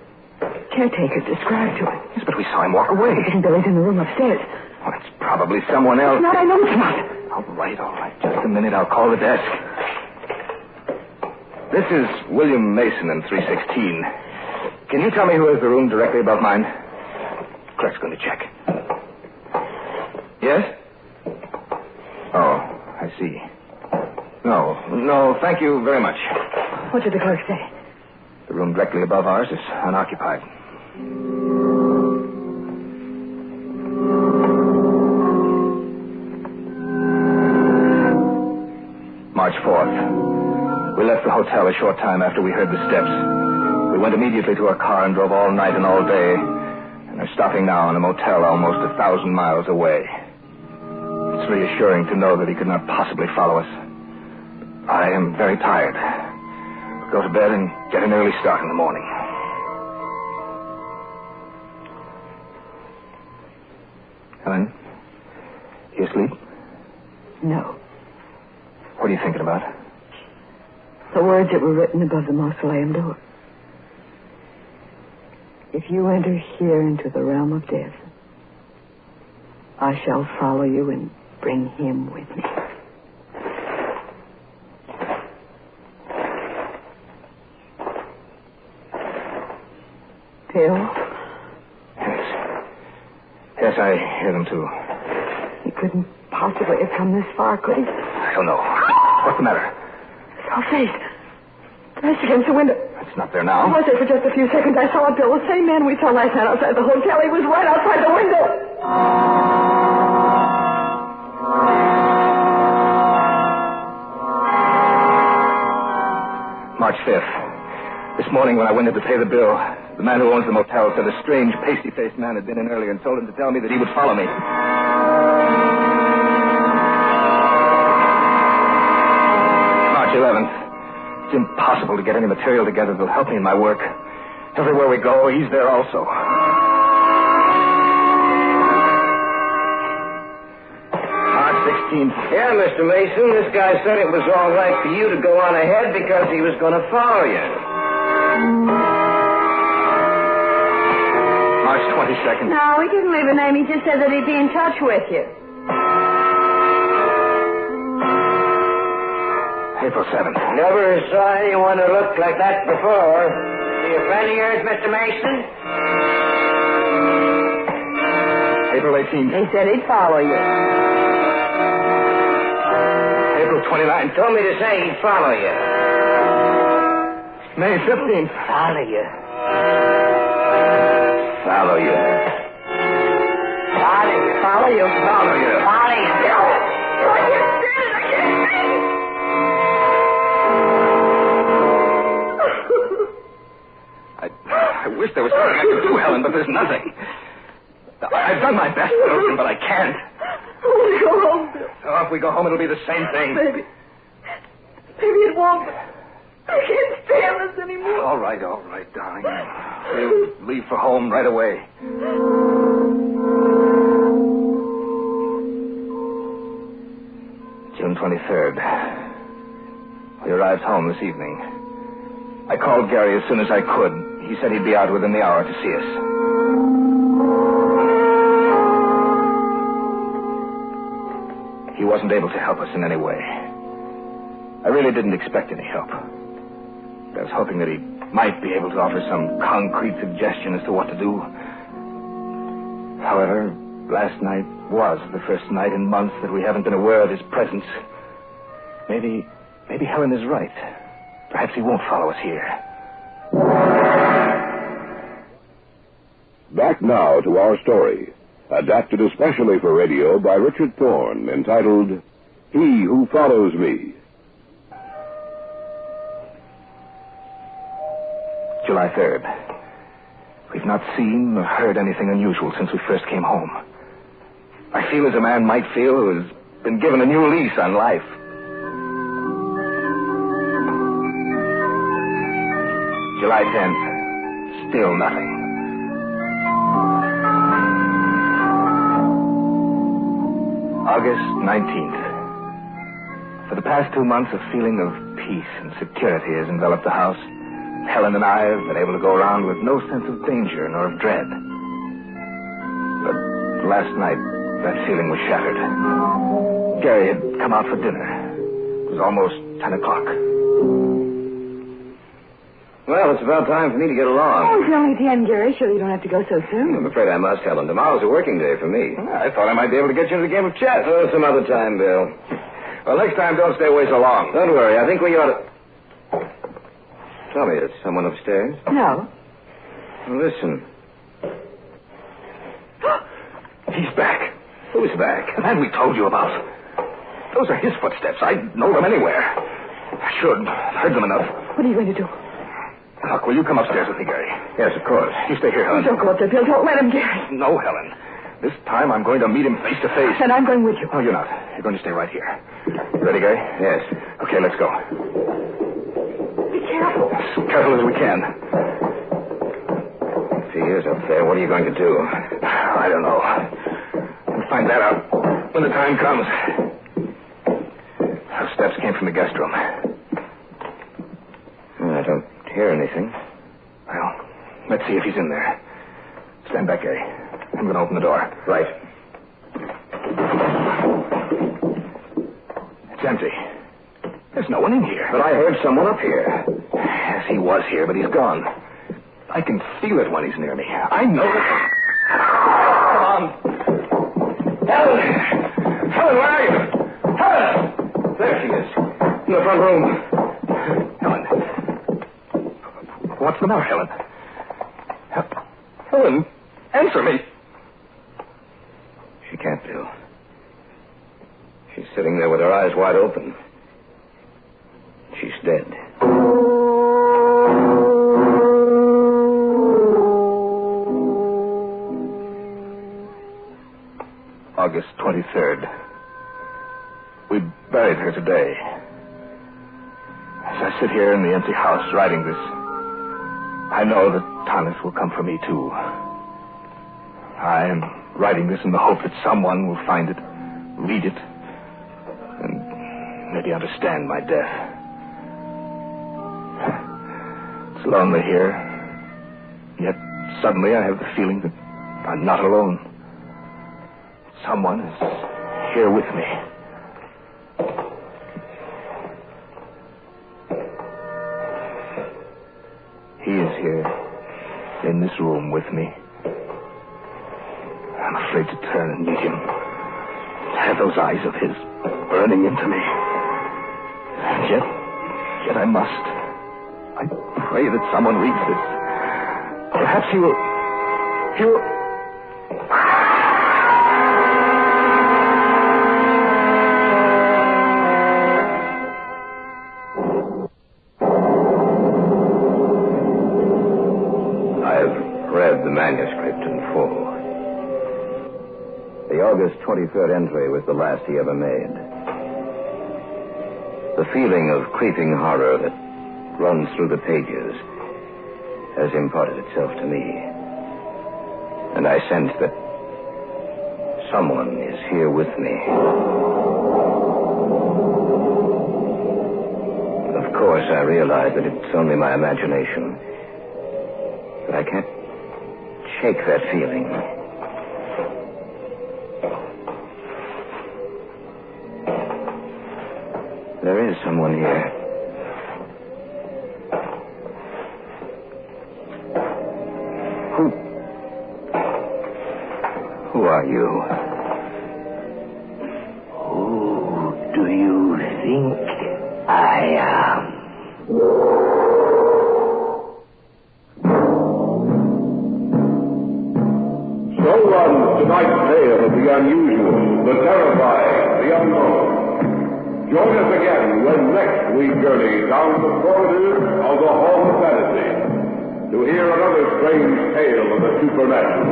caretaker described to us. Yes, but we saw him walk away. Isn't Billy's in the room upstairs? Well, it's probably someone else. It's not, I know it's not. All right. Just a minute, I'll call the desk. This is William Mason in 316. Can you tell me who has the room directly above mine? Clerk's going to check. Yes? Oh, I see. No, thank you very much. What did the clerk say? The room directly above ours is unoccupied. March 4th. We left the hotel a short time after we heard the steps. We went immediately to our car and drove all night and all day. And are stopping now in a motel almost 1,000 miles away. It's reassuring to know that he could not possibly follow us. I am very tired. Go to bed and get an early start in the morning. Helen, you asleep? No. What are you thinking about? The words that were written above the mausoleum door. If you enter here into the realm of death, I shall follow you and bring him with me. Bill? Yes, I hear them too. He couldn't possibly have come this far, could he? I don't know. What's the matter? Saw a face. Pressed against the window. It's not there now. I was there for just a few seconds. I saw it, Bill. The same man we saw last night outside the hotel. He was right outside the window. March 5th. This morning when I went in to pay the bill, the man who owns the motel said a strange, pasty-faced man had been in earlier and told him to tell me that he would follow me. March 11th. It's impossible to get any material together that'll help me in my work. Everywhere we go, he's there also. 18th. Yeah, Mr. Mason, this guy said it was all right for you to go on ahead because he was going to follow you. March 22nd. No, he didn't leave a name. He just said that he'd be in touch with you. April 7th. Never saw anyone who looked like that before. Is he a friend of yours, Mr. Mason? April 18th. He said he'd follow you. April 29th. Told me to say he'd follow you. May 15th. Follow you. Follow you. Follow you. Follow you. Follow you. Follow you. I wish there was something I could do, Helen, but there's nothing. I've done my best, Logan, but I can't. We go home, Bill. So if we go home, it'll be the same thing. Maybe it won't. I can't stand this anymore. All right, darling. We'll leave for home right away. June 23rd. We arrived home this evening. I called Gary as soon as I could. He said he'd be out within the hour to see us. He wasn't able to help us in any way. I really didn't expect any help. I was hoping that he might be able to offer some concrete suggestion as to what to do. However, last night was the first night in months that we haven't been aware of his presence. Maybe Helen is right. Perhaps he won't follow us here. Back now to our story, adapted especially for radio by Richard Thorne, entitled He Who Follows Me. July 3rd. We've not seen or heard anything unusual since we first came home. I feel as a man might feel who has been given a new lease on life. July 10th. Still nothing. August 19th. For the past 2 months, a feeling of peace and security has enveloped the house. Helen and I have been able to go around with no sense of danger nor of dread. But last night, that feeling was shattered. Gary had come out for dinner. It was almost 10 o'clock. Well, it's about time for me to get along. Oh, it's only 10, Gary. Sure you don't have to go so soon. I'm afraid I must, Helen. Tomorrow's a working day for me. I thought I might be able to get you into the game of chess. Oh, some other time, Bill. Well, next time, don't stay away so long. Don't worry. I think we ought to... Tell me, is someone upstairs? No. Listen. He's back. Who's back? The man we told you about. Those are his footsteps. I'd know them anywhere. I should. I've heard them enough. What are you going to do? Look, will you come upstairs with me, Gary? Yes, of course. You stay here, Helen. Don't go up there, Bill. Don't let him, Gary. No, Helen. This time I'm going to meet him face to face. And I'm going with you. No, you're not. You're going to stay right here. Ready, Gary? Yes. Okay, let's go. Be careful. As careful as we can. If he is up there, what are you going to do? I don't know. We'll find that out when the time comes. Those steps came from the guest room. I don't hear anything. Well, let's see if he's in there. Stand back, Gary. I'm going to open the door. Right. It's empty. There's no one in here. But I heard someone up here. Yes, he was here, but he's gone. I can feel it when he's near me. I know it. Come on. Helen! Helen, where are you? Helen! There she is. In the front room. Helen. What's the matter, Helen? Helen, answer me. She can't, Bill. She's sitting there with her eyes wide open. She's dead. August 23rd. We buried her today. As I sit here in the empty house writing this, I know that Thomas will come for me, too. I am writing this in the hope that someone will find it, read it, maybe understand my death. It's lonely here. Yet suddenly I have the feeling that I'm not alone. Someone is here with me. He is here, in this room with me. I'm afraid to turn and meet him. Have those eyes of his burning into me. And yet I must. I pray that someone reads this. Perhaps he will... I've read the manuscript in full. The August 23rd entry was the last he ever made. The feeling of creeping horror that runs through the pages has imparted itself to me. And I sense that someone is here with me. Of course, I realize that it's only my imagination. But I can't shake that feeling. There is someone here. Who are you? Who do you think I am? So runs tonight's tale of the unusual, the terrifying, the unknown. Join us again when next we journey down the corridors of the Hall of Fantasy to hear another strange tale of the supernatural.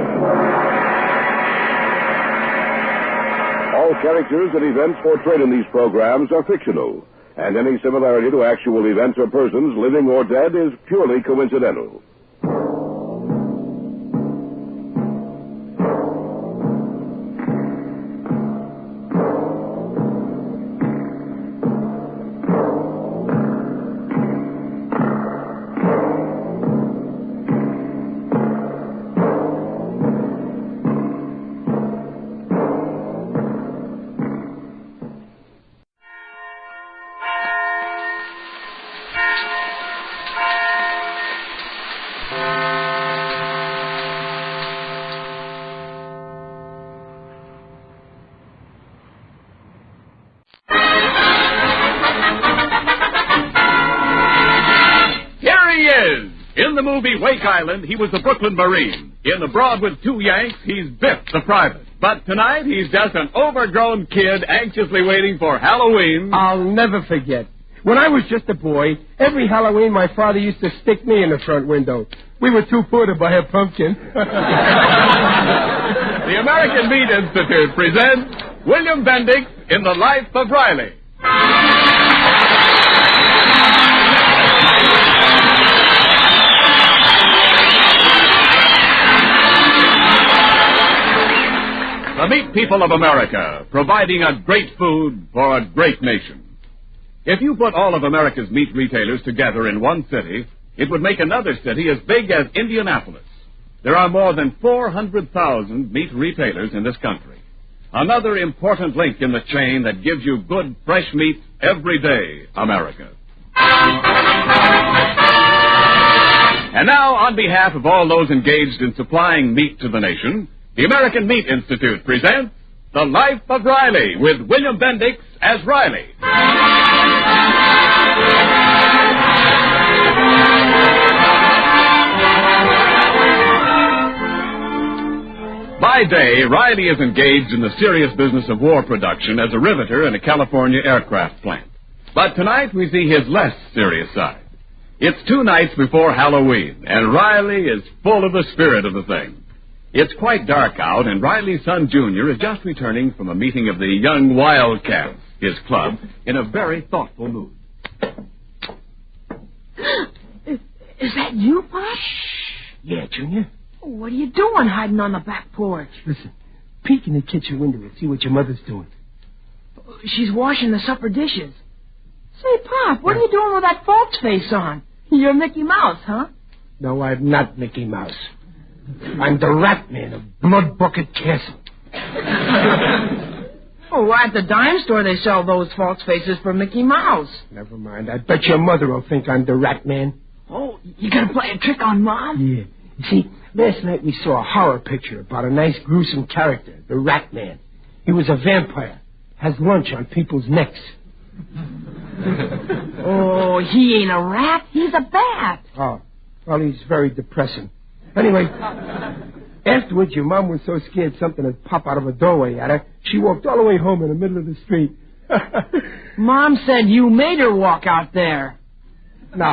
All characters and events portrayed in these programs are fictional, and any similarity to actual events or persons, living or dead, is purely coincidental. In the movie Wake Island, he was the Brooklyn Marine. In The Broad with Two Yanks, he's Biff the Private. But tonight, he's just an overgrown kid anxiously waiting for Halloween. I'll never forget. When I was just a boy, every Halloween my father used to stick me in the front window. We were too poor to buy a pumpkin. The American Meat Institute presents William Bendix in The Life of Riley. The meat people of America, providing a great food for a great nation. If you put all of America's meat retailers together in one city, it would make another city as big as Indianapolis. There are more than 400,000 meat retailers in this country. Another important link in the chain that gives you good, fresh meat every day, America. And now, on behalf of all those engaged in supplying meat to the nation, the American Meat Institute presents The Life of Riley with William Bendix as Riley. By day, Riley is engaged in the serious business of war production as a riveter in a California aircraft plant. But tonight we see his less serious side. It's 2 nights before Halloween, and Riley is full of the spirit of the thing. It's quite dark out, and Riley's son, Junior, is just returning from a meeting of the Young Wildcats, his club, in a very thoughtful mood. Is that you, Pop? Yeah, Junior. What are you doing hiding on the back porch? Listen, peek in the kitchen window and see what your mother's doing. She's washing the supper dishes. Say, Pop, what are you doing with that false face on? You're Mickey Mouse, huh? No, I'm not Mickey Mouse. I'm the Rat Man of Blood Bucket Castle. Oh, at the dime store they sell those false faces for Mickey Mouse. Never mind. I bet your mother will think I'm the Rat Man. Oh, you gonna play a trick on Mom? Yeah. You see, last night we saw a horror picture about a nice gruesome character, the Rat Man. He was a vampire. Has lunch on people's necks. Oh, he ain't a rat. He's a bat. Oh, well, he's very depressing. Anyway, afterwards, your mom was so scared something would pop out of a doorway at her, she walked all the way home in the middle of the street. Mom said you made her walk out there. No,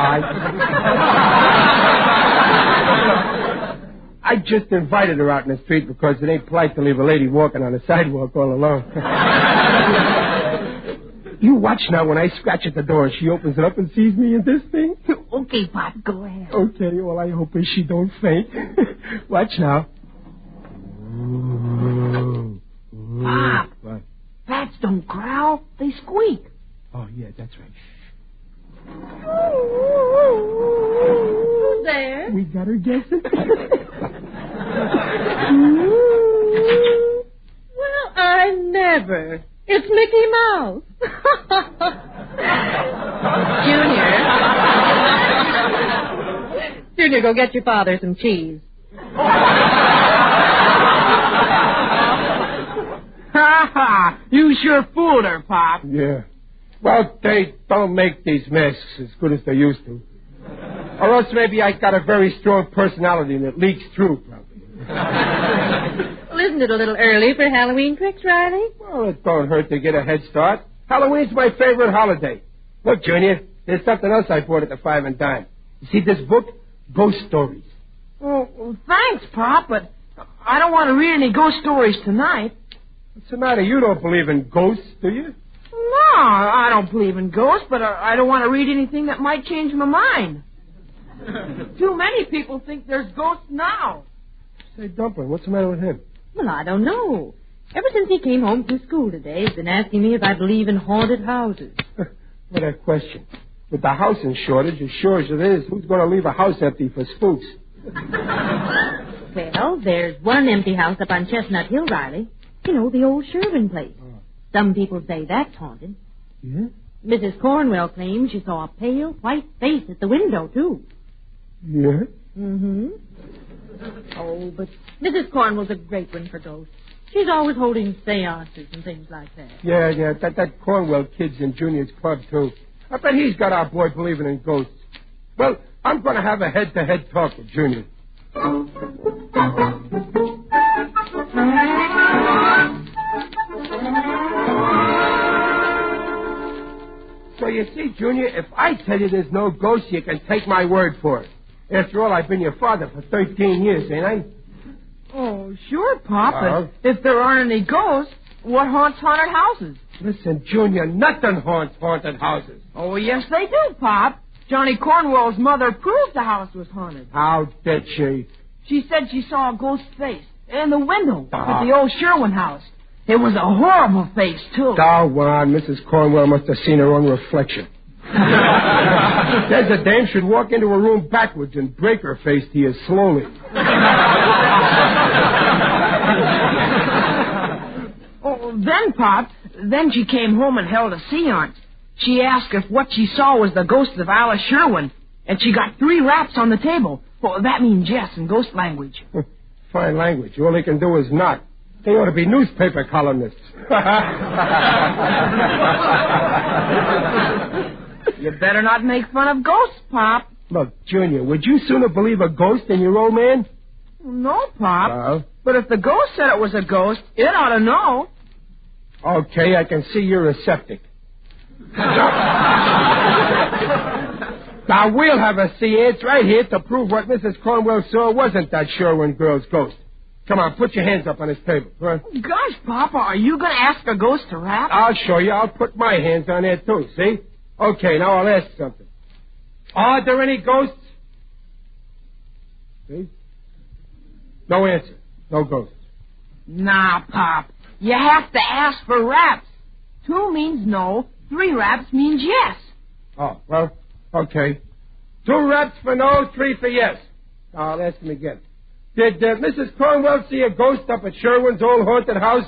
I just invited her out in the street because it ain't polite to leave a lady walking on the sidewalk all alone. You watch now when I scratch at the door. She opens it up and sees me in this thing. Okay, Pop, go ahead. Okay, all I hope is she don't faint. Watch now. Pop, what? Bats don't growl. They squeak. Oh, yeah, that's right. Who's there? We got her guessing. Well, I never. It's Mickey Mouse. Junior, go get your father some cheese. Ha ha! You sure fooled her, Pop. Yeah. Well, they don't make these masks as good as they used to. Or else maybe I got a very strong personality and it leaks through, probably. Well, isn't it a little early for Halloween tricks, Riley? Well, it don't hurt to get a head start. Halloween's my favorite holiday. Look, Junior, there's something else I bought at the 5 and Dime. You see this book? Ghost Stories. Well, thanks, Pop, but I don't want to read any ghost stories tonight. What's the matter? You don't believe in ghosts, do you? No, I don't believe in ghosts, but I don't want to read anything that might change my mind. Too many people think there's ghosts now. Say, Dumpling, what's the matter with him? Well, I don't know. Ever since he came home from school today, he's been asking me if I believe in haunted houses. What a question. With the housing shortage, as sure as it is, who's going to leave a house empty for spooks? Well, there's one empty house up on Chestnut Hill, Riley. You know, the old Sherwin place. Oh. Some people say that's haunted. Yeah? Mrs. Cornwell claims she saw a pale, white face at the window, too. Yeah? Mm-hmm. Oh, but Mrs. Cornwell's a great one for ghosts. She's always holding seances and things like that. Yeah, that Cornwell kid's in Junior's club, too. I bet he's got our boy believing in ghosts. Well, I'm going to have a head-to-head talk with Junior. So you see, Junior, if I tell you there's no ghost, you can take my word for it. After all, I've been your father for 13 years, ain't I? Oh, sure, Pop, but if there aren't any ghosts, what haunts haunted houses? Listen, Junior, nothing haunts haunted houses. Oh, yes, they do, Pop. Johnny Cornwell's mother proved the house was haunted. How did she? She said she saw a ghost face in the window at the old Sherwin house. It was a horrible face, too. Doggone, Mrs. Cornwell must have seen her own reflection. There's a dame should walk into a room backwards and break her face to you slowly. Oh, then, Pop, then she came home and held a seance. She asked if what she saw was the ghost of Alice Sherwin, and she got 3 raps on the table. Well, that means yes in ghost language. Fine language. All they can do is knock. They ought to be newspaper columnists. You better not make fun of ghosts, Pop. Look, Junior, would you sooner believe a ghost than your old man? No, Pop. But if the ghost said it was a ghost, it ought to know. Okay, I can see you're a septic. Now, we'll have a seance right here to prove what Mrs. Cornwell saw wasn't that Sherwin girl's ghost. Come on, put your hands up on this table. Right? Gosh, Papa, are you going to ask a ghost to rap? I'll show you. I'll put my hands on there, too, see? Okay, now I'll ask something. Are there any ghosts? See? No answer. No ghosts. Nah, Pop. You have to ask for raps. 2 means no. 3 raps means yes. Oh, well, okay. 2 raps for no, 3 for yes. I'll ask him again. Did Mrs. Cornwell see a ghost up at Sherwin's old haunted house?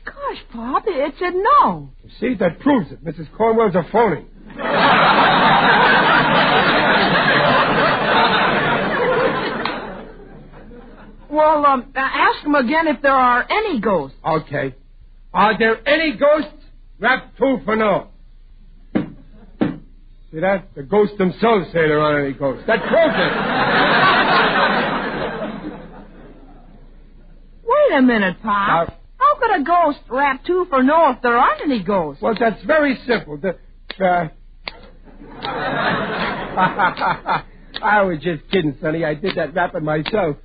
Gosh, Pop, it said no. You see, that proves it. Mrs. Cornwell's a phony. Well, ask him again if there are any ghosts. Okay. Are there any ghosts? Rap 2 for no. See that? The ghosts themselves say there aren't any ghosts. That proves it. Wait a minute, Pop. How could a ghost rap 2 for no if there aren't any ghosts? Well, that's very simple. I was just kidding, Sonny. I did that rapping myself.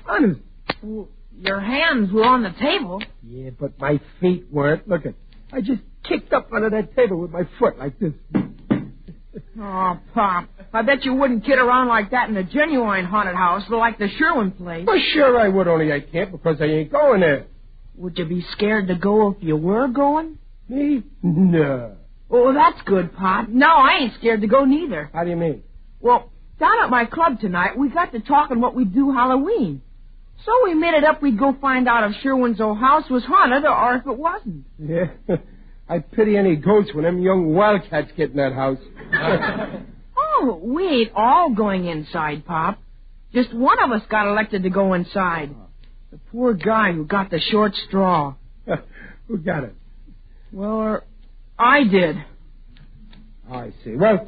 Honest. Well, your hands were on the table. Yeah, but my feet weren't. Look at. I just kicked up under that table with my foot like this. Oh, Pop. I bet you wouldn't kid around like that in a genuine haunted house like the Sherwin place. Well, sure I would, only I can't because I ain't going there. Would you be scared to go if you were going? Me? No. Oh, that's good, Pop. No, I ain't scared to go neither. How do you mean? Well, down at my club tonight, we got to talking what we'd do Halloween. So we made it up we'd go find out if Sherwin's old house was haunted or if it wasn't. Yeah. I pity any ghosts when them young wildcats get in that house. Oh, we ain't all going inside, Pop. Just one of us got elected to go inside. The poor guy who got the short straw. Who got it? Well, I did. I see. Well,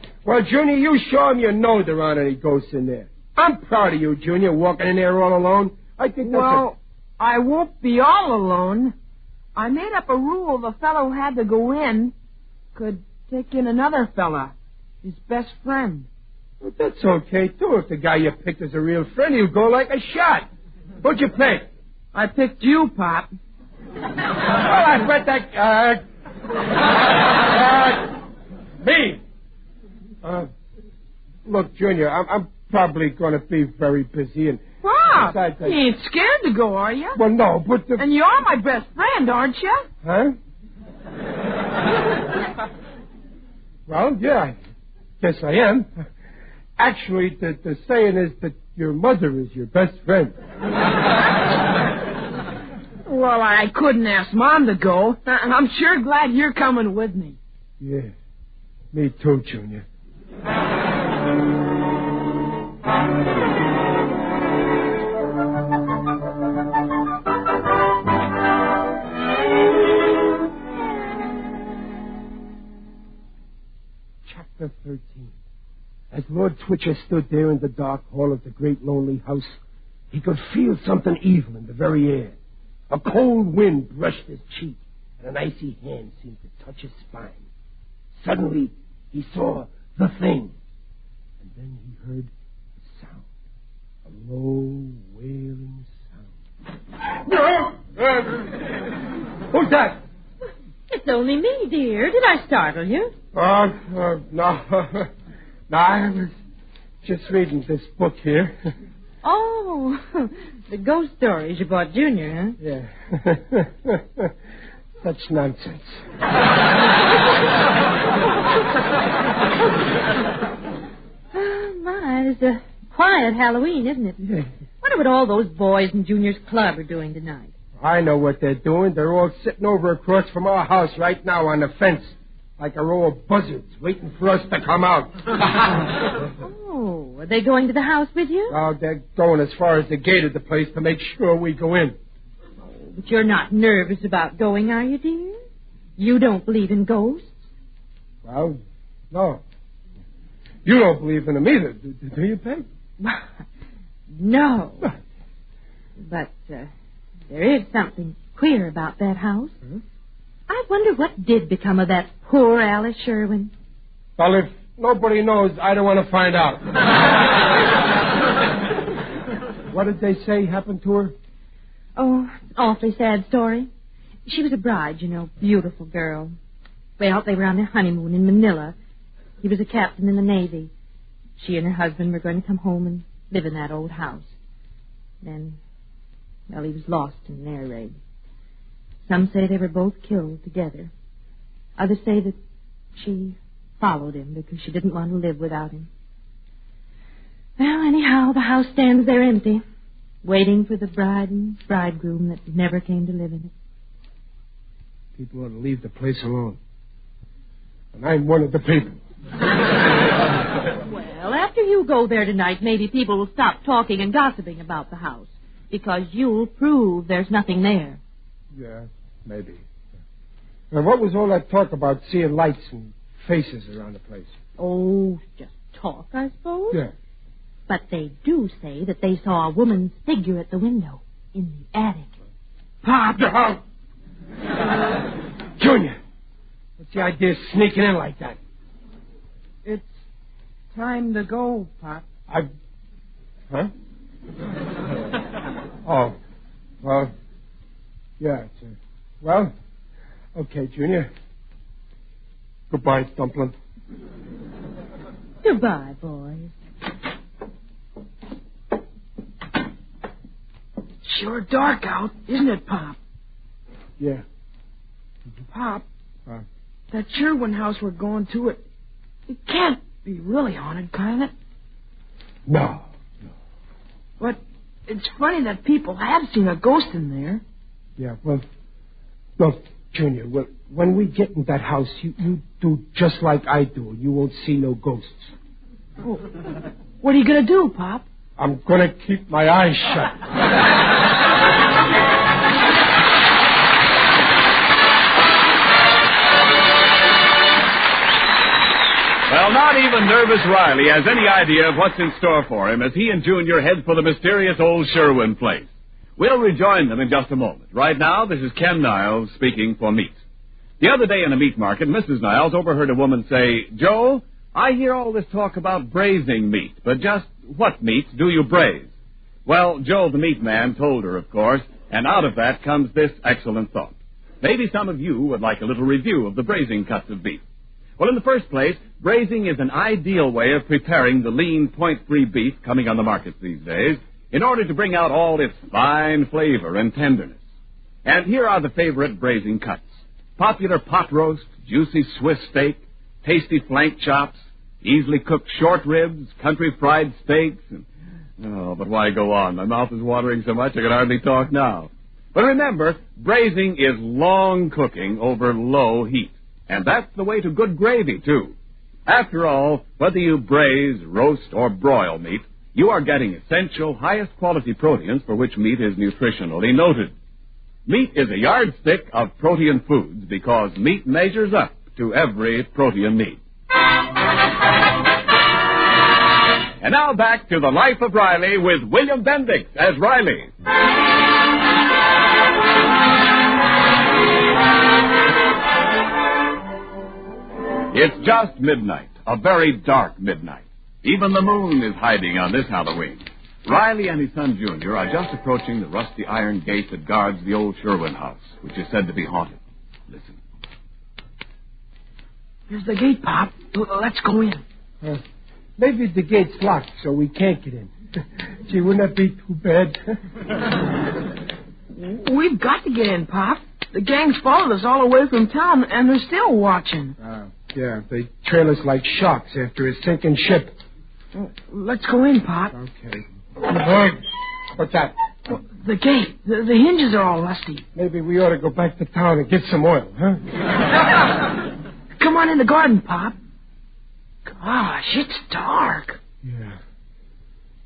Junior, you show him you know there aren't any ghosts in there. I'm proud of you, Junior, walking in there all alone. I think that's I won't be all alone. I made up a rule the fellow who had to go in could take in another fella, his best friend. Well, that's okay, too. If the guy you picked is a real friend, he'll go like a shot. Who'd you pick? I picked you, Pop. Well, I bet that... me? Look, Junior, I'm probably going to be very busy and... Pop, you ain't scared to go, are you? Well, no, but... And you're my best friend, aren't you? Huh? Well, yeah, I guess I am. Actually, the saying is that your mother is your best friend. Well, I couldn't ask Mom to go. I'm sure glad you're coming with me. Yeah, me too, Junior. Chapter 13. As Lord Twitcher stood there in the dark hall of the great lonely house, he could feel something evil in the very air. A cold wind brushed his cheek, and an icy hand seemed to touch his spine. Suddenly, he saw the thing, and then he heard a sound, a low, wailing sound. Who's that? It's only me, dear. Did I startle you? No. No, I was just reading this book here. Oh, the ghost stories you bought Junior, huh? Yeah. Such nonsense. Oh, my, it's a quiet Halloween, isn't it? Yeah. Wonder what all those boys in Junior's club are doing tonight. I know what they're doing. They're all sitting over across from our house right now on the fence, like a row of buzzards, waiting for us to come out. Oh, are they going to the house with you? Oh, they're going as far as the gate of the place to make sure we go in. Oh, but you're not nervous about going, are you, dear? You don't believe in ghosts? Well, no. You don't believe in them either, do you, Peg? No. But there is something queer about that house. Huh? I wonder what did become of that poor Alice Sherwin. Well, if nobody knows, I don't want to find out. What did they say happened to her? Oh, awfully sad story. She was a bride, you know, beautiful girl. Well, they were on their honeymoon in Manila. He was a captain in the Navy. She and her husband were going to come home and live in that old house. Then, well, he was lost in an air raid. Some say they were both killed together. Others say that she followed him because she didn't want to live without him. Well, anyhow, the house stands there empty, waiting for the bride and bridegroom that never came to live in it. People ought to leave the place alone. And I'm one of the people. Well, after you go there tonight, maybe people will stop talking and gossiping about the house, because you'll prove there's nothing there. Yeah, maybe. And what was all that talk about seeing lights and faces around the place? Oh, just talk, I suppose. Yeah. But they do say that they saw a woman's figure at the window in the attic. Pop! Junior, what's the idea of sneaking in like that? It's time to go, Pop. Huh? Oh, well, yeah. Well, okay, Junior. Goodbye, Dumpling. Goodbye, boys. Sure dark out, isn't it, Pop? Yeah. Pop, that Sherwin house we're going to, it can't be really haunted, can it? No. But it's funny that people have seen a ghost in there. Yeah, well, look, Junior, when we get in that house, you do just like I do, and you won't see no ghosts. Oh, what are you going to do, Pop? I'm going to keep my eyes shut. Well, not even nervous Riley has any idea of what's in store for him as he and Junior head for the mysterious old Sherwin place. We'll rejoin them in just a moment. Right now, this is Ken Niles speaking for Meat. The other day in a meat market, Mrs. Niles overheard a woman say, "Joe, I hear all this talk about braising meat, but just what meat do you braise?" Well, Joe the meat man told her, of course, and out of that comes this excellent thought. Maybe some of you would like a little review of the braising cuts of beef. Well, in the first place, braising is an ideal way of preparing the lean point-free beef coming on the market these days in order to bring out all its fine flavor and tenderness. And here are the favorite braising cuts: popular pot roast, juicy Swiss steak, tasty flank chops, easily cooked short ribs, country fried steaks, and... Oh, but why go on? My mouth is watering so much I can hardly talk now. But remember, braising is long cooking over low heat. And that's the way to good gravy, too. After all, whether you braise, roast, or broil meat, you are getting essential, highest quality proteins for which meat is nutritionally noted. Meat is a yardstick of protein foods because meat measures up to every protein need. And now back to the Life of Riley with William Bendix as Riley. It's just midnight, a very dark midnight. Even the moon is hiding on this Halloween. Riley and his son Junior are just approaching the rusty iron gate that guards the old Sherwin house, which is said to be haunted. Listen. Here's the gate, Pop. Let's go in. Maybe the gate's locked, so we can't get in. Gee, wouldn't that be too bad? We've got to get in, Pop. The gang's followed us all the way from town, and they're still watching. Yeah, they trail us like sharks after a sinking ship. Let's go in, Pop. Okay. What's that? The gate. The hinges are all rusty. Maybe we ought to go back to town and get some oil, huh? Come on in the garden, Pop. Gosh, it's dark. Yeah.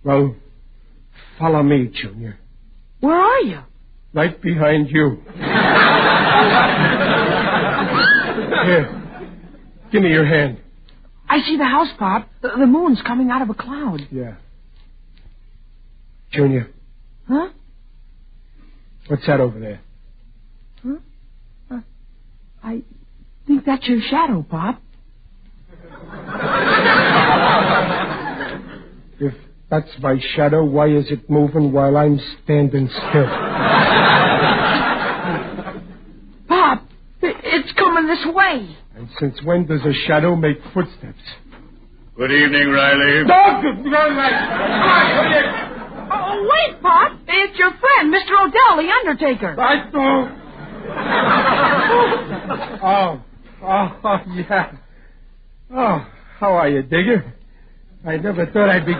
Well, follow me, Junior. Where are you? Right behind you. Here. Give me your hand. I see the house, Pop. The moon's coming out of a cloud. Yeah. Junior. Huh? What's that over there? Huh? I think that's your shadow, Pop. If that's my shadow, why is it moving while I'm standing still? Pop, it's coming this way. And since when does a shadow make footsteps? Good evening, Riley. Oh, wait, Pop. It's your friend, Mr. Odell, the undertaker. Oh, Oh, yeah. Oh, how are you, Digger? I never thought I'd be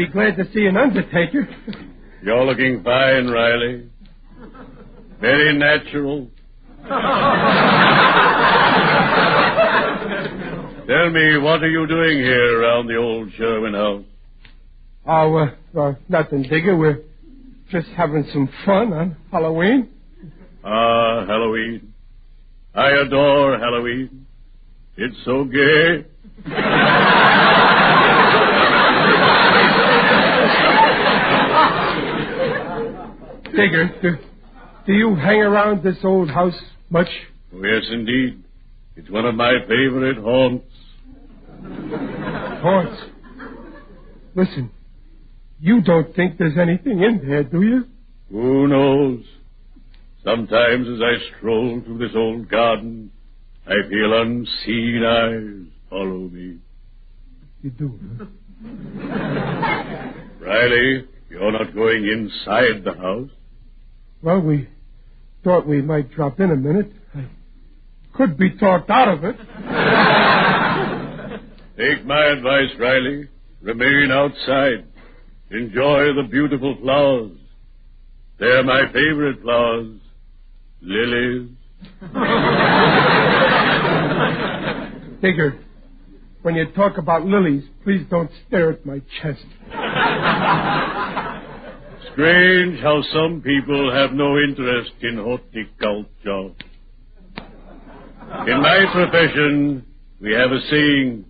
glad to see an undertaker. You're looking fine, Riley. Very natural. Tell me, what are you doing here around the old Sherwin house? Oh, nothing, Digger. We're just having some fun on Halloween. Ah, Halloween. I adore Halloween. It's so gay. Digger, do you hang around this old house much? Oh, yes, indeed. It's one of my favorite haunts. Haunts? Listen, you don't think there's anything in there, do you? Who knows? Sometimes as I stroll through this old garden, I feel unseen eyes follow me. You do, huh? Riley, you're not going inside the house? Well, we thought we might drop in a minute. I could be talked out of it. Take my advice, Riley. Remain outside. Enjoy the beautiful flowers. They're my favorite flowers. Lilies. Digger, when you talk about lilies, please don't stare at my chest. Strange how some people have no interest in horticulture. In my profession, we have a saying,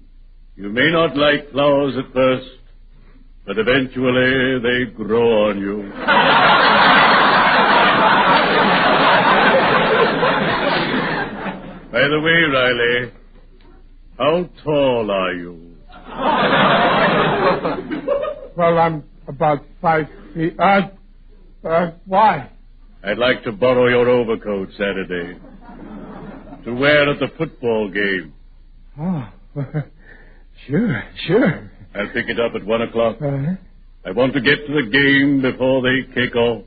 you may not like flowers at first, but eventually they grow on you. By the way, Riley, how tall are you? Well, I'm about 5 feet. Why? I'd like to borrow your overcoat Saturday to wear at the football game. Oh, sure. I'll pick it up at 1 o'clock. Uh-huh. I want to get to the game before they kick off.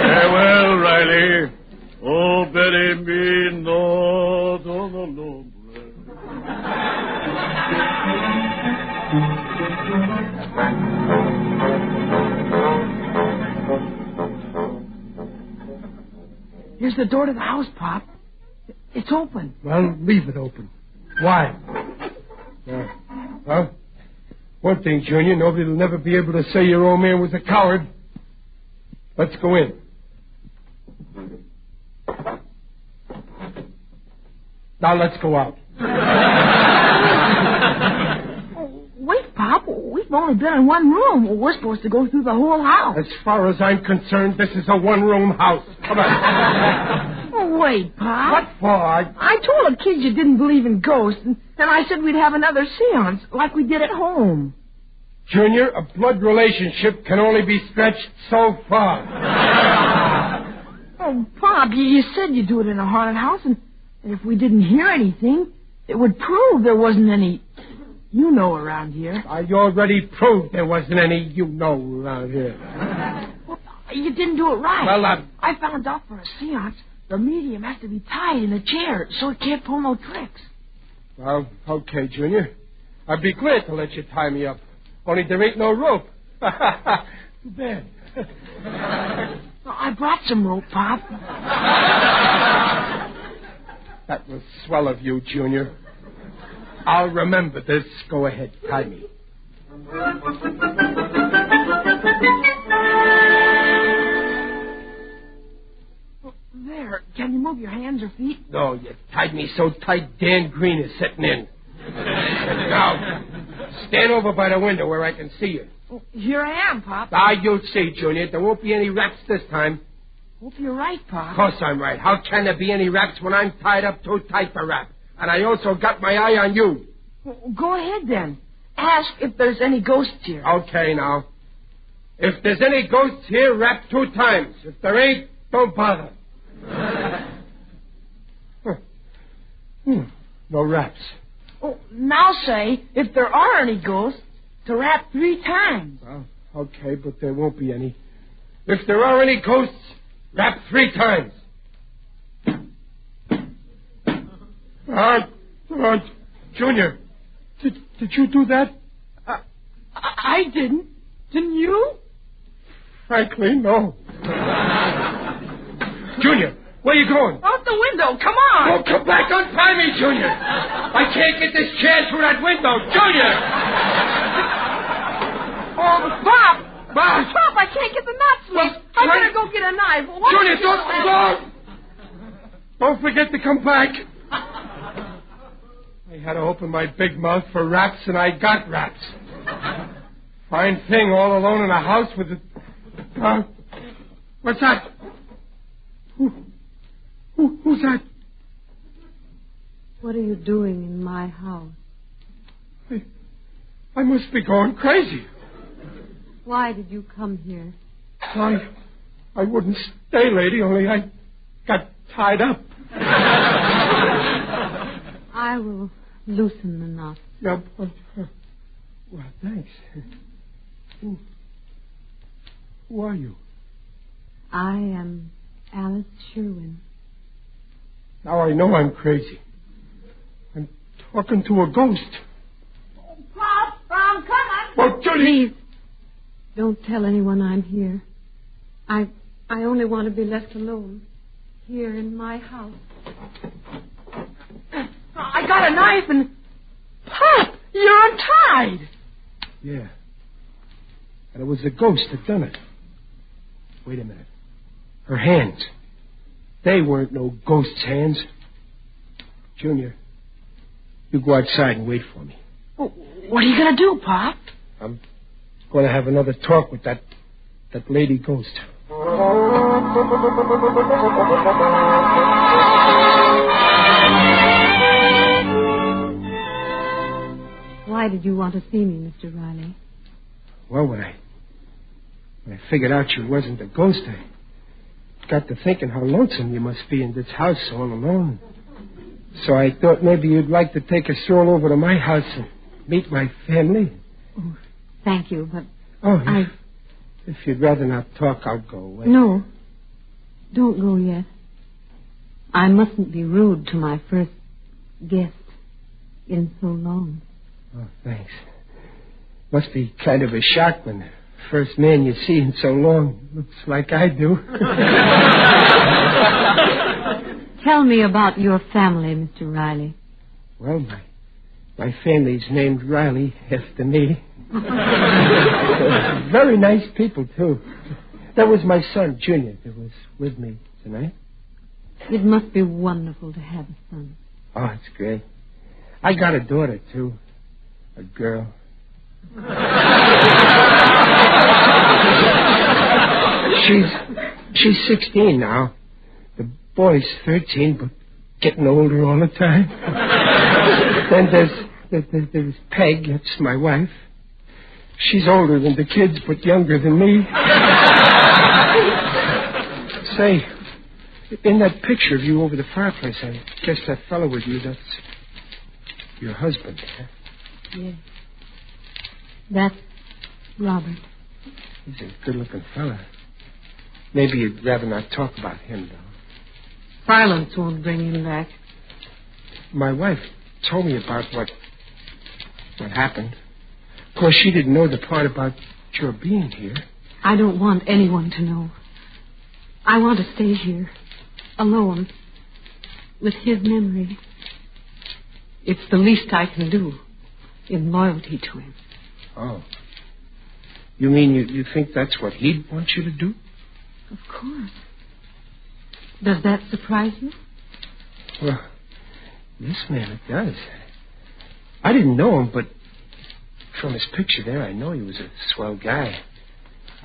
Farewell, Riley. Oh, bury me not on the nombre. Here's the door to the house, Pop. It's open. Well, leave it open. Why? Well, one thing, Junior, nobody will never be able to say your old man was a coward. Let's go in. Now let's go out. Wait, Pop. We've only been in one room. We're supposed to go through the whole house. As far as I'm concerned, this is a one-room house. Come on. Oh, wait, Pop. What for? I told a kid you didn't believe in ghosts, and I said we'd have another seance, like we did at home. Junior, a blood relationship can only be stretched so far. Oh, Pop, you said you'd do it in a haunted house, and if we didn't hear anything, it would prove there wasn't any around here. I already proved there wasn't any around here. Well, you didn't do it right. Well, I found out for a seance, the medium has to be tied in a chair so it can't pull no tricks. Well, okay, Junior. I'd be glad to let you tie me up. Only there ain't no rope. Too bad. I brought some rope, Pop. That was swell of you, Junior. I'll remember this. Go ahead, tie me. There. Can you move your hands or feet? No, you tied me so tight Dan Green is sitting in. Now, stand over by the window where I can see you. Oh, here I am, Pop. You'll see, Junior. There won't be any raps this time. Hope you're right, Pop. Of course I'm right. How can there be any raps when I'm tied up too tight to rap? And I also got my eye on you. Well, go ahead, then. Ask if there's any ghosts here. Okay, now. If there's any ghosts here, rap 2 times. If there ain't, don't bother. No raps. Oh, now say, if there are any ghosts, to rap 3 times. Oh, okay, but there won't be any. If there are any ghosts, rap 3 times. Junior, did you do that? I didn't. Didn't you? Frankly, no. Junior, where you going? Out the window. Come on. Oh, come back. Untie me, Junior. I can't get this chair through that window. Junior! Oh, Pop. Pop, I can't get the nuts loose. I better go get a knife. Junior, don't forget to come back. I had to open my big mouth for raps, and I got raps. Fine thing, all alone in a house with a... what's that? Who's that? What are you doing in my house? I must be going crazy. Why did you come here? I wouldn't stay, lady, only I got tied up. I will loosen the knot. Yeah, well, thanks. Who are you? I am Alice Sherwin. Now I know I'm crazy. I'm talking to a ghost. Pop, I'm coming. Oh, Judy! Please, don't tell anyone I'm here. I only want to be left alone. Here in my house. I got a knife and... Pop, you're untied. Yeah. And it was the ghost that done it. Wait a minute. Her hands. They weren't no ghost's hands. Junior, you go outside and wait for me. Well, what are you going to do, Pop? I'm going to have another talk with that lady ghost. Why did you want to see me, Mr. Riley? Well, when I figured out you wasn't a ghost, I got to thinking how lonesome you must be in this house all alone. So I thought maybe you'd like to take a stroll over to my house and meet my family. Oh, thank you, but if you'd rather not talk, I'll go away. No, don't go yet. I mustn't be rude to my first guest in so long. Oh, thanks. Must be kind of a shock when the first man you see in so long looks like I do. Tell me about your family, Mr. Riley. Well, my family's named Riley after me. Very nice people, too. That was my son, Junior, that was with me tonight. It must be wonderful to have a son. Oh, it's great. I got a daughter, too. A girl. She's 16 now. The boy's 13, but getting older all the time. Then there's Peg, that's my wife. She's older than the kids, but younger than me. Say, in that picture of you over the fireplace, I guess that fellow with you, that's your husband, huh? Yes. That's Robert. He's a good-looking fella. Maybe you'd rather not talk about him, though. Silence won't bring him back. My wife told me about what happened. Of course, she didn't know the part about your being here. I don't want anyone to know. I want to stay here, alone, with his memory. It's the least I can do in loyalty to him. Oh. You mean you think that's what he'd want you to do? Of course. Does that surprise you? Well, yes, ma'am, it does. I didn't know him, but from his picture there, I know he was a swell guy.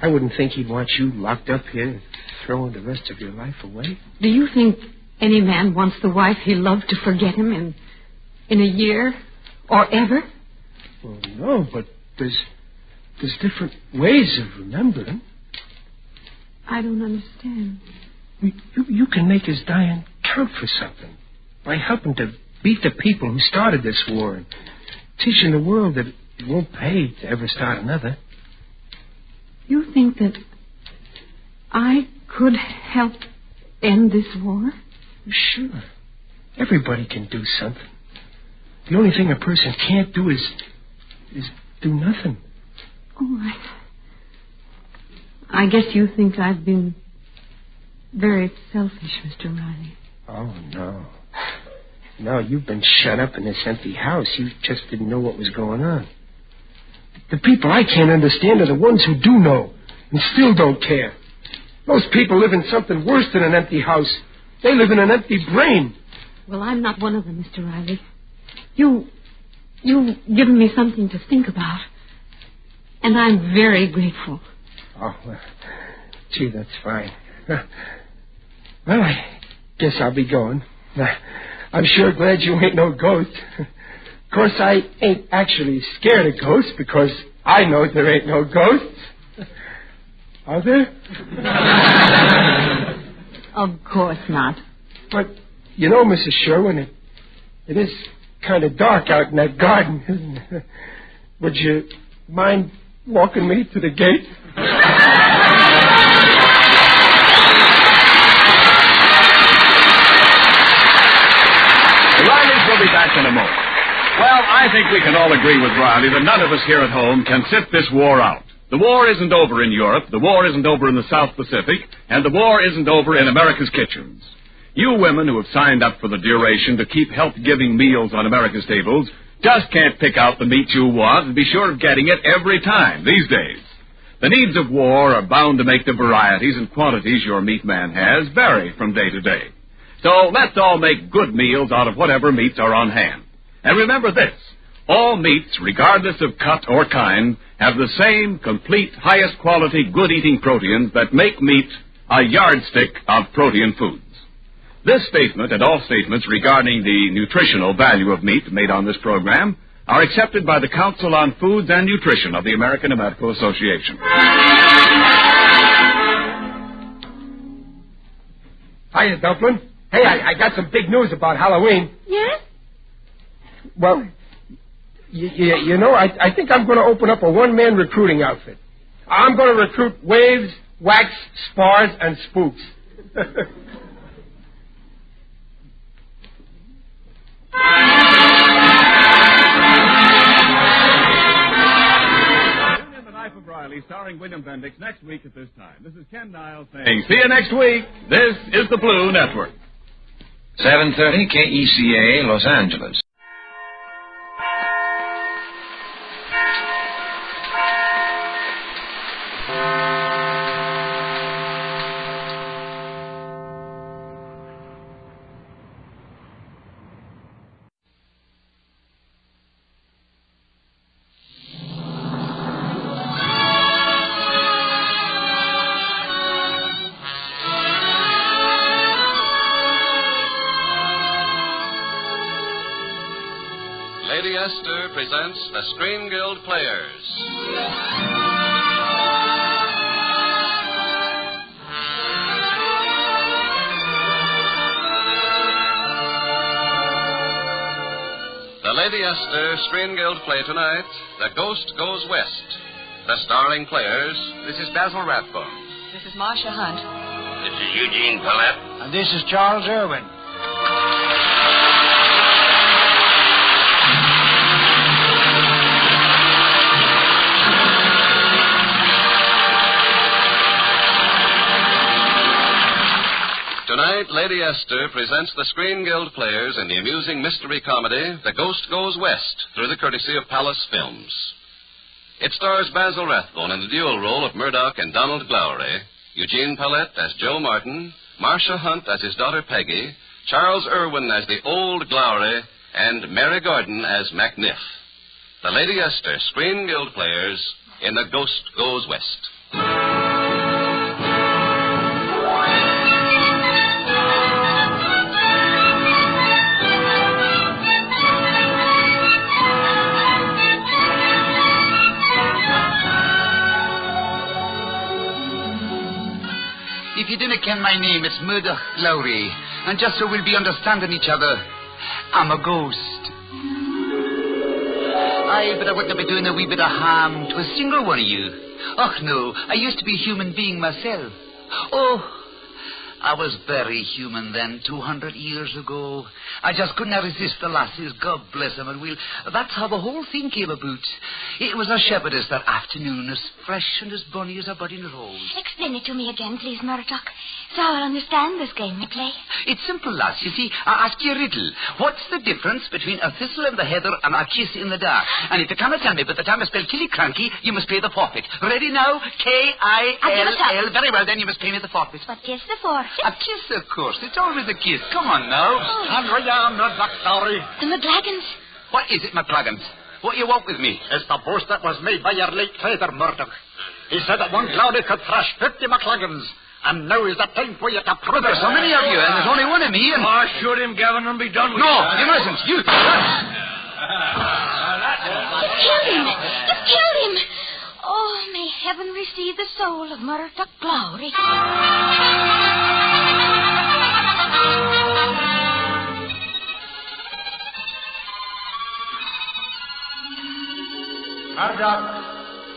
I wouldn't think he'd want you locked up here, throwing the rest of your life away. Do you think any man wants the wife he loved to forget him in a year or ever? Well, no, but there's different ways of remembering. I don't understand. You can make his dying count for something by helping to beat the people who started this war and teaching the world that it won't pay to ever start another. You think that I could help end this war? Sure. Everybody can do something. The only thing a person can't do is do nothing. Oh, I guess you think I've been very selfish, Mr. Riley. Oh, no. No, you've been shut up in this empty house. You just didn't know what was going on. The people I can't understand are the ones who do know and still don't care. Those people live in something worse than an empty house. They live in an empty brain. Well, I'm not one of them, Mr. Riley. You've given me something to think about. And I'm very grateful. Oh, well, gee, that's fine. Well, I guess I'll be going. I'm sure glad you ain't no ghost. Of course, I ain't actually scared of ghosts because I know there ain't no ghosts. Are there? Of course not. But, you know, Mrs. Sherwin, it is kind of dark out in that garden, isn't it? Would you mind walking me to the gate? Riley's will be back in a moment. Well, I think we can all agree with Riley that none of us here at home can sit this war out. The war isn't over in Europe, the war isn't over in the South Pacific, and the war isn't over in America's kitchens. You women who have signed up for the duration to keep help-giving meals on America's tables just can't pick out the meat you want and be sure of getting it every time these days. The needs of war are bound to make the varieties and quantities your meat man has vary from day to day. So let's all make good meals out of whatever meats are on hand. And remember this, all meats, regardless of cut or kind, have the same complete, highest quality, good-eating proteins that make meat a yardstick of protein foods. This statement and all statements regarding the nutritional value of meat made on this program are accepted by the Council on Foods and Nutrition of the American Medical Association. Hiya, Dumpling. Hey, I got some big news about Halloween. Yes? Well, you know, I think I'm going to open up a one-man recruiting outfit. I'm going to recruit waves, wax, spars, and spooks. The Life of Riley, starring William Bendix, next week at this time. This is Ken Niles saying, see you next week. This is the Blue Network. 7:30 KECA, Los Angeles. Lady Esther presents the Screen Guild Players. The Lady Esther Screen Guild play tonight, The Ghost Goes West. The starring players, this is Basil Rathbone. This is Marcia Hunt. This is Eugene Collette. And this is Charles Irwin. Tonight, Lady Esther presents the Screen Guild Players in the amusing mystery comedy, The Ghost Goes West, through the courtesy of Palace Films. It stars Basil Rathbone in the dual role of Murdoch and Donald Glowry, Eugene Pallette as Joe Martin, Marcia Hunt as his daughter Peggy, Charles Irwin as the old Glowry, and Mary Gordon as MacNiff. The Lady Esther Screen Guild Players in The Ghost Goes West. If you didn't ken my name, it's Murdoch Lowry. And just so we'll be understanding each other, I'm a ghost. Aye, but I wouldn't be doing a wee bit of harm to a single one of you. Och, no, I used to be a human being myself. Oh, I was very human then, 200 years ago. I just couldn't resist the lasses, God bless them, and that's how the whole thing came about. It was a shepherdess that afternoon, as fresh and as bonny as a budding rose. Explain it to me again, please, Murdoch, so I'll understand this game we play. It's simple, lass. You see, I ask you a riddle. What's the difference between a thistle in the heather and a kiss in the dark? And if you cannot tell me by the time I spell Killycranky, you must pay the forfeit. Ready now? K-I-L-L. Very well, then you must pay me the forfeit. What is the forfeit? A kiss, of course. It's always a kiss. Come on now. And we are not that sorry. The McLagans. What is it, McLagans? What you want with me? It's the boast that was made by your late father, Murdoch. He said that one cloudy could thrash 50 McLagans. And now is the time for you to prove it. There's so many of you, and there's only one of me, and... Oh, shoot him, Gavin, and be done with it. No, you mustn't. You... You've killed him. You've killed him. Oh, may heaven receive the soul of Murdoch Glowry.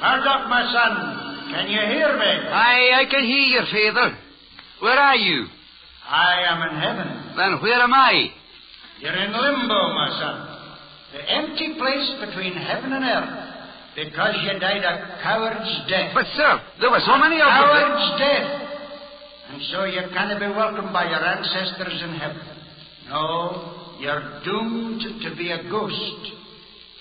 Murdoch, my son, can you hear me? I can hear you, Father. Where are you? I am in heaven. Then where am I? You're in limbo, my son. The empty place between heaven and earth. Because you died a coward's death. But, sir, there were so many of them. Coward's death. And so you can't be welcomed by your ancestors in heaven. No, you're doomed to be a ghost.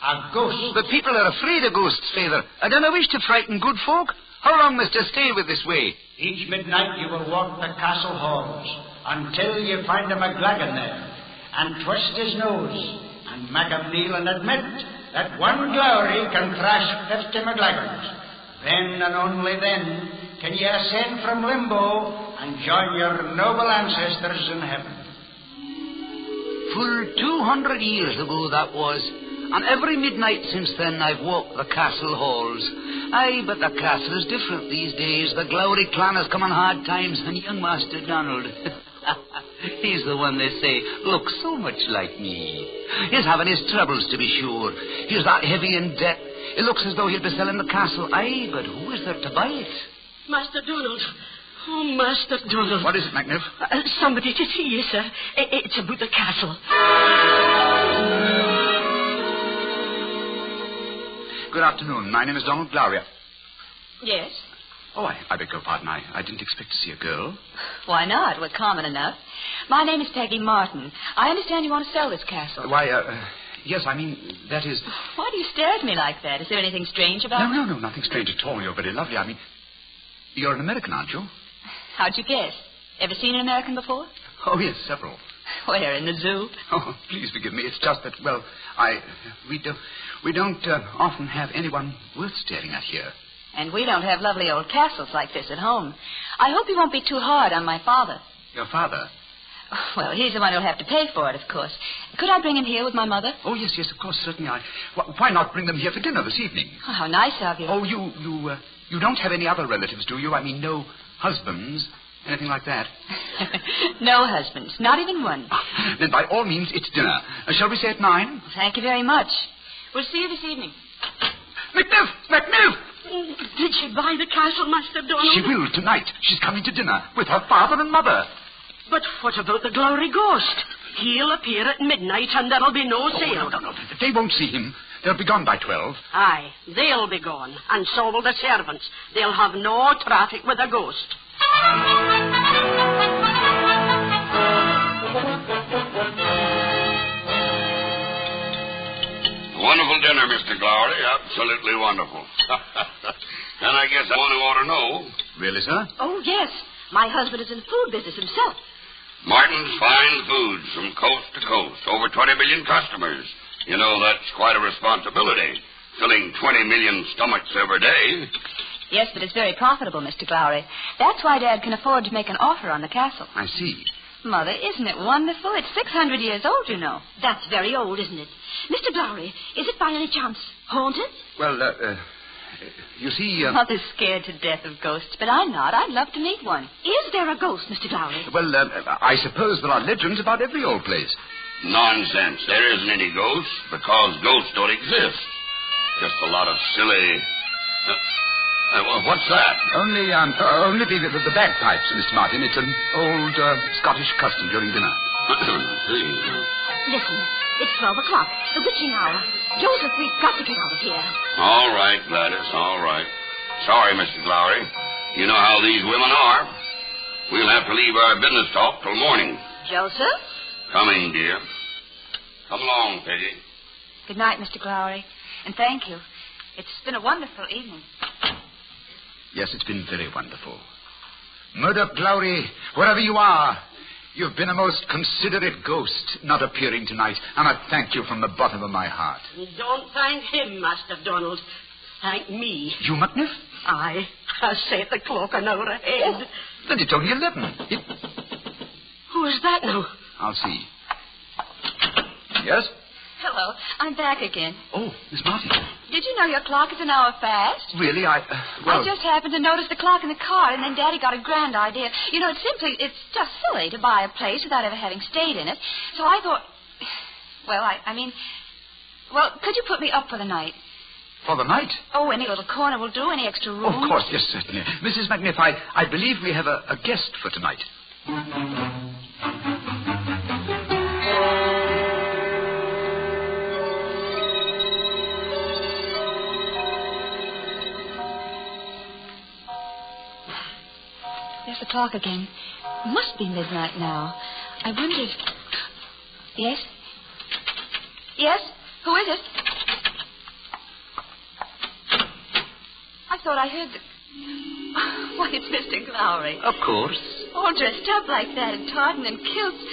A ghost. But people are afraid of ghosts, Father. I don't wish to frighten good folk. How long must I stay with this way? Each midnight you will walk the castle halls until you find a McLagan there and twist his nose and make him kneel and admit that one Glowry can thrash 50 McLagans. Then and only then can you ascend from limbo and join your noble ancestors in heaven. Full 200 years ago that was. And every midnight since then I've walked the castle halls. Aye, but the castle is different these days. The Glowry clan has come on hard times, and young Master Donald... He's the one they say looks so much like me. He's having his troubles, to be sure. He's that heavy in debt. It looks as though he'll be selling the castle. Aye, but who is there to buy it? Master Donald. Oh, Master Donald. What is it, McNiff? Somebody to see you, sir. It's about the castle. Good afternoon. My name is Donald Glowry. Yes? Oh, I beg your pardon. I didn't expect to see a girl. Why not? We're common enough. My name is Peggy Martin. I understand you want to sell this castle. Why, yes, I mean, that is... Why do you stare at me like that? Is there anything strange about it? No, nothing strange at all. You're very lovely. I mean, you're an American, aren't you? How'd you guess? Ever seen an American before? Oh, yes, several. Where, in the zoo? Oh, please forgive me. It's just that, well, we don't often have anyone worth staring at here. And we don't have lovely old castles like this at home. I hope you won't be too hard on my father. Your father? Well, he's the one who'll have to pay for it, of course. Could I bring him here with my mother? Oh, yes, of course, certainly. Why not bring them here for dinner this evening? Oh, how nice of you. Oh, you don't have any other relatives, do you? I mean, no husbands, anything like that? No husbands, not even one. Then by all means, it's dinner. Shall we say at 9? Thank you very much. We'll see you this evening. McNiff! Did she buy the castle, Master Donald? She will tonight. She's coming to dinner with her father and mother. But what about the Glowry ghost? He'll appear at midnight and there'll be no sale. No. They won't see him. They'll be gone by 12. Aye, they'll be gone. And so will the servants. They'll have no traffic with a ghost. Wonderful dinner, Mr. Glowry. Absolutely wonderful. And I guess I want to ought to know. Really, sir? Oh, yes. My husband is in the food business himself. Martin's fine foods from coast to coast. Over 20 million customers. You know, that's quite a responsibility. Filling 20 million stomachs every day. Yes, but it's very profitable, Mr. Glowry. That's why Dad can afford to make an offer on the castle. I see. Mother, isn't it wonderful? It's 600 years old, you know. That's very old, isn't it? Mr. Glowry, is it by any chance haunted? Well, you see... Mother's scared to death of ghosts, but I'm not. I'd love to meet one. Is there a ghost, Mr. Glowry? Well, I suppose there are legends about every old place. Nonsense. There isn't any ghosts because ghosts don't exist. Just a lot of silly... what's that? Only the bagpipes, Mr. Martin. It's an old Scottish custom during dinner. Listen, it's 12 o'clock, the witching hour. Joseph, we've got to get out of here. All right, Gladys, all right. Sorry, Mr. Glowry. You know how these women are. We'll have to leave our business talk till morning. Joseph? Coming, dear. Come along, Peggy. Good night, Mr. Glowry. And thank you. It's been a wonderful evening. Yes, it's been very wonderful. Murdoch Glowry, wherever you are, you've been a most considerate ghost not appearing tonight, and I thank you from the bottom of my heart. Don't thank him, Master Donald. Thank me. You, Macniff? I set the clock an hour ahead. Oh, then it's only 11. Who is that now? I'll see. Yes? Hello, I'm back again. Oh, Miss Martin. Did you know your clock is an hour fast? Really? I just happened to notice the clock in the car, and then Daddy got a grand idea. You know, it's just silly to buy a place without ever having stayed in it. So I thought, well, could you put me up for the night? For the night? Oh, any little corner will do, any extra room. Oh, of course, yes, certainly. Mrs. Macniff, I believe we have a guest for tonight. There's the clock again. It must be midnight now. I wonder if... Yes? Yes? Who is it? I thought I heard the... Why, it's Mr. Glowry. Of course. All dressed up like that in tartan and kilts.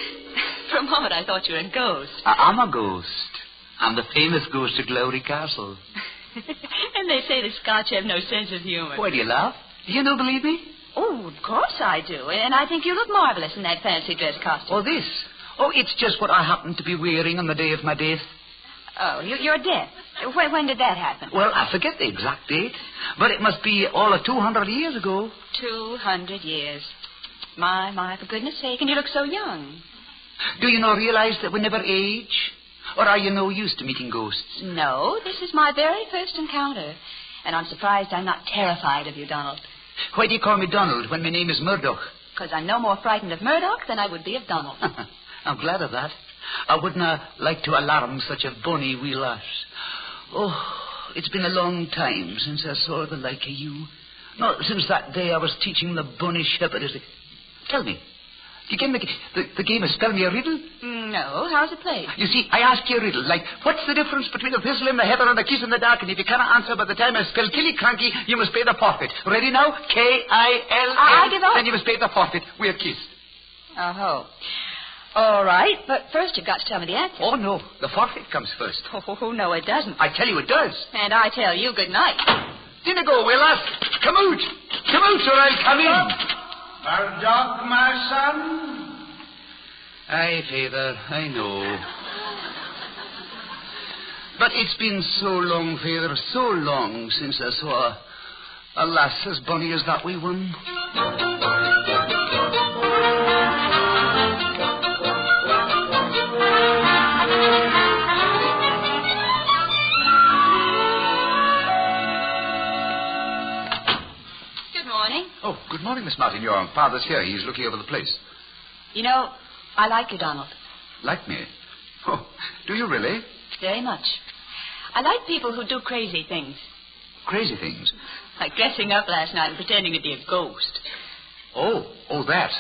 For a moment, I thought you were a ghost. I'm a ghost. I'm the famous ghost of Glowry Castle. And they say the Scotch have no sense of humor. Why do you laugh? Do you not believe me? Oh, of course I do. And I think you look marvelous in that fancy dress costume. Oh, this? Oh, it's just what I happened to be wearing on the day of my death. Oh, you're dead. When did that happen? Well, I forget the exact date, but it must be all of 200 years ago. 200 years. My, for goodness sake, and you look so young. Do you not realize that we never age? Or are you no used to meeting ghosts? No, this is my very first encounter. And I'm surprised I'm not terrified of you, Donald. Why do you call me Donald when my name is Murdoch? Because I'm no more frightened of Murdoch than I would be of Donald. I'm glad of that. I wouldn't like to alarm such a bonny wee lass. Oh, it's been a long time since I saw the like of you. Not since that day I was teaching the bonny shepherdess. Tell me, do you get the game of Spell Me a Riddle? No, how's it played? You see, I ask you a riddle, like, what's the difference between a thistle in the heather and a kiss in the dark? And if you cannot answer by the time I spell Killy-Cranky, you must pay the forfeit. Ready now? K-I-L-L. I give up. Then you must pay the forfeit. We're kissed. Oh. All right, but first you've got to tell me the answer. Oh, no, the forfeit comes first. Oh, no, it doesn't. I tell you it does. And I tell you good night. Dinna go, Willis. Come out. Come out, or I'll come in. Murdoch, my son? Aye, Father, I know. But it's been so long, Father, so long since I saw a lass as bonny as that wee one. Oh, good morning, Miss Martin. Your father's here. He's looking over the place. You know, I like you, Donald. Like me? Oh, do you really? Very much. I like people who do crazy things. Crazy things? Like dressing up last night and pretending to be a ghost. Oh, that.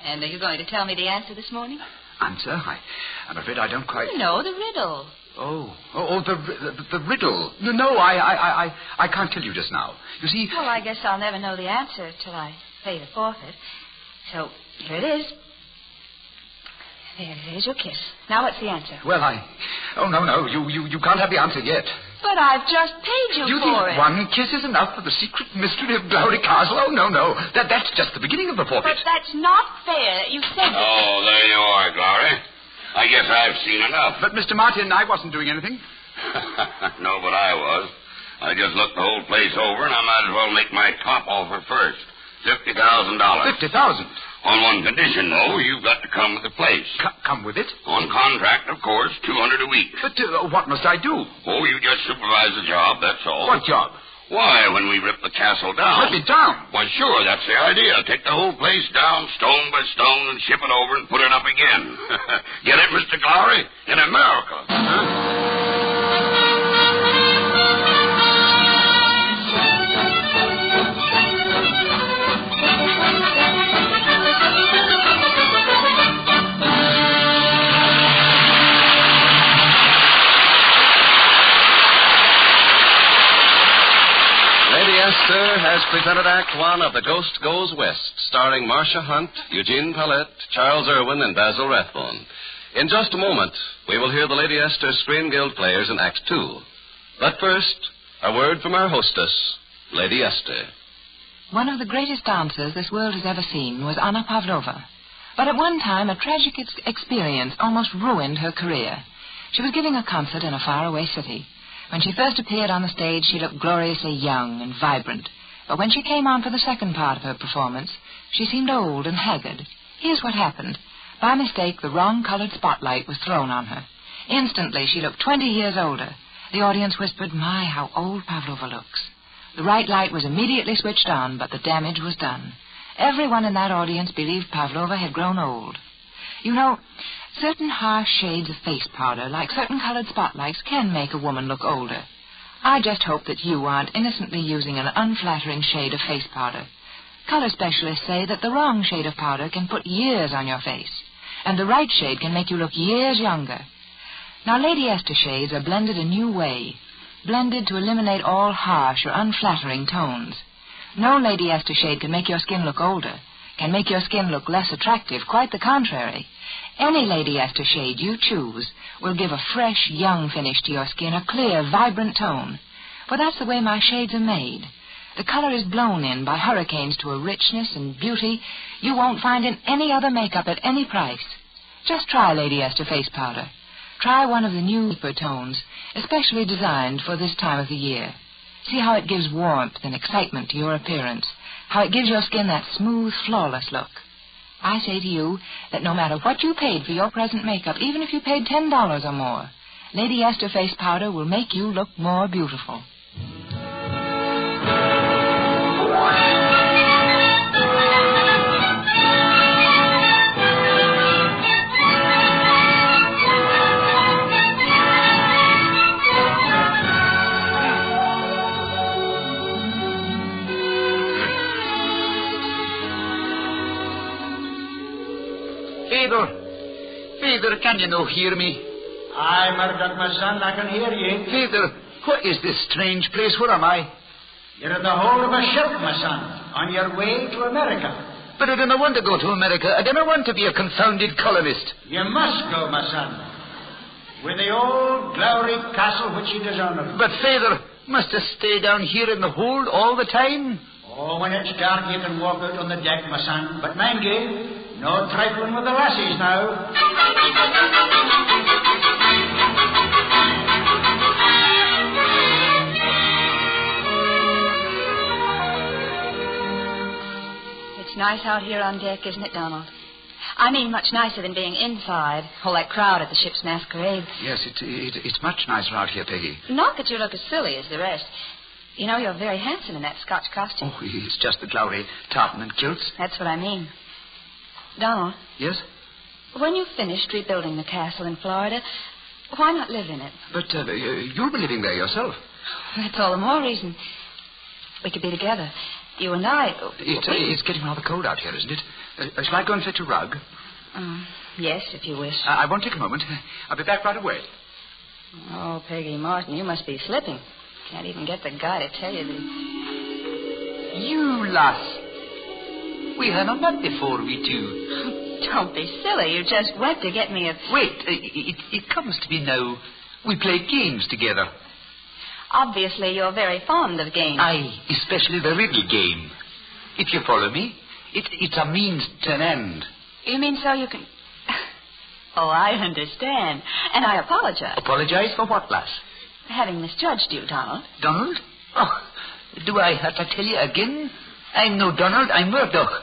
And are you going to tell me the answer this morning? Answer? I'm afraid I don't quite... No, the riddle. The riddle. No, I can't tell you just now. You see... Well, I guess I'll never know the answer till I pay the forfeit. So, here it is. There's your kiss. Now what's the answer? Well, Oh, no, you can't have the answer yet. But I've just paid you Do you for think it. one kiss is enough for the secret mystery of Glowry Castle? Oh, no. That's just the beginning of the forfeit. But that's not fair. You said... Oh, there you are, Glowry. I guess I've seen enough. But, Mr. Martin, I wasn't doing anything. No, but I was. I just looked the whole place over, and I might as well make my top offer first. $50,000. $50,000? On one condition, though. You've got to come with the place. Come with it? On contract, of course, $200 a week. But what must I do? Oh, you just supervise the job, that's all. What job? Why, when we rip the castle down... Rip it down? Why, sure, that's the idea. Take the whole place down, stone by stone, and ship it over and put it up again. Get it, Mr. Glowry? In America. Esther has presented Act One of The Ghost Goes West, starring Marcia Hunt, Eugene Pallette, Charles Irwin, and Basil Rathbone. In just a moment, we will hear the Lady Esther Screen Guild players in Act Two. But first, a word from our hostess, Lady Esther. One of the greatest dancers this world has ever seen was Anna Pavlova. But at one time, a tragic experience almost ruined her career. She was giving a concert in a faraway city. When she first appeared on the stage, she looked gloriously young and vibrant. But when she came on for the second part of her performance, she seemed old and haggard. Here's what happened. By mistake, the wrong-colored spotlight was thrown on her. Instantly, she looked 20 years older. The audience whispered, "My, how old Pavlova looks." The right light was immediately switched on, but the damage was done. Everyone in that audience believed Pavlova had grown old. You know, certain harsh shades of face powder, like certain colored spotlights, can make a woman look older. I just hope that you aren't innocently using an unflattering shade of face powder. Color specialists say that the wrong shade of powder can put years on your face, and the right shade can make you look years younger. Now, Lady Esther shades are blended a new way, blended to eliminate all harsh or unflattering tones. No Lady Esther shade can make your skin look older, can make your skin look less attractive, quite the contrary. Any Lady Esther shade you choose will give a fresh, young finish to your skin, a clear, vibrant tone. For that's the way my shades are made. The color is blown in by hurricanes to a richness and beauty you won't find in any other makeup at any price. Just try Lady Esther face powder. Try one of the new deeper tones, especially designed for this time of the year. See how it gives warmth and excitement to your appearance, how it gives your skin that smooth, flawless look. I say to you that no matter what you paid for your present makeup, even if you paid $10 or more, Lady Esther face powder will make you look more beautiful. Father, can you no hear me? Aye, Murdoch, my son, I can hear you. Father, what is this strange place? Where am I? You're at the hold of a ship, my son, on your way to America. But I don't want to go to America. I don't want to be a confounded colonist. You must go, my son. With the old glory castle which you dishonoured. But, Father, must I stay down here in the hold all the time? Oh, when it's dark you can walk out on the deck, my son. But mind you, no trifling with the lassies now. It's nice out here on deck, isn't it, Donald? I mean, much nicer than being inside. All that crowd at the ship's masquerade. Yes, it's much nicer out here, Peggy. Not that you look as silly as the rest. You know, you're very handsome in that Scotch costume. Oh, it's just the glory tartan and kilts. That's what I mean. Donald? Yes? When you've finished rebuilding the castle in Florida, why not live in it? But you'll be living there yourself. That's all the more reason. We could be together. You and I. It's getting rather cold out here, isn't it? Shall I go and fetch a rug? Yes, if you wish. I won't take a moment. I'll be back right away. Oh, Peggy Martin, you must be slipping. Can't even get the guy to tell you that... You lass. We haven't met before, we two. Don't be silly. You just went to get me a... Wait, it comes to be now. We play games together. Obviously, you're very fond of games. Aye, especially the riddle game. If you follow me, it's a means to an end. You mean so you can... Oh, I understand. And I apologize. Apologize for what, lass? Having misjudged you, Donald. Donald? Oh, do I have to tell you again? I'm no Donald, I'm Murdoch.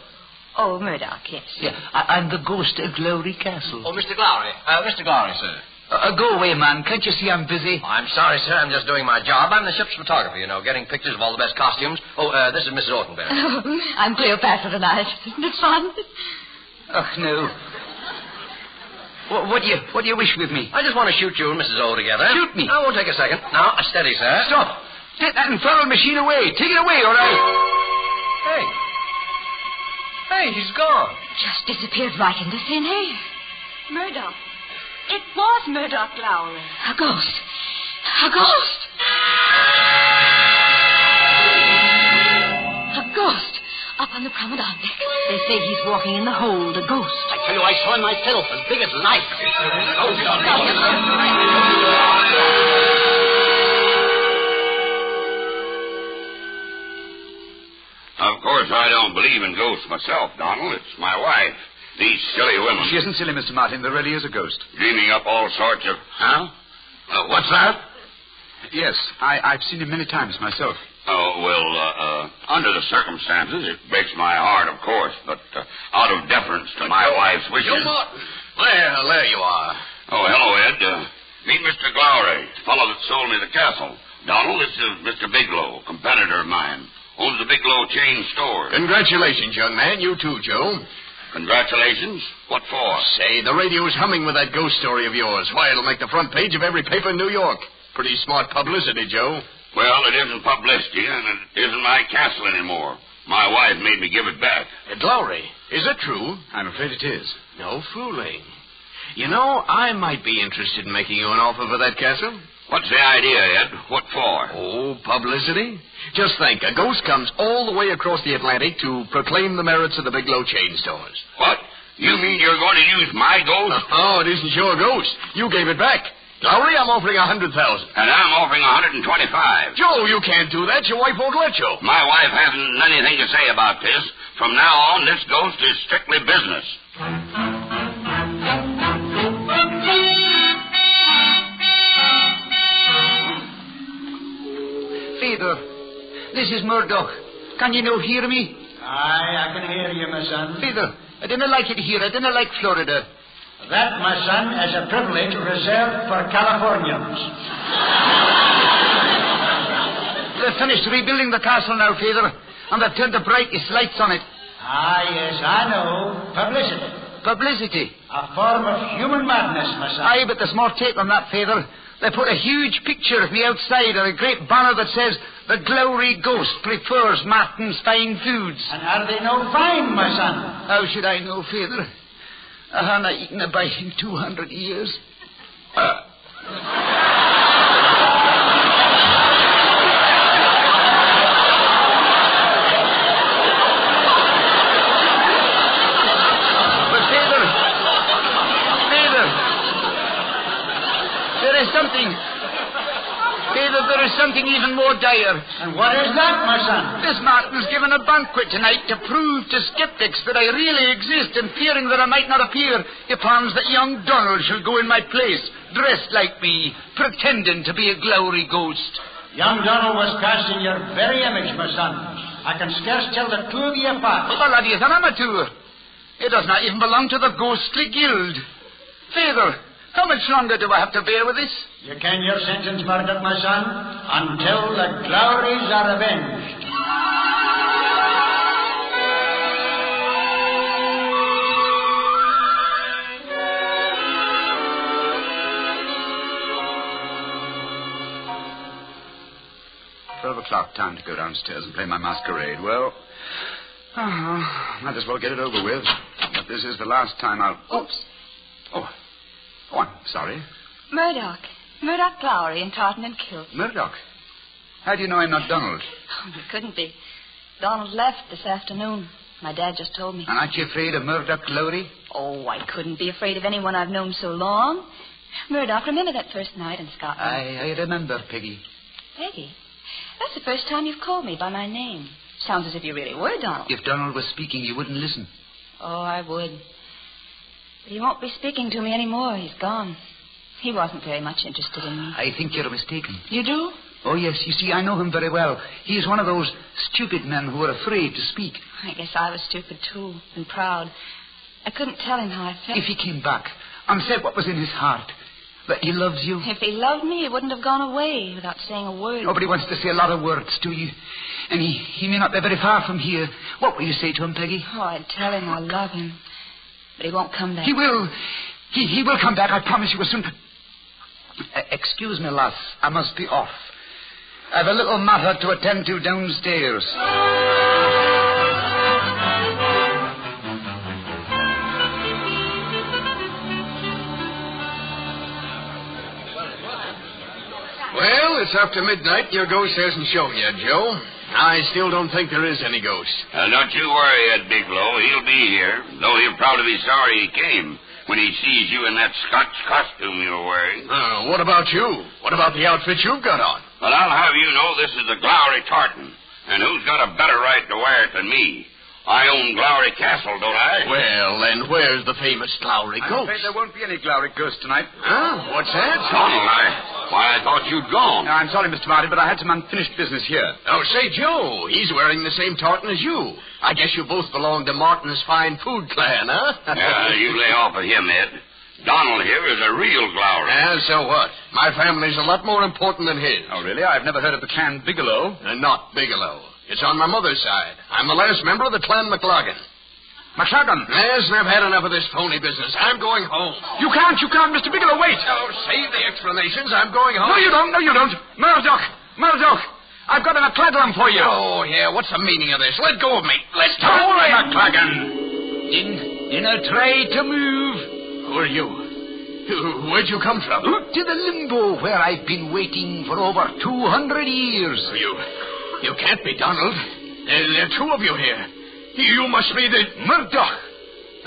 Oh, Murdoch, yes. Yeah, I'm the ghost of Glowry Castle. Oh, Mr. Glowry. Mr. Glowry, sir. Go away, man. Can't you see I'm busy? Oh, I'm sorry, sir. I'm just doing my job. I'm the ship's photographer, you know, getting pictures of all the best costumes. Oh, this is Mrs. Ortenberry. Oh, I'm Cleopatra tonight. Isn't it fun? Oh, no. What do you wish with me? I just want to shoot you and Mrs. O together. Shoot me? Now, it won't take a second. Now, steady, sir. Stop. Take that infernal machine away. Take it away, all right? Hey, he's gone. Just disappeared right into thin air. Murdoch. It was Murdoch Glowry. A ghost. A ghost. A ghost. Up on the promenade deck. They say he's walking in the hold, a ghost. I tell you, I saw him myself, as big as life. Of course, I don't believe in ghosts myself, Donald. It's my wife. These silly women. She isn't silly, Mr. Martin. There really is a ghost. Dreaming up all sorts of... Huh? What's that? Yes, I've seen him many times myself. Oh, well, under the circumstances, it breaks my heart, of course, but out of deference to my wife's wishes... Joe Martin. Well, there you are. Oh, hello, Ed. Meet Mr. Glowry, the fellow that sold me the castle. Donald, this is Mr. Bigelow, competitor of mine. Owns the Bigelow chain store. Congratulations, young man. You too, Joe. Congratulations? What for? Say, the radio's humming with that ghost story of yours. Why, it'll make the front page of every paper in New York. Pretty smart publicity, Joe. Well, it isn't publicity, and it isn't my castle anymore. My wife made me give it back. Glowry, is it true? I'm afraid it is. No fooling. You know, I might be interested in making you an offer for that castle. What's the idea, Ed? What for? Oh, publicity. Just think, a ghost comes all the way across the Atlantic to proclaim the merits of the Bigelow chain stores. What? You mean you're going to use my ghost? Oh, it isn't your ghost. You gave it back. Glowry, I'm offering $100,000. And I'm offering $125,000. Joe, you can't do that. Your wife won't let you. My wife hasn't anything to say about this. From now on, this ghost is strictly business. Father, this is Murdoch. Can you no hear me? Aye, I can hear you, my son. Father, I didn't like it here. I didn't like Florida. That, my son, is a privilege reserved for Californians. They've finished rebuilding the castle now, Father, and they've turned the brightest lights on it. Ah, yes, I know. Publicity. Publicity? A form of human madness, my son. Aye, but there's more tape on that, Father. They put a huge picture of me outside and a great banner that says, "The Glowry Ghost prefers Martin's fine foods." And are they no fine, my son? How should I know, Father? I haven't eaten a bite in 200 years. But Father, there is something even more dire. And what is that, my son? This Martin's given a banquet tonight to prove to skeptics that I really exist, and fearing that I might not appear, he plans that young Donald shall go in my place, dressed like me, pretending to be a Glowry ghost. Young Donald was cast in your very image, my son. I can scarce tell the two of you apart. Well, the laddie is an amateur. He does not even belong to the ghostly guild. Father, how much longer do I have to bear with this? You can your sentence, Murdoch, my son, until the Glowrys are avenged. $12 time to go downstairs and play my masquerade. Well, might as well get it over with. But this is the last time I'll... Oops. Oh, I'm sorry. Murdoch Glowry in tartan and kilt. Murdoch? How do you know I'm not Donald? Oh, it couldn't be. Donald left this afternoon. My dad just told me. And aren't you afraid of Murdoch Glowry? Oh, I couldn't be afraid of anyone I've known so long. Murdoch, remember that first night in Scotland? I remember, Peggy. Peggy? That's the first time you've called me by my name. Sounds as if you really were Donald. If Donald was speaking, you wouldn't listen. Oh, I would. But he won't be speaking to me anymore. He's gone. He wasn't very much interested in me. I think you're mistaken. You do? Oh, yes, you see, I know him very well. He is one of those stupid men who are afraid to speak. I guess I was stupid, too, and proud. I couldn't tell him how I felt. If he came back and said what was in his heart, that he loves you... If he loved me, he wouldn't have gone away without saying a word. Nobody wants to say a lot of words to you. And he may not be very far from here. What will you say to him, Peggy? Oh, I'd tell him I love him. But he won't come back. He will. He will come back, I promise you, as soon... excuse me, lass. I must be off. I've a little matter to attend to downstairs. Well, it's after midnight. Your ghost hasn't shown yet, Joe. I still don't think there is any ghost. Don't you worry, Ed Bigelow. He'll be here, though he'll probably be sorry he came when he sees you in that Scotch costume you're wearing. What about you? What about the outfit you've got on? Well, I'll have you know this is the Glowry tartan. And who's got a better right to wear it than me? I own Glowry Castle, don't I? Well, then where's the famous Glowry I'm ghost? afraid there won't be any Glowry ghost tonight. Huh? What's that? Donald, I thought you'd gone. I'm sorry, Mr. Marty, but I had some unfinished business here. Oh, say, Joe, he's wearing the same tartan as you. I guess you both belong to Martin's Fine Food Clan, huh? You lay off of him, Ed. Donald here is a real Glowry. So what? My family's a lot more important than his. Oh, really? I've never heard of the clan Bigelow. Not Bigelow. It's on my mother's side. I'm the last member of the clan McLagan. McLagan? Yes, and I've had enough of this phony business. I'm going home. You can't, Mr. Bigelow, wait. Oh, save the explanations. I'm going home. No, you don't. Murdoch, I've got an McLagan for you. Oh, yeah, what's the meaning of this? Let go of me. Let's Don't talk. worry, McLagan. Dinna try to move. Who are you? Where'd you come from? To the limbo where I've been waiting for over 200 years. You can't be Donald. There are two of you here. You must be the... Murdoch,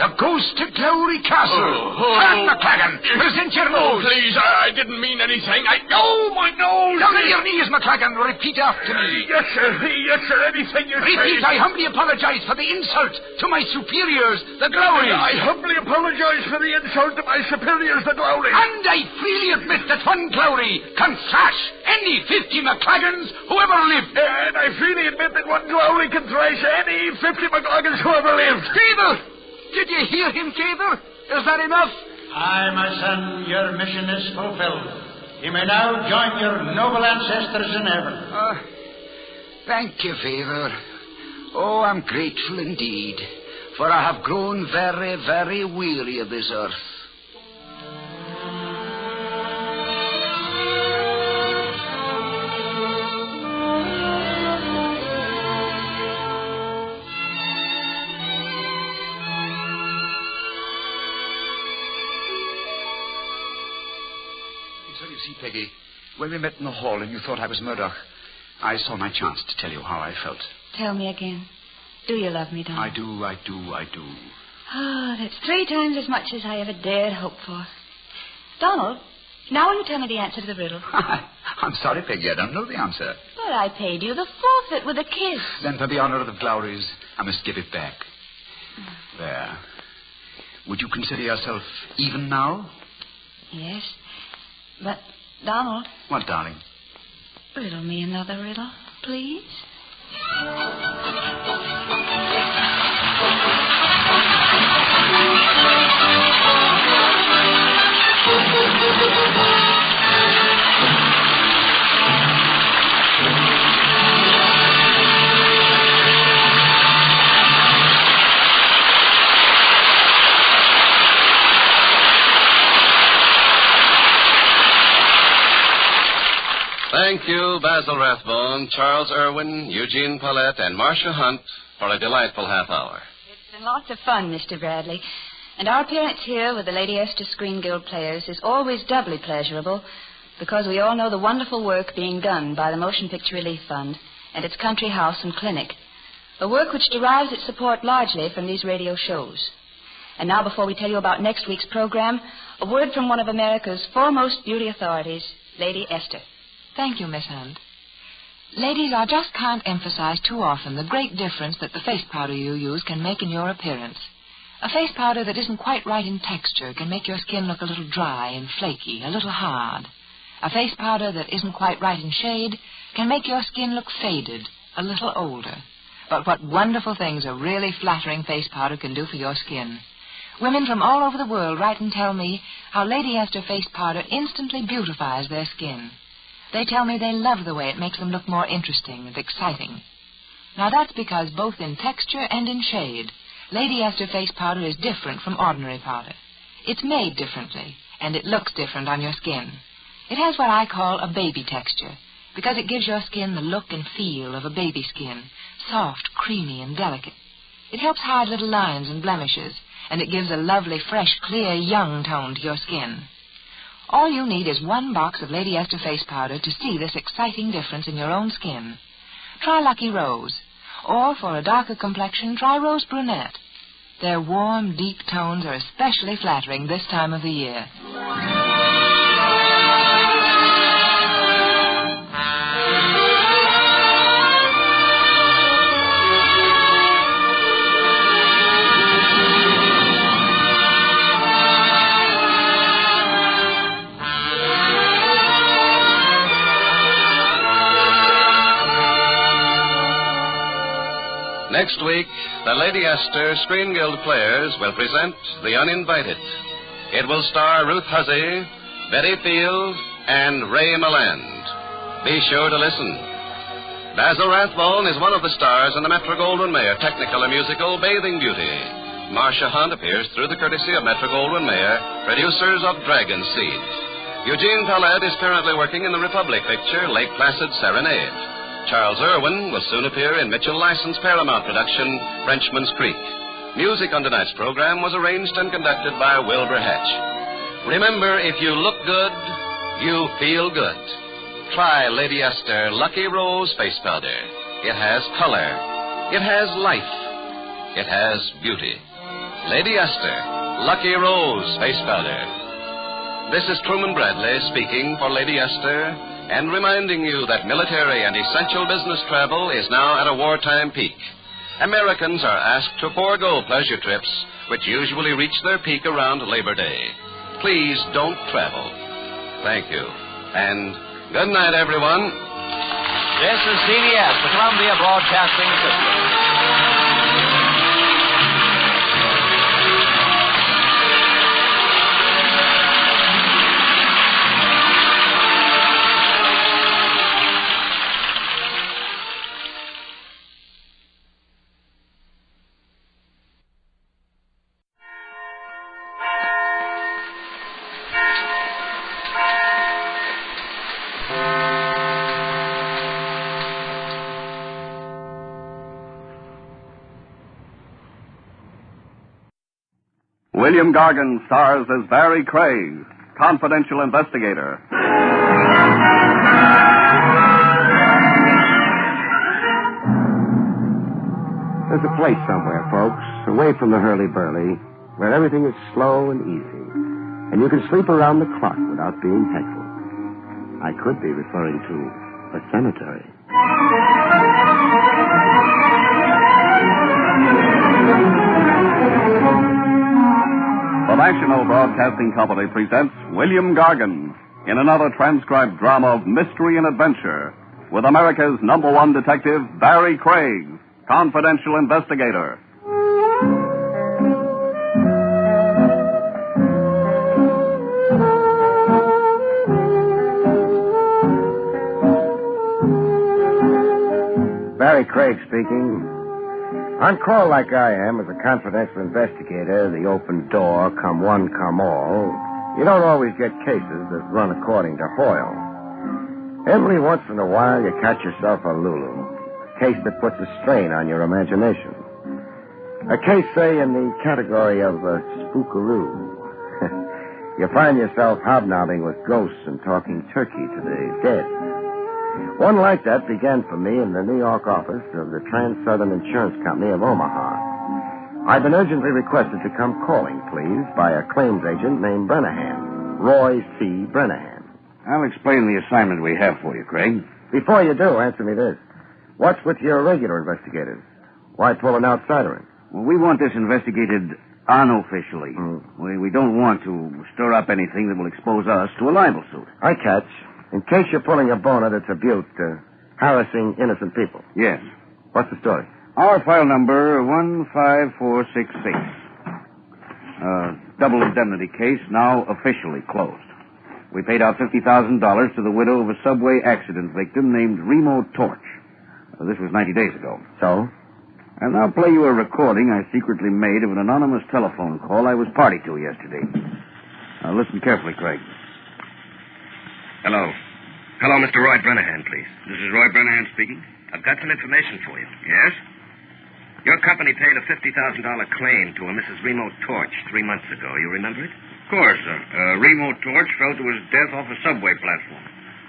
the ghost of Glowry Castle. Turn, McLagan. Present your nose. Please, I didn't mean anything. Oh, my nose. Down on your knees, McLagan. Repeat after me. Yes, sir. Yes, sir. Anything you Repeat, say. I humbly apologize for the insult to my superiors, the Glowry. I humbly apologize for the insult to my superiors, the Glowry. And I freely admit that one Glowry can thrash any 50 McLagans who ever lived. And I freely admit that one Glowry can thrash any 50 McLagans who ever lived. Gaither! Did you hear him, Gaither? Is that enough? Aye, my son, your mission is fulfilled. You may now join your noble ancestors in heaven. Thank you, Father. Oh, I'm grateful indeed, for I have grown very, very weary of this earth. Peggy, when we met in the hall and you thought I was Murdoch, I saw my chance to tell you how I felt. Tell me again. Do you love me, Donald? I do. Oh, that's 3 times as much as I ever dared hope for. Donald, now will you tell me the answer to the riddle? I'm sorry, Peggy, I don't know the answer. But I paid you the forfeit with a kiss. Then for the honor of the Glowries, I must give it back. There. Would you consider yourself even now? Yes, but... Donald. What, darling? Riddle me another riddle, please. Thank you, Basil Rathbone, Charles Irwin, Eugene Paulette, and Marcia Hunt for a delightful half hour. It's been lots of fun, Mr. Bradley. And our appearance here with the Lady Esther Screen Guild players is always doubly pleasurable because we all know the wonderful work being done by the Motion Picture Relief Fund and its country house and clinic, a work which derives its support largely from these radio shows. And now, before we tell you about next week's program, a word from one of America's foremost beauty authorities, Lady Esther. Thank you, Miss Hunt. Ladies, I just can't emphasize too often the great difference that the face powder you use can make in your appearance. A face powder that isn't quite right in texture can make your skin look a little dry and flaky, a little hard. A face powder that isn't quite right in shade can make your skin look faded, a little older. But what wonderful things a really flattering face powder can do for your skin. Women from all over the world write and tell me how Lady Esther face powder instantly beautifies their skin. They tell me they love the way it makes them look more interesting and exciting. Now that's because both in texture and in shade, Lady Esther face powder is different from ordinary powder. It's made differently, and it looks different on your skin. It has what I call a baby texture, because it gives your skin the look and feel of a baby skin, soft, creamy, and delicate. It helps hide little lines and blemishes, and it gives a lovely, fresh, clear, young tone to your skin. All you need is one box of Lady Esther face powder to see this exciting difference in your own skin. Try Lucky Rose, or for a darker complexion, try Rose Brunette. Their warm, deep tones are especially flattering this time of the year. Next week, the Lady Esther Screen Guild Players will present The Uninvited. It will star Ruth Huzzy, Betty Field, and Ray Milland. Be sure to listen. Basil Rathbone is one of the stars in the Metro-Goldwyn-Mayer Technicolor musical Bathing Beauty. Marcia Hunt appears through the courtesy of Metro-Goldwyn-Mayer, producers of Dragon Seed. Eugene Pallette is currently working in the Republic picture Lake Placid Serenade. Charles Irwin will soon appear in Mitchell Lyson's Paramount production, Frenchman's Creek. Music on tonight's program was arranged and conducted by Wilbur Hatch. Remember, if you look good, you feel good. Try Lady Esther Lucky Rose Face Powder. It has color. It has life. It has beauty. Lady Esther Lucky Rose Face Powder. This is Truman Bradley speaking for Lady Esther, and reminding you that military and essential business travel is now at a wartime peak. Americans are asked to forego pleasure trips, which usually reach their peak around Labor Day. Please don't travel. Thank you. And good night, everyone. This is CBS, the Columbia Broadcasting System. William Gargan stars as Barrie Craig, confidential investigator. There's a place somewhere, folks, away from the hurly-burly, where everything is slow and easy, and you can sleep around the clock without being heckled. I could be referring to a cemetery. The National Broadcasting Company presents William Gargan in another transcribed drama of mystery and adventure with America's #1 detective, Barrie Craig, confidential investigator. Barrie Craig speaking. On call like I am as a confidential investigator, the open door, come one, come all, you don't always get cases that run according to Hoyle. Every once in a while you catch yourself a Lulu, a case that puts a strain on your imagination. A case, say, in the category of a spookaroo. You find yourself hobnobbing with ghosts and talking turkey to the dead. One like that began for me in the New York office of the Trans-Southern Insurance Company of Omaha. I've been urgently requested to come calling, please, by a claims agent named Brennahan, Roy C. Brennahan. I'll explain the assignment we have for you, Craig. Before you do, answer me this. What's with your regular investigators? Why pull an outsider in? Well, we want this investigated Unofficially. We don't want to stir up anything that will expose us to a libel suit. I catch. In case you're pulling a boner that's abuse, harassing innocent people. Yes. What's the story? Our file number 15466. Double indemnity case now officially closed. We paid out $50,000 to the widow of a subway accident victim named Remo Torch. This was 90 days ago. So? And I'll play you a recording I secretly made of an anonymous telephone call I was party to yesterday. Now, listen carefully, Craig. Hello. Hello, Mr. Roy Brennahan, please. This is Roy Brennahan speaking. I've got some information for you. Yes? Your company paid a $50,000 claim to a Mrs. Remo Torch 3 months ago. You remember it? Of course, sir. Remo Torch fell to his death off a subway platform.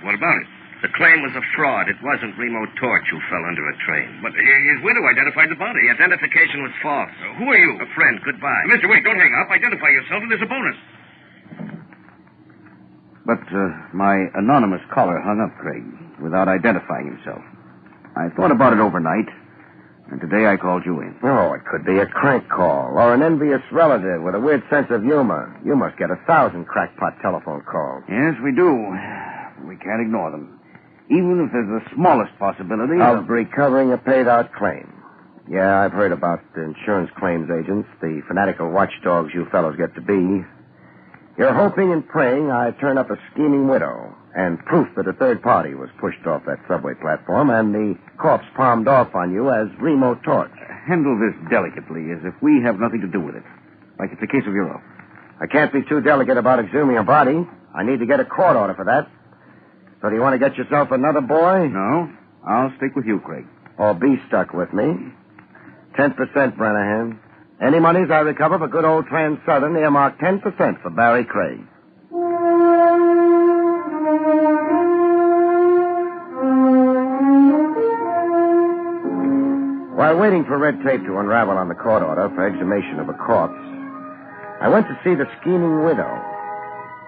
What about it? The claim was a fraud. It wasn't Remo Torch who fell under a train. But his widow identified the body. The identification was false. Who are you? A friend. Goodbye. Mr. Wait, don't hang up. Identify yourself, and there's a bonus. But my anonymous caller hung up, Craig, without identifying himself. I thought about it overnight, and today I called you in. Oh, it could be a crank call or an envious relative with a weird sense of humor. You must get 1,000 crackpot telephone calls. Yes, we do. We can't ignore them. Even if there's the smallest possibility of recovering a paid-out claim. Yeah, I've heard about the insurance claims agents, the fanatical watchdogs you fellows get to be. You're hoping and praying I turn up a scheming widow and proof that a third party was pushed off that subway platform and the corpse palmed off on you as Remo Torch. Handle this delicately, as if we have nothing to do with it. Like it's a case of your own. I can't be too delicate about exhuming a body. I need to get a court order for that. So do you want to get yourself another boy? No. I'll stick with you, Craig. Or be stuck with me. 10%, Brennahan. Any monies I recover for good old Trans-Southern, earmark 10% for Barrie Craig. While waiting for red tape to unravel on the court order for exhumation of a corpse, I went to see the scheming widow.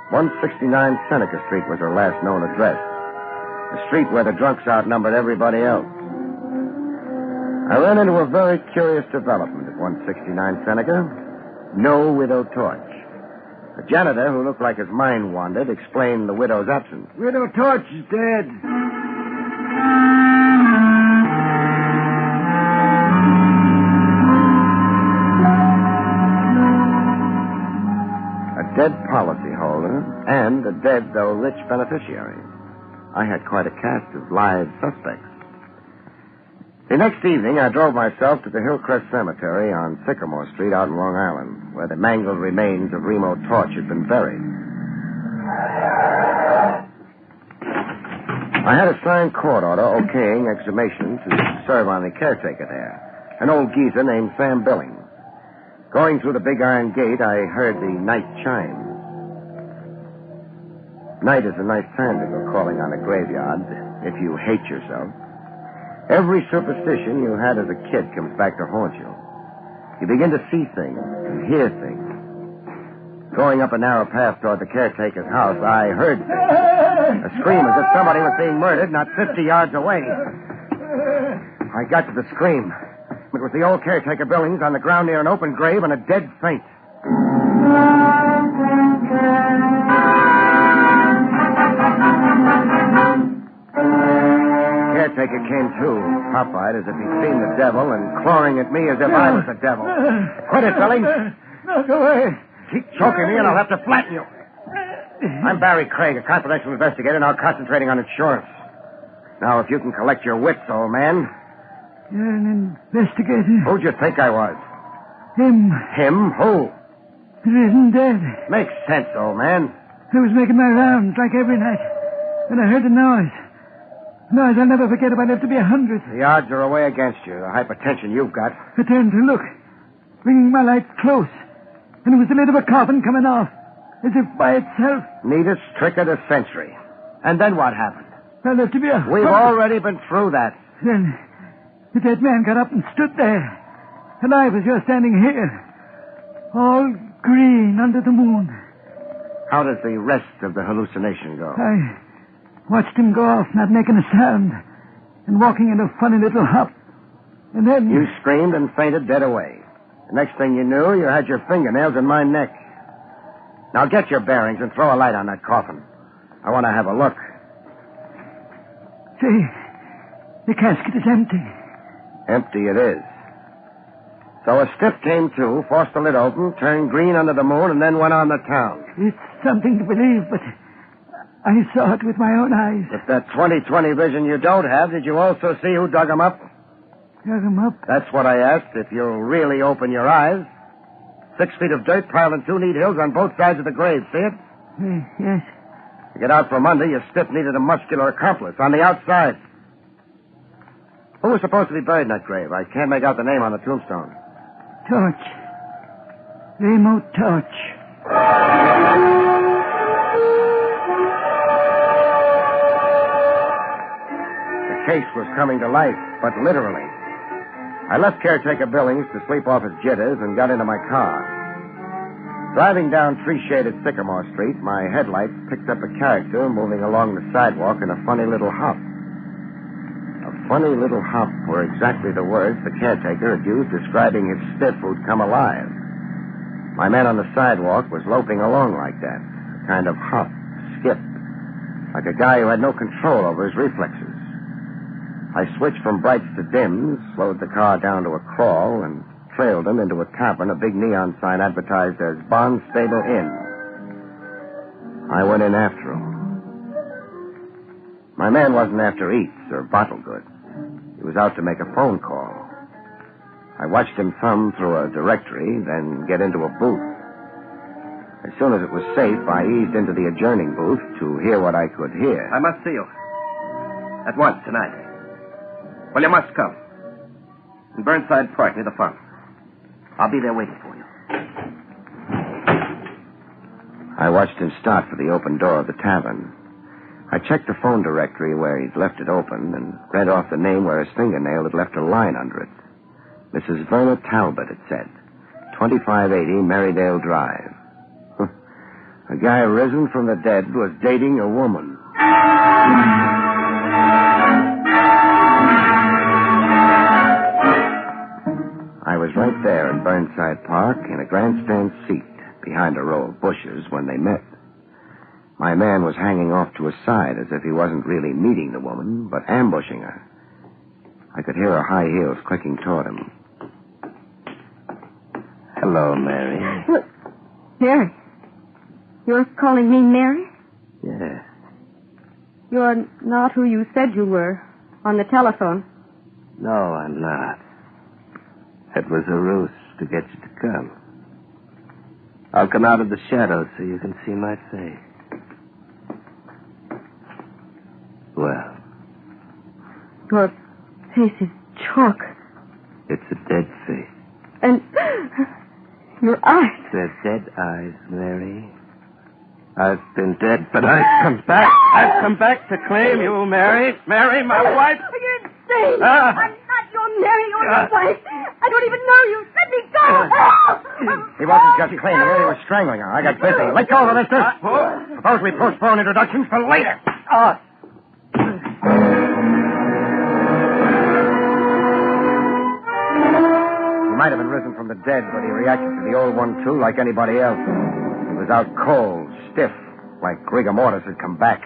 169 Seneca Street was her last known address. The street where the drunks outnumbered everybody else. I ran into a very curious development at 169 Seneca. No widow Torch. A janitor who looked like his mind wandered explained the widow's absence. Widow Torch is dead. A dead policyholder and a dead, though rich, beneficiary. I had quite a cast of live suspects. The next evening, I drove myself to the Hillcrest Cemetery on Sycamore Street out in Long Island, where the mangled remains of Remo Torch had been buried. I had a signed court order okaying exhumation to serve on the caretaker there, an old geezer named Sam Billings. Going through the big iron gate, I heard the night chimes. Night is a nice time to go calling on a graveyard if you hate yourself. Every superstition you had as a kid comes back to haunt you. You begin to see things and hear things. Going up a narrow path toward the caretaker's house, I heard things. A scream as if somebody was being murdered not 50 yards away. I got to the scream. It was the old caretaker Billings on the ground near an open grave and a dead faint. Caretaker came to, pop-eyed as if he'd seen the devil and clawing at me as if I was the devil. Quit it, Billings. No, go away. Keep choking me and I'll have to flatten you. I'm Barrie Craig, a confidential investigator, now concentrating on insurance. Now, if you can collect your wits, old man. You're an investigator. Who'd you think I was? Him. Him? Who? He isn't dead. Makes sense, old man. I was making my rounds like every night when I heard the noise. Noise I'll never forget if I live to be 100. The odds are away against you, the hypertension you've got. I turned to look, bringing my light close, and it was the lid of a coffin coming off, as if by itself. Neatest trick of the century. And then what happened? I lived to be 100. We've already been through that. Then the dead man got up and stood there, and I was just standing here, all green under the moon. How does the rest of the hallucination go? I watched him go off, not making a sound, and walking in a funny little hop. And then... You screamed and fainted dead away. The next thing you knew, you had your fingernails in my neck. Now get your bearings and throw a light on that coffin. I want to have a look. Say, the casket is empty. Empty it is. So a stiff came to, forced the lid open, turned green under the moon, and then went on to town. It's something to believe, but I saw it with my own eyes. With that 20/20 vision you don't have, did you also see who dug him up? Dug him up? That's what I asked, if you'll really open your eyes. 6 feet of dirt piled in 2 neat hills on both sides of the grave. See it? Yes. To get out from under, your stiff needed a muscular accomplice on the outside. Who was supposed to be buried in that grave? I can't make out the name on the tombstone. Torch. Remote Torch. The case was coming to life, but literally. I left caretaker Billings to sleep off his jitters and got into my car. Driving down tree-shaded Sycamore Street, my headlights picked up a character moving along the sidewalk in a funny little hop. A funny little hop were exactly the words the caretaker had used describing his stiff who'd come alive. My man on the sidewalk was loping along like that, a kind of hop, skip, like a guy who had no control over his reflexes. I switched from brights to dims, slowed the car down to a crawl, and trailed him into a tavern, a big neon sign advertised as Barnstable Inn. I went in after him. My man wasn't after eats or bottle goods. He was out to make a phone call. I watched him thumb through a directory, then get into a booth. As soon as it was safe, I eased into the adjourning booth to hear what I could hear. I must see you. At once, tonight. Well, you must come. In Burnside Park, near the farm. I'll be there waiting for you. I watched him start for the open door of the tavern. I checked the phone directory where he'd left it open and read off the name where his fingernail had left a line under it. Mrs. Verna Talbot, it said. 2580 Merrydale Drive. A guy risen from the dead was dating a woman. I was right there in Burnside Park in a grandstand seat behind a row of bushes when they met. My man was hanging off to his side as if he wasn't really meeting the woman, but ambushing her. I could hear her high heels clicking toward him. Hello, Mary. Look, Mary. You're calling me Mary? Yeah. You're not who you said you were on the telephone. No, I'm not. It was a ruse to get you to come. I'll come out of the shadows so you can see my face. Well, Your face is chalk. it's a dead face. And your eyes. They're dead eyes, Mary. I've been dead, but I've come back. I've come back to claim you, Mary. Mary, my wife. You're insane. I'm not your Mary. You're your wife. I don't even know you. Let me go. He wasn't just claiming her, he was strangling her. I got busy. Let go of her, mister. Suppose we postpone introductions for later. He might have been risen from the dead, but he reacted to the old one, too, like anybody else. He was out cold, stiff, like rigor mortis had come back.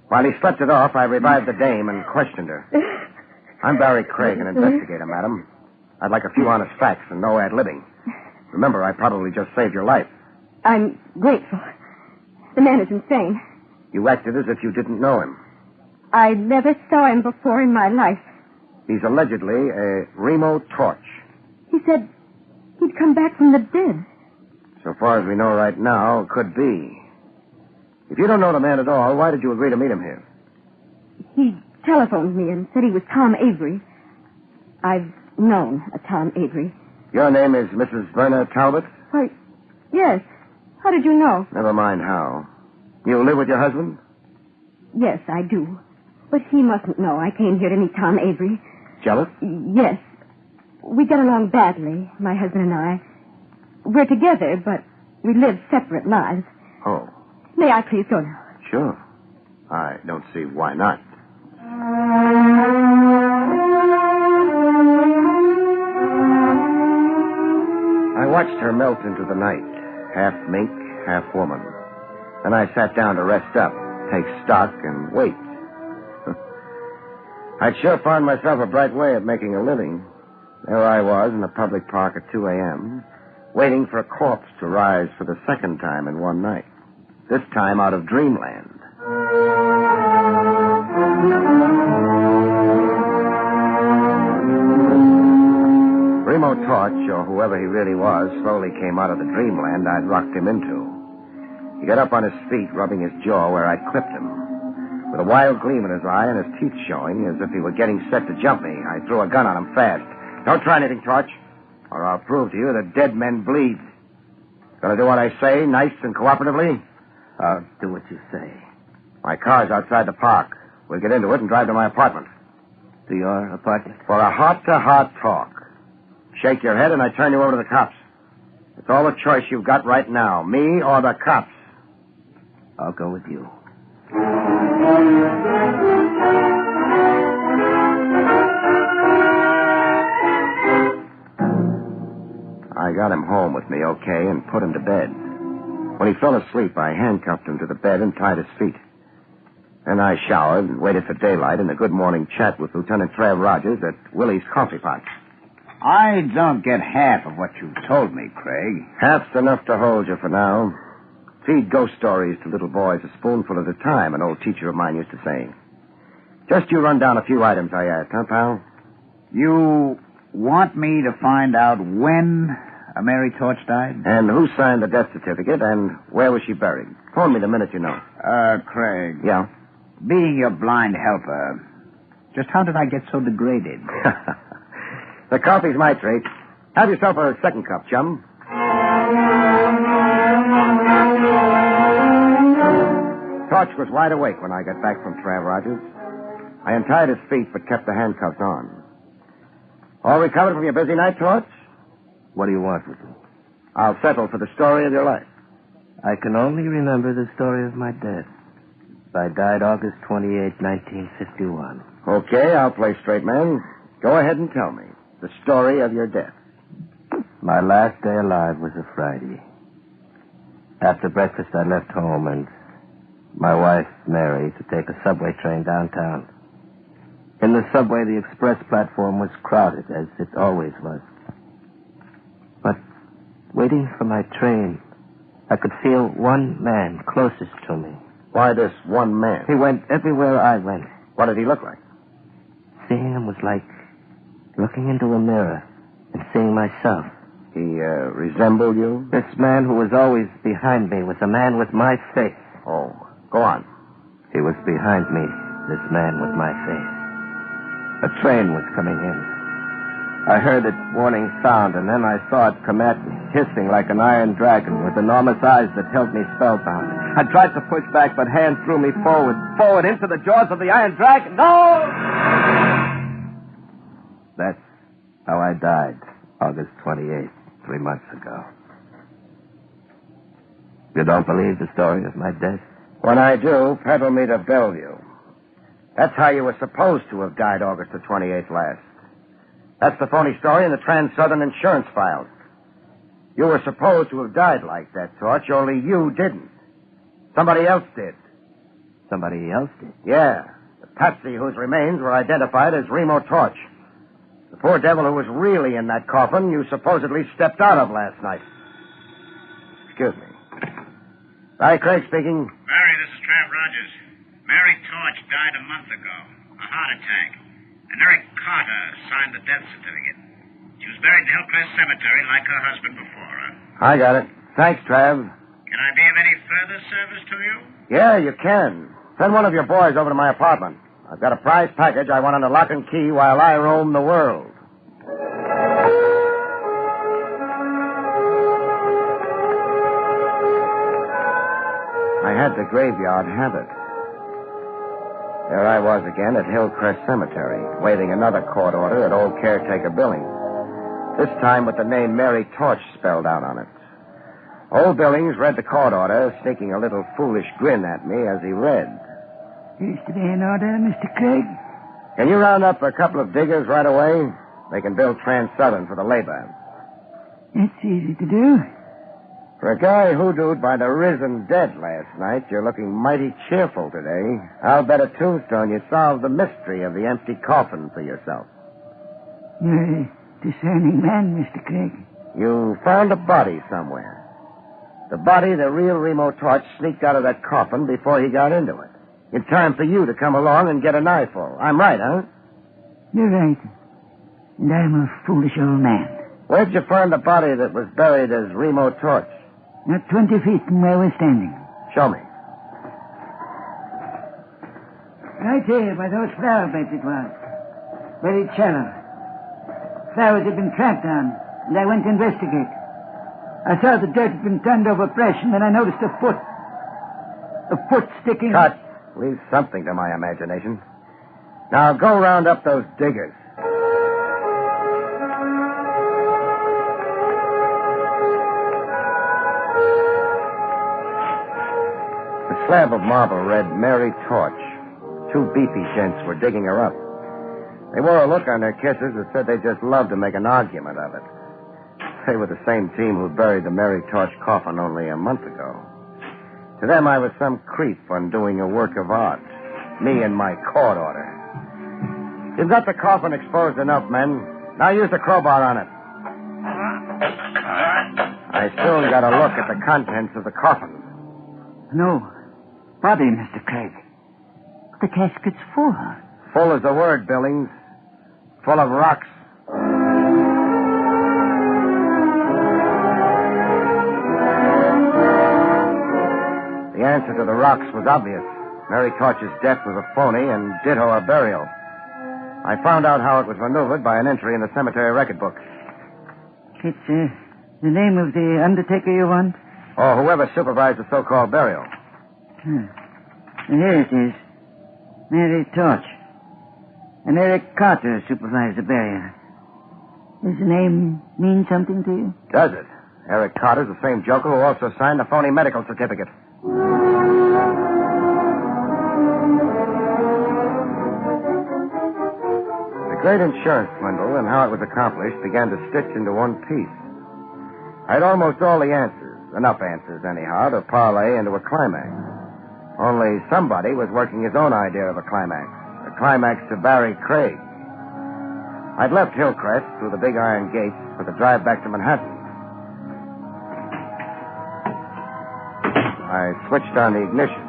While he slept it off, I revived the dame and questioned her. I'm Barrie Craig, an investigator, madam. I'd like a few honest facts and no ad-libbing. Remember, I probably just saved your life. I'm grateful. The man is insane. You acted as if you didn't know him. I never saw him before in my life. He's allegedly a Remo Torch. He said he'd come back from the dead. So far as we know right now, could be. If you don't know the man at all, why did you agree to meet him here? He telephoned me and said he was Tom Avery. I've known a Tom Avery. Your name is Mrs. Verna Talbot? Why, yes. How did you know? Never mind how. You live with your husband? Yes, I do. But he mustn't know I came here to meet Tom Avery. Jealous? Yes. We get along badly, my husband and I. We're together, but we live separate lives. Oh. May I please go now? Sure. I don't see why not. watched her melt into the night, half mink, half woman. Then I sat down to rest up, take stock, and wait. I'd sure found myself a bright way of making a living. There I was in a public park at 2 a.m., waiting for a corpse to rise for the second time in one night. This time out of dreamland. Remo Torch, or whoever he really was, slowly came out of the dreamland I'd rocked him into. He got up on his feet, rubbing his jaw where I'd clipped him. With a wild gleam in his eye and his teeth showing, as if he were getting set to jump me, I threw a gun on him fast. Don't try anything, Torch, or I'll prove to you that dead men bleed. Gonna do what I say, nice and cooperatively? I'll do what you say. My car's outside the park. We'll get into it and drive to my apartment. To your apartment? For a heart-to-heart talk. Shake your head and I turn you over to the cops. It's all the choice you've got right now, me or the cops. I'll go with you. I got him home with me okay and put him to bed. When he fell asleep, I handcuffed him to the bed and tied his feet. Then I showered and waited for daylight and a good morning chat with Lieutenant Trav Rogers at Willie's Coffee Pot. I don't get half of what you told me, Craig. Half's enough to hold you for now. Feed ghost stories to little boys a spoonful at a time, an old teacher of mine used to say. Just you run down a few items I asked, huh, pal? You want me to find out when Mary Torch died? And who signed the death certificate, and where was she buried? Phone me the minute you know. Craig. Yeah? Being your blind helper, just how did I get so degraded? The coffee's my treat. Have yourself a second cup, chum. Torch was wide awake when I got back from Trav Rogers. I untied his feet but kept the handcuffs on. All recovered from your busy night, Torch? What do you want with me? I'll settle for the story of your life. I can only remember the story of my death. I died August 28, 1951. Okay, I'll play straight man. Go ahead and tell me the story of your death. My last day alive was a Friday. After breakfast, I left home and my wife, Mary, to take a subway train downtown. In the subway, the express platform was crowded, as it always was. But waiting for my train, I could feel one man closest to me. Why this one man? He went everywhere I went. What did he look like? Seeing him was like looking into a mirror and seeing myself. He resembled you? This man who was always behind me was a man with my face. Oh, go on. He was behind me, this man with my face. A train was coming in. I heard its warning sound, and then I saw it come at me, hissing like an iron dragon with enormous eyes that held me spellbound. I tried to push back, but hands threw me forward into the jaws of the iron dragon. No! That's how I died, August 28th, 3 months ago. You don't believe the story of my death? When I do, peddle me to Bellevue. That's how you were supposed to have died August the 28th last. That's the phony story in the Trans-Southern insurance files. You were supposed to have died like that, Torch, only you didn't. Somebody else did. Somebody else did? Yeah. The patsy whose remains were identified as Remo Torch. The poor devil who was really in that coffin you supposedly stepped out of last night. Excuse me. Barrie Craig speaking. Barrie, this is Trav Rogers. Mary Torch died a month ago. A heart attack. And Eric Carter signed the death certificate. She was buried in Hillcrest Cemetery like her husband before her. I got it. Thanks, Trav. Can I be of any further service to you? Yeah, you can. Send one of your boys over to my apartment. I've got a prize package I want under lock and key while I roam the world. I had the graveyard habit. There I was again at Hillcrest Cemetery, waiting another court order at old caretaker Billings. This time with the name Mary Torch spelled out on it. Old Billings read the court order, sneaking a little foolish grin at me as he read. Yesterday in order, Mr. Craig? Can you round up a couple of diggers right away? They can build Trans-Southern for the labor. It's easy to do. For a guy hoodooed by the risen dead last night, you're looking mighty cheerful today. I'll bet a tombstone you solved the mystery of the empty coffin for yourself. You're a discerning man, Mr. Craig. You found a body somewhere. The body the real Remo Torch sneaked out of that coffin before he got into it. In time for you to come along and get an eyeful. I'm right, huh? You're right. And I'm a foolish old man. Where'd you find the body that was buried as Remo Torch? Not 20 feet from where we're standing. Show me. Right here, by those flower beds it was. Buried shallow. Flowers had been tramped on, and I went to investigate. I saw the dirt had been turned over fresh, and then I noticed a foot. A foot sticking... Cut. Leave something to my imagination. Now go round up those diggers. The slab of marble read Mary Torch. Two beefy gents were digging her up. They wore a look on their kisses that said they'd just love to make an argument of it. They were the same team who buried the Mary Torch coffin only a month ago. To them, I was some creep undoing a work of art. Me and my court order. You've got the coffin exposed enough, men. Now use the crowbar on it. I soon got a look at the contents of the coffin. No. Body, Mr. Craig. The casket's full. Full is the word, Billings. Full of rocks. The answer to the rocks was obvious. Mary Torch's death was a phony, and ditto her burial. I found out how it was maneuvered by an entry in the cemetery record book. It's the name of the undertaker you want? Or whoever supervised the so-called burial. Here it is. Mary Torch. And Eric Carter supervised the burial. Does the name mean something to you? Does it? Eric Carter's the same joker who also signed the phony medical certificate. The great insurance swindle and how it was accomplished began to stitch into one piece. I had almost all the answers, enough answers anyhow, to parlay into a climax. Only somebody was working his own idea of a climax to Barrie Craig. I'd left Hillcrest through the big iron gates for the drive back to Manhattan. I switched on the ignition.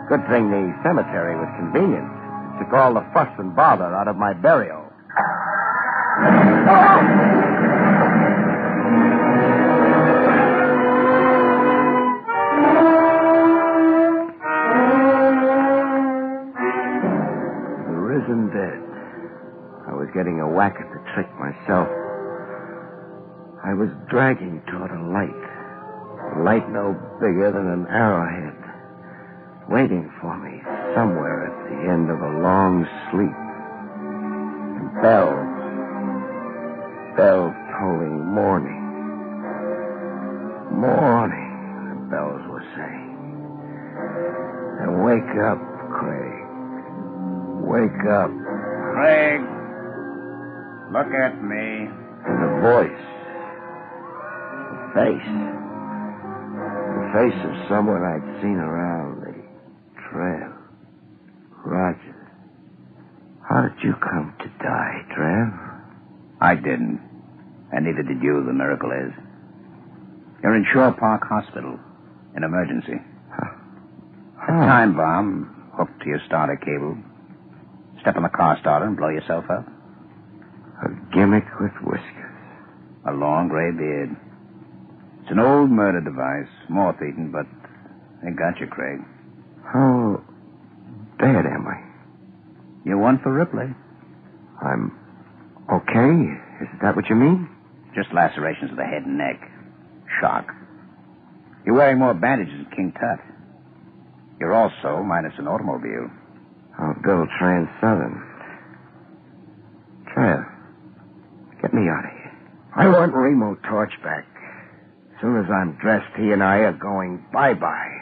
Good thing the cemetery was convenient. It took all the fuss and bother out of my burial. The risen dead. I was getting a whack at the trick myself. I was dragging toward a light. A light no bigger than an arrowhead, waiting for me somewhere at the end of a long sleep. And bells tolling morning. Morning, the bells were saying. And wake up, Craig. Wake up. Craig, look at me. And the voice. The face. The face of someone I'd seen around the trail. Rogers. How did you come to die, Trev? I didn't. And neither did you, the miracle is. You're in Shore Park Hospital. In emergency. A time bomb hooked to your starter cable. Step on the car starter and blow yourself up. A gimmick with whiskers. A long gray beard. It's an old murder device, moth-eaten, but they got you, Craig. How bad am I? You're one for Ripley. I'm okay? Is that what you mean? Just lacerations of the head and neck. Shock. You're wearing more bandages than King Tut. You're also minus an automobile. I'll build Trans-Southern. Trev, get me out of here. I want Remo Torch back. As soon as I'm dressed, he and I are going bye-bye.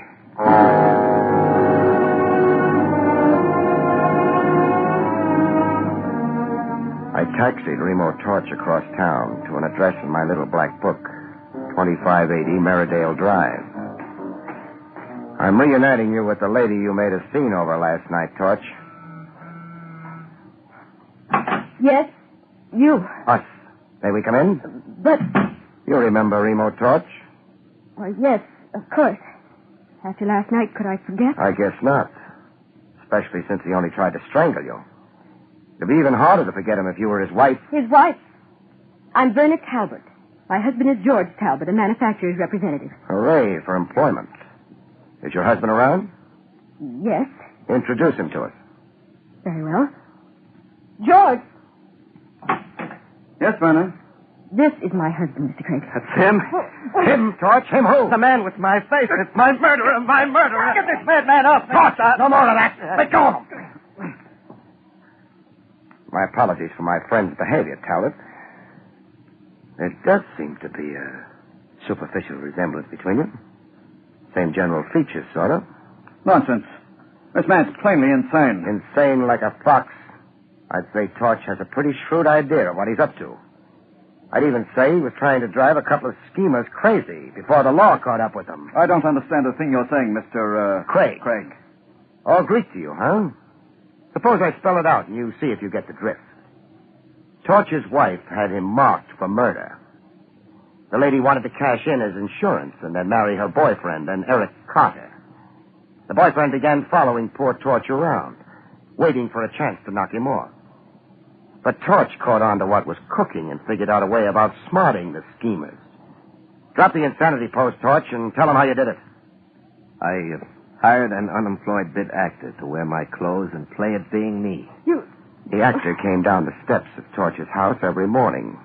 I I taxied Remo Torch across town to an address in my little black book, 2580 Merridale Drive. I'm reuniting you with the lady you made a scene over last night, Torch. Yes, you. Us. May we come in? But, You remember Remo Torch? well, yes, of course. After last night, could I forget? I guess not. Especially since he only tried to strangle you. It'd be even harder to forget him if you were his wife. His wife. I'm Verna Talbot. My husband is George Talbot, a manufacturer's representative. Hooray for employment. Is your husband around? Yes, Introduce him to us. very well. George, Yes, Verna. this is my husband, Mr. Craig. That's him. Him, Torch, him who? The man with my face. It's my murderer, my murderer. Get this madman up. Torch, No more of that. Let go of him. My apologies for my friend's behavior, Talbot. There does seem to be a superficial resemblance between you. Same general features, sort of. Nonsense. This man's plainly insane. Insane like a fox. I'd say Torch has a pretty shrewd idea of what he's up to. I'd even say he was trying to drive a couple of schemers crazy before the law caught up with them. I don't understand a thing you're saying, Mr. Craig. Craig. All Greek to you, huh? Suppose I spell it out and you see if you get the drift. Torch's wife had him marked for murder. The lady wanted to cash in his insurance and then marry her boyfriend, an Eric Carter. The boyfriend began following poor Torch around, waiting for a chance to knock him off. But Torch caught on to what was cooking and figured out a way of outsmarting the schemers. Drop the insanity pose, Torch, and tell them how you did it. I hired an unemployed bit actor to wear my clothes and play at being me. The actor came down the steps of Torch's house every morning,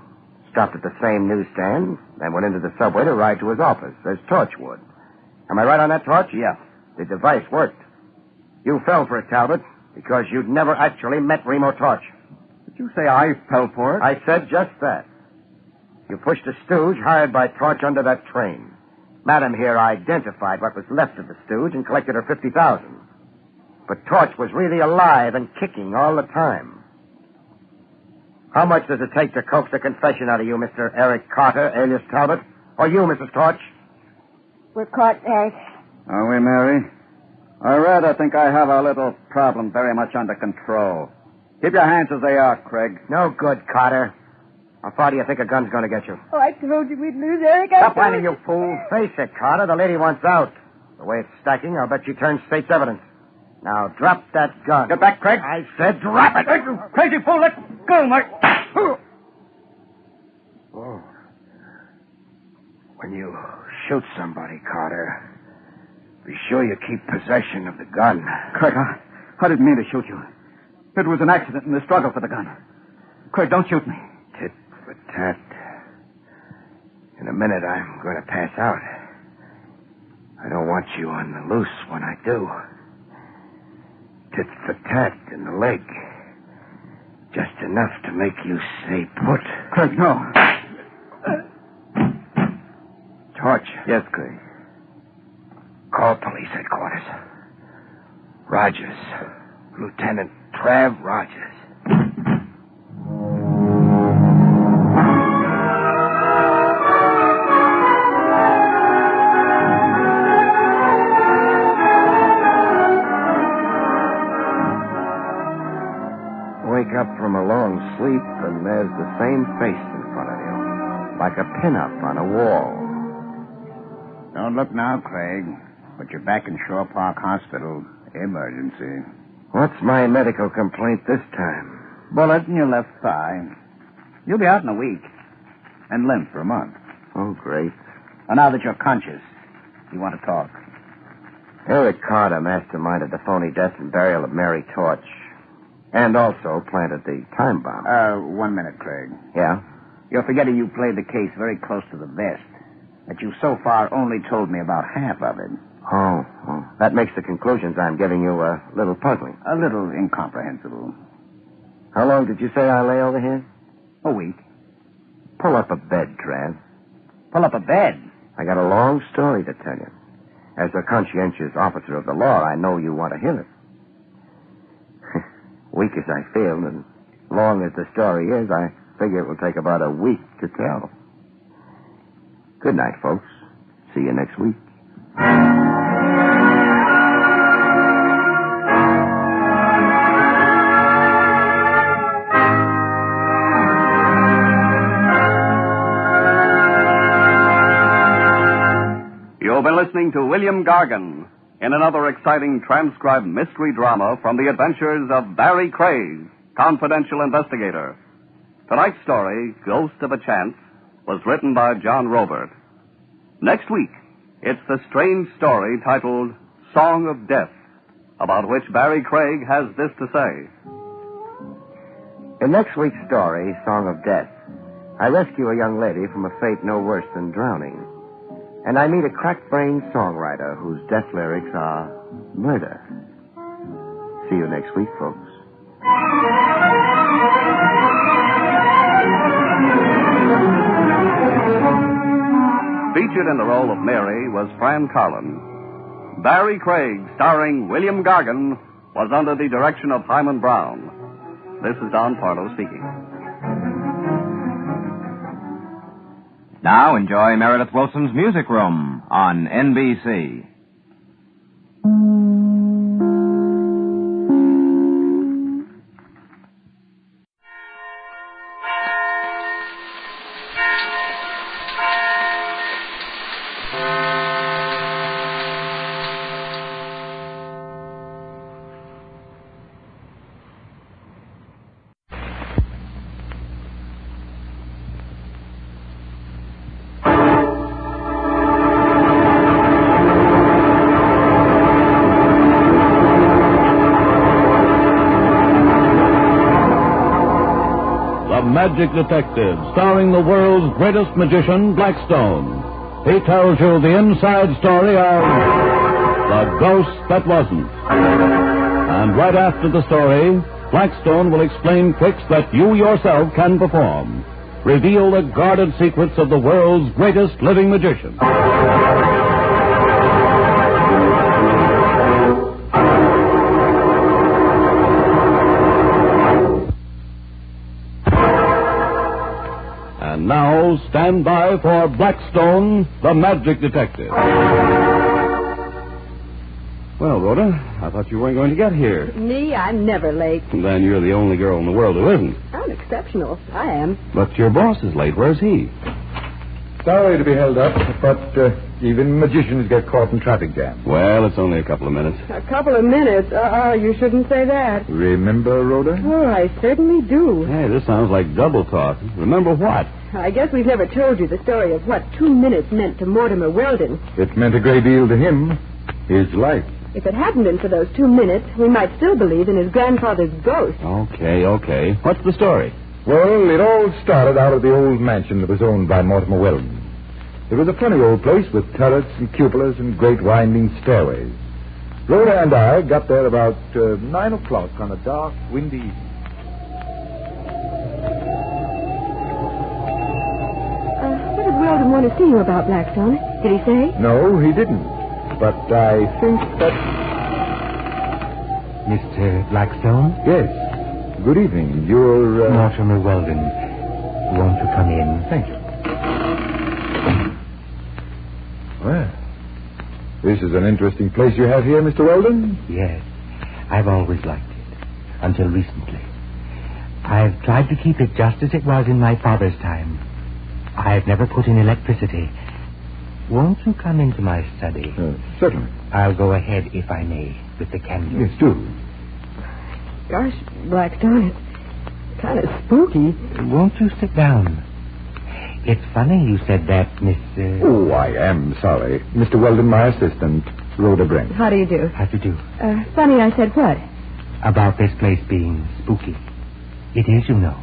stopped at the same newsstand, then went into the subway to ride to his office, as Torch would. Am I right on that, Torch? Yeah. The device worked. You fell for it, Talbot, because you'd never actually met Remo Torch. Did you say I fell for it? I said just that. You pushed a stooge hired by Torch under that train. Madam here identified what was left of the stooge and collected her $50,000. But Torch was really alive and kicking all the time. How much does it take to coax a confession out of you, Mr. Eric Carter, alias Talbot? Or you, Mrs. Torch? We're caught, Eric. Are we, Mary? I rather think I have our little problem very much under control. Keep your hands as they are, Craig. No good, Carter. How far do you think a gun's going to get you? Oh, I told you we'd lose, Eric. Stop whining, you fool. Face it, Carter. The lady wants out. The way it's stacking, I'll bet she turns state's evidence. Now, drop that gun. Get back, Craig. I said drop it. Crazy fool, let go, my... Oh. When you shoot somebody, Carter, be sure you keep possession of the gun. Craig, I didn't mean to shoot you. It was an accident in the struggle for the gun. Craig, don't shoot me. Tit for tat. In a minute, I'm going to pass out. I don't want you on the loose when I do. Tit for tat in the leg. Just enough to make you stay put. Craig, no. Torch. Yes, Craig. Call police headquarters. Rogers. Lieutenant Trav Rogers. Wake up from a long sleep, and there's the same face in front of you, like a pin-up on a wall. Don't look now, Craig. But you're back in Shore Park Hospital. Emergency. What's my medical complaint this time? Bullet in your left thigh. You'll be out in a week. And limp for a month. Oh, great. And now that you're conscious, you want to talk. Eric Carter masterminded the phony death and burial of Mary Torch. And also planted the time bomb. 1 minute, Craig. Yeah? You're forgetting you played the case very close to the vest. That you so far only told me about half of it. Oh. That makes the conclusions I'm giving you a little puzzling. A little incomprehensible. How long did you say I lay over here? A week. Pull up a bed, Trav. Pull up a bed? I got a long story to tell you. As a conscientious officer of the law, I know you want to hear it. Weak as I feel, and Long as the story is, I figure it will take about a week to tell. Good night, folks. See you next week. You've been listening to William Gargan in another exciting transcribed mystery drama from the adventures of Barrie Craig, confidential investigator. Tonight's story, Ghost of a Chance, was written by John Robert. Next week, it's the strange story titled Song of Death, about which Barrie Craig has this to say. In next week's story, Song of Death, I rescue a young lady from a fate no worse than drowning. And I meet a crack-brained songwriter whose death lyrics are murder. See you next week, folks. Featured in the role of Mary was Fran Carlin. Barrie Craig, starring William Gargan, was under the direction of Hyman Brown. This is Don Pardo speaking. Now enjoy Meredith Wilson's Music Room on NBC. Magic Detective, starring the world's greatest magician, Blackstone. He tells you the inside story of The Ghost That Wasn't. And right after the story, Blackstone will explain tricks that you yourself can perform. Reveal the guarded secrets of the world's greatest living magician. Now, stand by for Blackstone, the Magic Detective. Well, Rhoda, I thought you weren't going to get here. Me? I'm never late. Then you're the only girl in the world who isn't. I'm exceptional. I am. But your boss is late. Where's he? Sorry to be held up, but even magicians get caught in traffic jams. Well, it's only a couple of minutes. A couple of minutes? You shouldn't say that. Remember, Rhoda? Oh, I certainly do. Hey, this sounds like double talk. Remember what? I guess we've never told you the story of what 2 minutes meant to Mortimer Weldon. It meant a great deal to him. His life. If it hadn't been for those 2 minutes, we might still believe in his grandfather's ghost. Okay. What's the story? Well, it all started out of the old mansion that was owned by Mortimer Weldon. It was a funny old place with turrets and cupolas and great winding stairways. Rhoda and I got there about 9 o'clock on a dark, windy evening. What did Weldon want to see you about, Blackstone? Did he say? No, he didn't. But I think that... Mr. Blackstone? Yes. Good evening. You're... Mortimer Weldon. Won't you come in? Thank you. Well, this is an interesting place you have here, Mr. Weldon. Yes. I've always liked it. Until recently. I've tried to keep it just as it was in my father's time. I've never put in electricity. Won't you come into my study? Certainly. I'll go ahead, if I may, with the candle. Yes, do. Gosh, Blackstone, it's kind of spooky. Won't you sit down? It's funny you said that, Miss... Oh, I am sorry. Mr. Weldon, my assistant, Rhoda Brent. How do you do? How do you do? Funny I said what? About this place being spooky. It is, you know.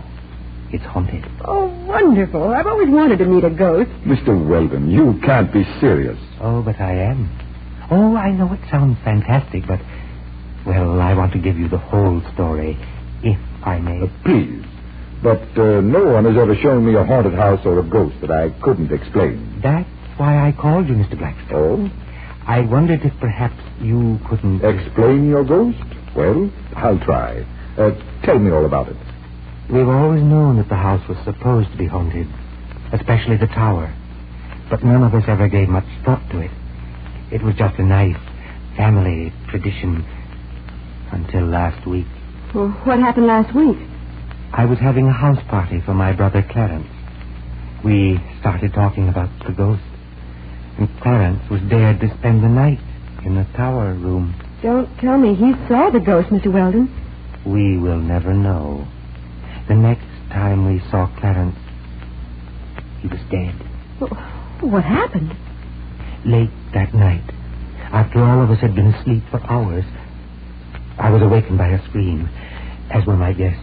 It's haunted. Oh, wonderful. I've always wanted to meet a ghost. Mr. Weldon, you can't be serious. Oh, but I am. Oh, I know it sounds fantastic, but... Well, I want to give you the whole story, if I may. Please. But no one has ever shown me a haunted house or a ghost that I couldn't explain. That's why I called you, Mr. Blackstone. Oh? I wondered if perhaps you couldn't... Explain your ghost? Well, I'll try. Tell me all about it. We've always known that the house was supposed to be haunted, especially the tower. But none of us ever gave much thought to it. It was just a nice family tradition until last week. Well, what happened last week? I was having a house party for my brother Clarence. We started talking about the ghost. And Clarence was dared to spend the night in the tower room. Don't tell me he saw the ghost, Mr. Weldon. We will never know. The next time we saw Clarence, he was dead. What happened? Late that night, after all of us had been asleep for hours, I was awakened by a scream, as were my guests.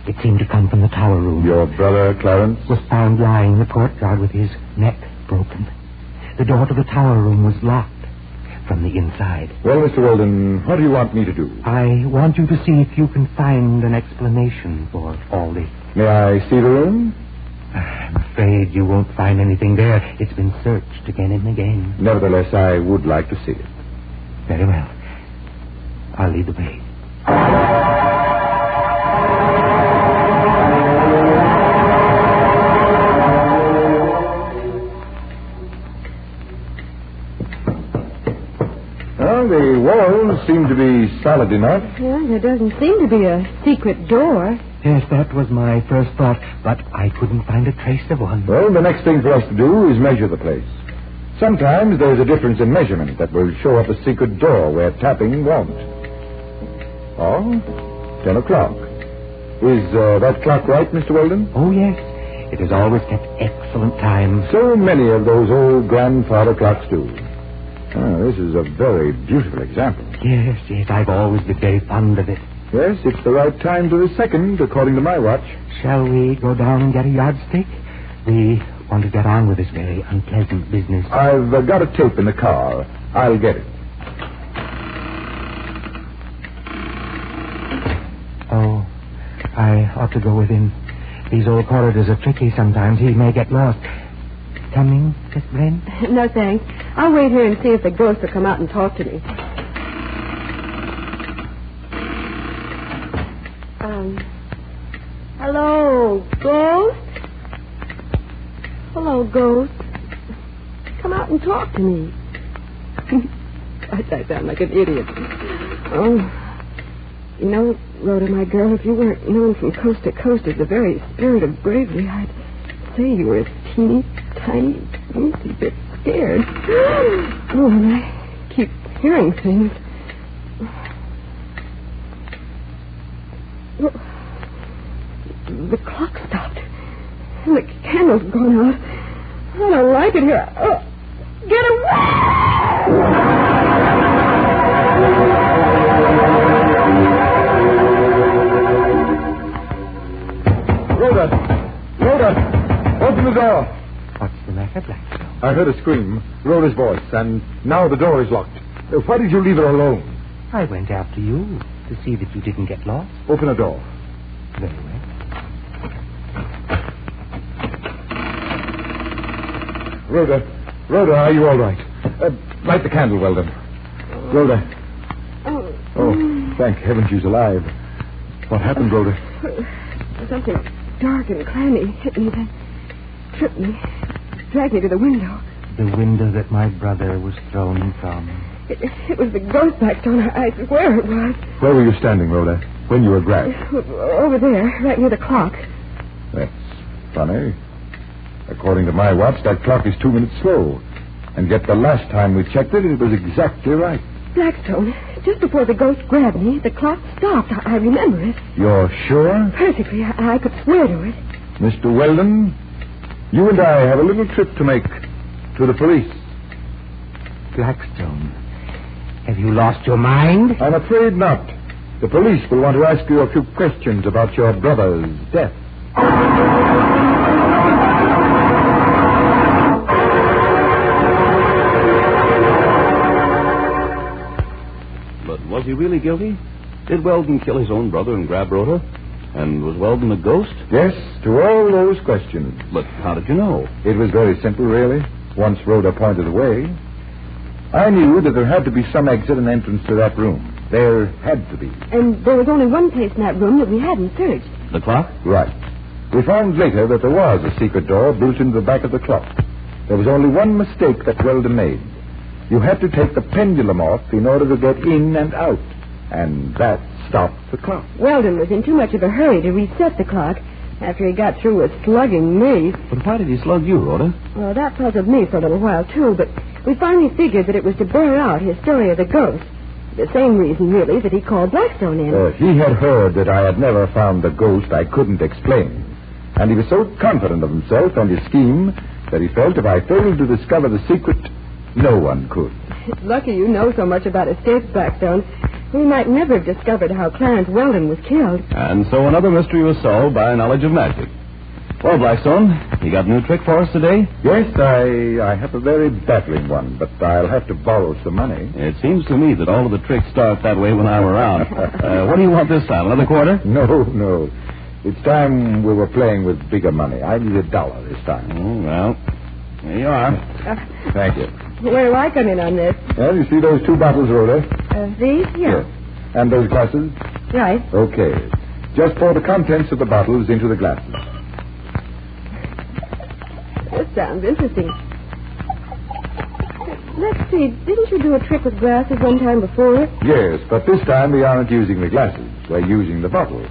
It seemed to come from the tower room. Your brother, Clarence? Was found lying in the courtyard with his neck broken. The door to the tower room was locked from the inside. Well, Mr. Weldon, what do you want me to do? I want you to see if you can find an explanation for all this. May I see the room? I'm afraid you won't find anything there. It's been searched again and again. Nevertheless, I would like to see it. Very well. I'll lead the way. Well, the walls seem to be solid enough. Well, there doesn't seem to be a secret door. Yes, that was my first thought, but I couldn't find a trace of one. Well, the next thing for us to do is measure the place. Sometimes there's a difference in measurement that will show up a secret door where tapping won't. Oh, 10 o'clock. Is that clock right, Mr. Weldon? Oh, yes. It has always kept excellent time. So many of those old grandfather clocks do. This is a very beautiful example. Yes, I've always been very fond of it. Yes, it's the right time to the second, according to my watch. Shall we go down and get a yardstick? We want to get on with this very unpleasant business. I've got a tape in the car. I'll get it. Oh, I ought to go with him. These old corridors are tricky sometimes. He may get lost. Coming, Miss Brent? No, thanks. I'll wait here and see if the ghost will come out and talk to me. Hello, ghost? Hello, ghost. Come out and talk to me. I sound like an idiot. Oh, you know, Rhoda, my girl, if you weren't known from coast to coast as the very spirit of bravery, I'd say you were a teeny, tiny, teensy bit scared. Oh, and I keep hearing things. The clock stopped. And the candle's gone out. I don't like it here. Oh, get away! Rhoda! Open the door. What's the matter, Blackstone? I heard a scream, Rhoda's voice, and now the door is locked. Why did you leave her alone? I went after you to see that you didn't get lost. Open the door. Very well. Rhoda, are you all right? Light the candle, Weldon. Rhoda. Oh, thank heaven she's alive. What happened, Rhoda? Something dark and clammy hit me, then tripped me, dragged me to the window. The window that my brother was thrown from. It was the ghost Blackstone. I swear it was. Where were you standing, Rhoda, when you were grabbed? Over there, right near the clock. That's funny. According to my watch, that clock is 2 minutes slow. And yet the last time we checked it, it was exactly right. Blackstone, just before the ghost grabbed me, the clock stopped. I remember it. You're sure? Perfectly. I could swear to it. Mr. Weldon, you and I have a little trip to make to the police. Blackstone, have you lost your mind? I'm afraid not. The police will want to ask you a few questions about your brother's death. Was he really guilty? Did Weldon kill his own brother and grab Rhoda? And was Weldon a ghost? Yes, to all those questions. But how did you know? It was very simple, really. Once Rhoda pointed the way, I knew that there had to be some exit and entrance to that room. There had to be. And there was only one place in that room that we hadn't searched. The clock? Right. We found later that there was a secret door built into the back of the clock. There was only one mistake that Weldon made. You had to take the pendulum off in order to get in and out. And that stopped the clock. Weldon was in too much of a hurry to reset the clock after he got through with slugging me. But why did he slug you, Rhoda? Well, that puzzled me for a little while, too, but we finally figured that it was to bear out his story of the ghost. The same reason, really, that he called Blackstone in. He had heard that I had never found the ghost I couldn't explain. And he was so confident of himself and his scheme that he felt if I failed to discover the secret, no one could. It's lucky you know so much about escapes, Blackstone. We might never have discovered how Clarence Weldon was killed. And so another mystery was solved by a knowledge of magic. Well, Blackstone, you got a new trick for us today? Yes, I have a very baffling one, but I'll have to borrow some money. It seems to me that all of the tricks start that way when I'm around. What do you want this time, another quarter? No. It's time we were playing with bigger money. I need $1 this time. Oh, well, here you are. Thank you. Where do I come in on this? Well, you see those 2 bottles, Rhoda? These? Yeah. Yes. And those glasses? Right. Okay. Just pour the contents of the bottles into the glasses. This sounds interesting. Let's see, didn't you do a trick with glasses one time before? Yes, but this time we aren't using the glasses. We're using the bottles.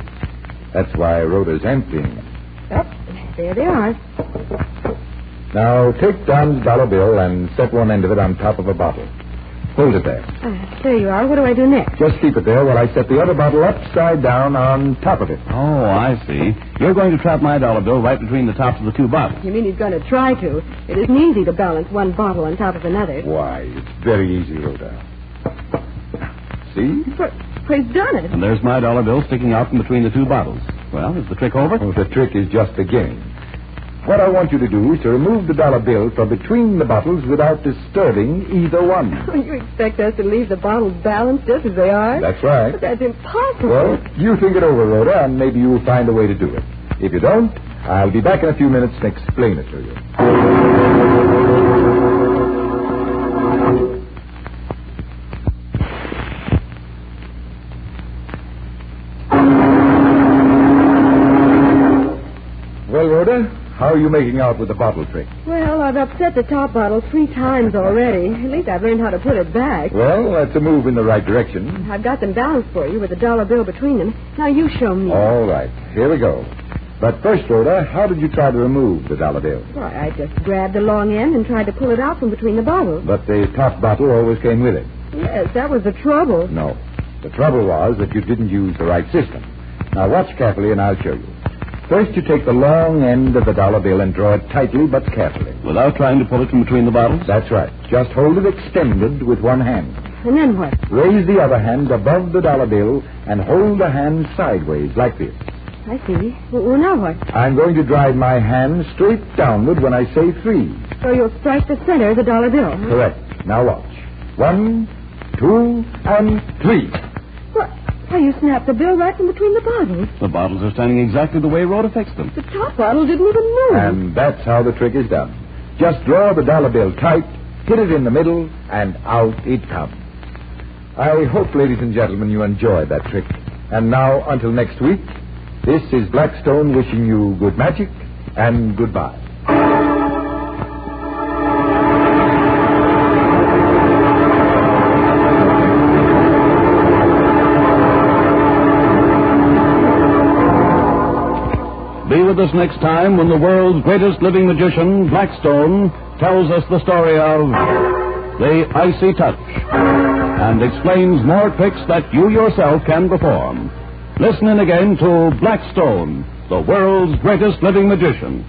That's why Rhoda's emptying them. Oh, there they are. Now, take Don's dollar bill and set one end of it on top of a bottle. Hold it there. There you are. What do I do next? Just keep it there while I set the other bottle upside down on top of it. Oh, I see. You're going to trap my dollar bill right between the tops of the 2 bottles. You mean he's going to try to? It isn't easy to balance one bottle on top of another. Why, it's very easy, Rhoda. See? But he's done it. And there's my dollar bill sticking out from between the 2 bottles. Well, is the trick over? Oh, the trick is just beginning. What I want you to do is to remove the dollar bill from between the bottles without disturbing either one. Oh, you expect us to leave the bottles balanced just as they are? That's right. But that's impossible. Well, you think it over, Rhoda, and maybe you'll find a way to do it. If you don't, I'll be back in a few minutes and explain it to you. Well, Rhoda, how are you making out with the bottle trick? Well, I've upset the top bottle 3 times already. At least I've learned how to put it back. Well, that's a move in the right direction. I've got them balanced for you with a dollar bill between them. Now you show me. All right. Here we go. But first, Rhoda, how did you try to remove the dollar bill? Why, I just grabbed the long end and tried to pull it out from between the bottles. But the top bottle always came with it. Yes, that was the trouble. No. The trouble was that you didn't use the right system. Now, watch carefully and I'll show you. First, you take the long end of the dollar bill and draw it tightly but carefully. Without trying to pull it from between the bottles? That's right. Just hold it extended with one hand. And then what? Raise the other hand above the dollar bill and hold the hand sideways like this. I see. Well, now what? I'm going to drive my hand straight downward when I say 3. So you'll strike the center of the dollar bill, huh? Correct. Now watch. 1, 2, and 3. What? Why, you snapped the bill right from between the bottles. The bottles are standing exactly the way Rhoda fixed them. The top bottle didn't even move. And that's how the trick is done. Just draw the dollar bill tight, hit it in the middle, and out it comes. I hope, ladies and gentlemen, you enjoyed that trick. And now, until next week, this is Blackstone wishing you good magic and goodbye. Be with us next time when the world's greatest living magician, Blackstone, tells us the story of the Icy Touch and explains more tricks that you yourself can perform. Listen in again to Blackstone, the world's greatest living magician.